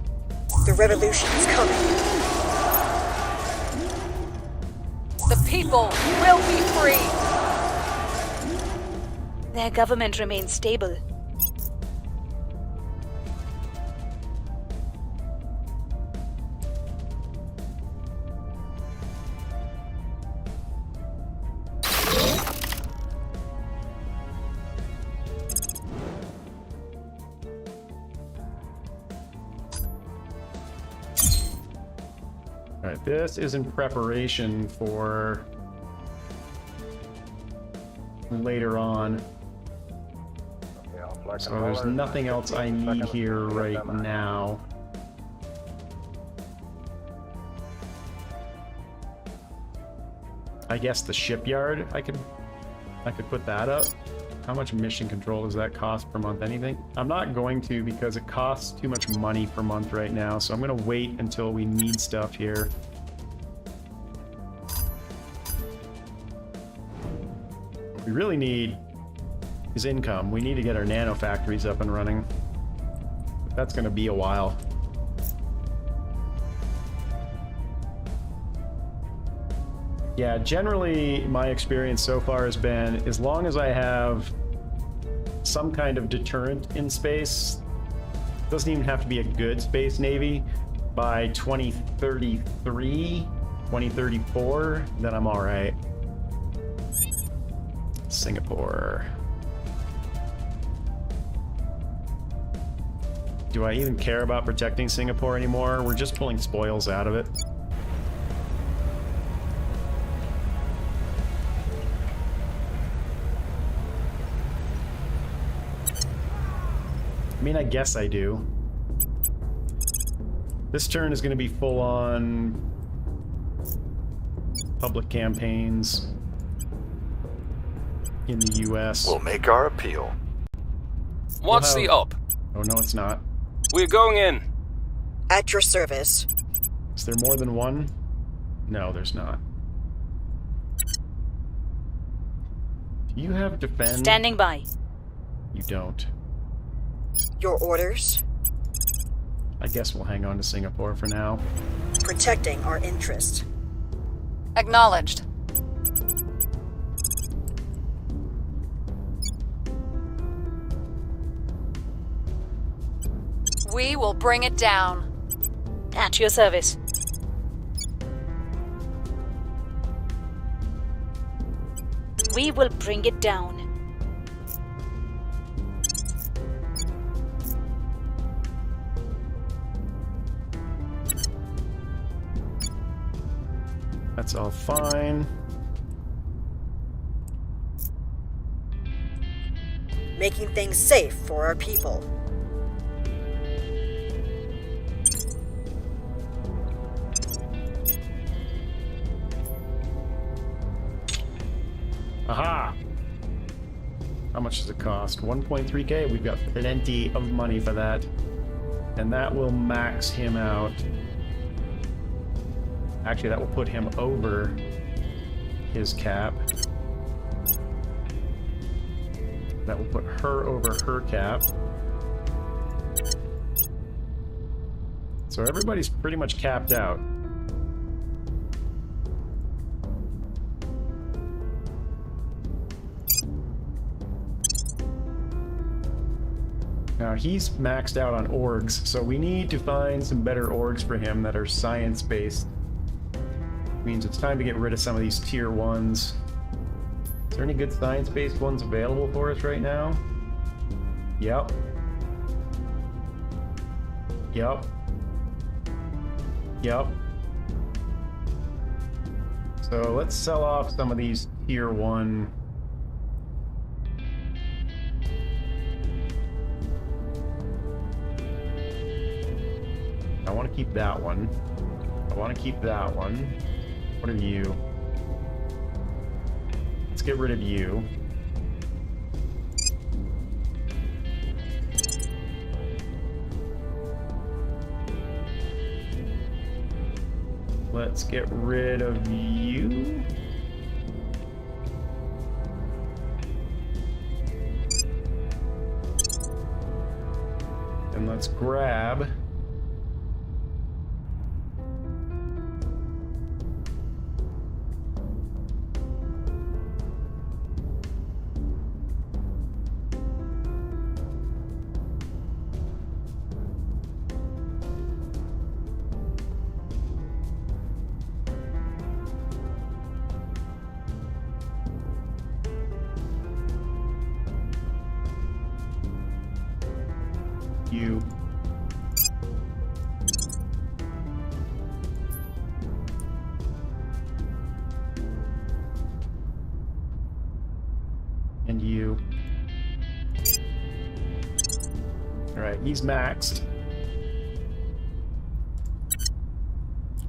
The revolution is coming. The people will be free. Their government remains stable. Alright, this is in preparation for later on. Okay, I'll fly So there's controller. nothing else I 15 need seconds. here Get right them out. now. I guess the shipyard, I could put that up. How much mission control does that cost per month? Anything? I'm not going to because it costs too much money per month right now, so I'm gonna wait until we need stuff here. What we really need is income. We need to get our nano factories up and running. That's gonna be a while. Yeah, generally my experience so far has been as long as I have some kind of deterrent in space, doesn't even have to be a good space navy, by 2033, 2034, then I'm all right. Singapore. Do I even care about protecting Singapore anymore? We're just pulling spoils out of it. I mean, I guess I do. This turn is going to be full on public campaigns in the US. We'll make our appeal. What's We'll the have- up? Oh, no, it's not. We're going in. At your service. Is there more than one? No, there's not. Do you have defend? Standing by. You don't. Your orders? I guess we'll hang on to Singapore for now. Protecting our interest. Acknowledged. We will bring it down. At your service. We will bring it down. That's all fine. Making things safe for our people. Aha! How much does it cost? 1.3k? We've got plenty of money for that. And that will max him out. Actually, that will put him over his cap. That will put her over her cap. So everybody's pretty much capped out. Now he's maxed out on orgs, so we need to find some better orgs for him that are science-based. Means it's time to get rid of some of these tier 1s. Is there any good science-based ones available for us right now? Yep. Yep. Yep. So let's sell off some of these tier 1. I want to keep that one. I want to keep that one. What are you? Let's get rid of you. Let's get rid of you. And let's grab you. Alright, he's maxed.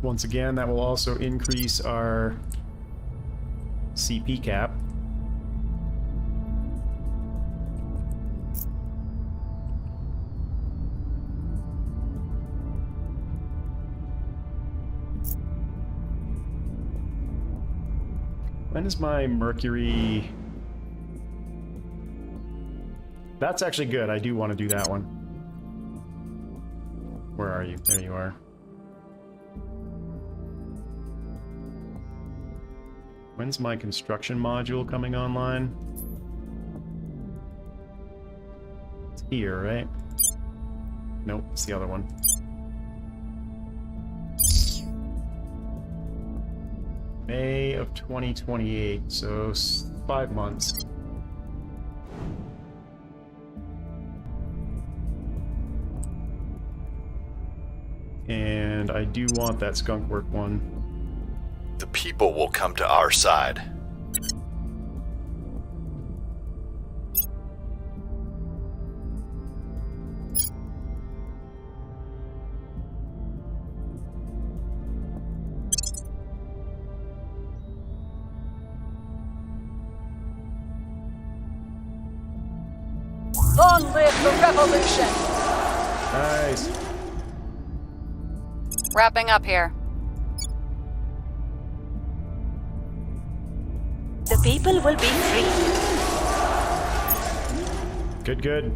Once again, that will also increase our CP cap. When is my Mercury? That's actually good. I do want to do that one. Where are you? There you are. When's my construction module coming online? It's here, right? Nope, it's the other one. May of 2028, so 5 months. And I do want that skunk work one. The people will come to our side. Long live the revolution! Nice. Wrapping up here. The people will be free. Good, good.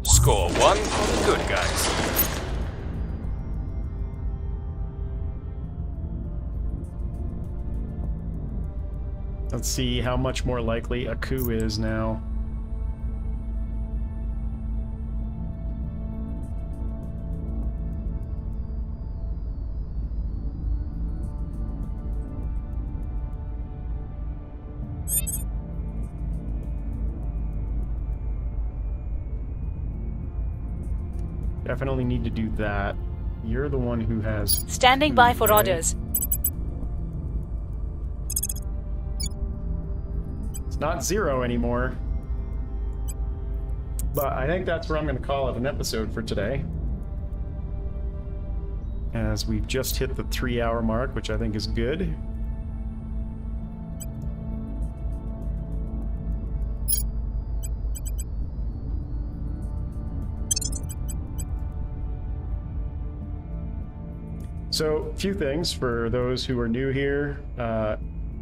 Score 1 for the good guys. Let's see how much more likely a coup is now. Definitely need to do that. You're the one who has... Standing by for right? orders. It's not 0 anymore. But I think that's where I'm going to call it an episode for today. As we've just hit the 3-hour mark, which I think is good. So, a few things for those who are new here.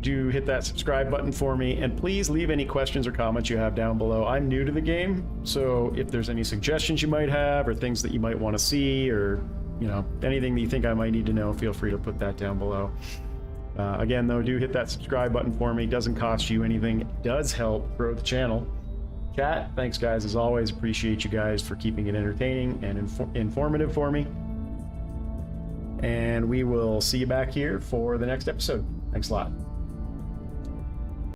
Do hit that subscribe button for me, and please leave any questions or comments you have down below. I'm new to the game, so if there's any suggestions you might have, or things that you might want to see, or anything that you think I might need to know, feel free to put that down below. Again, though, do hit that subscribe button for me. It doesn't cost you anything. It does help grow the channel. Chat, thanks guys, as always. Appreciate you guys for keeping it entertaining and informative for me. And we will see you back here for the next episode. Thanks a lot.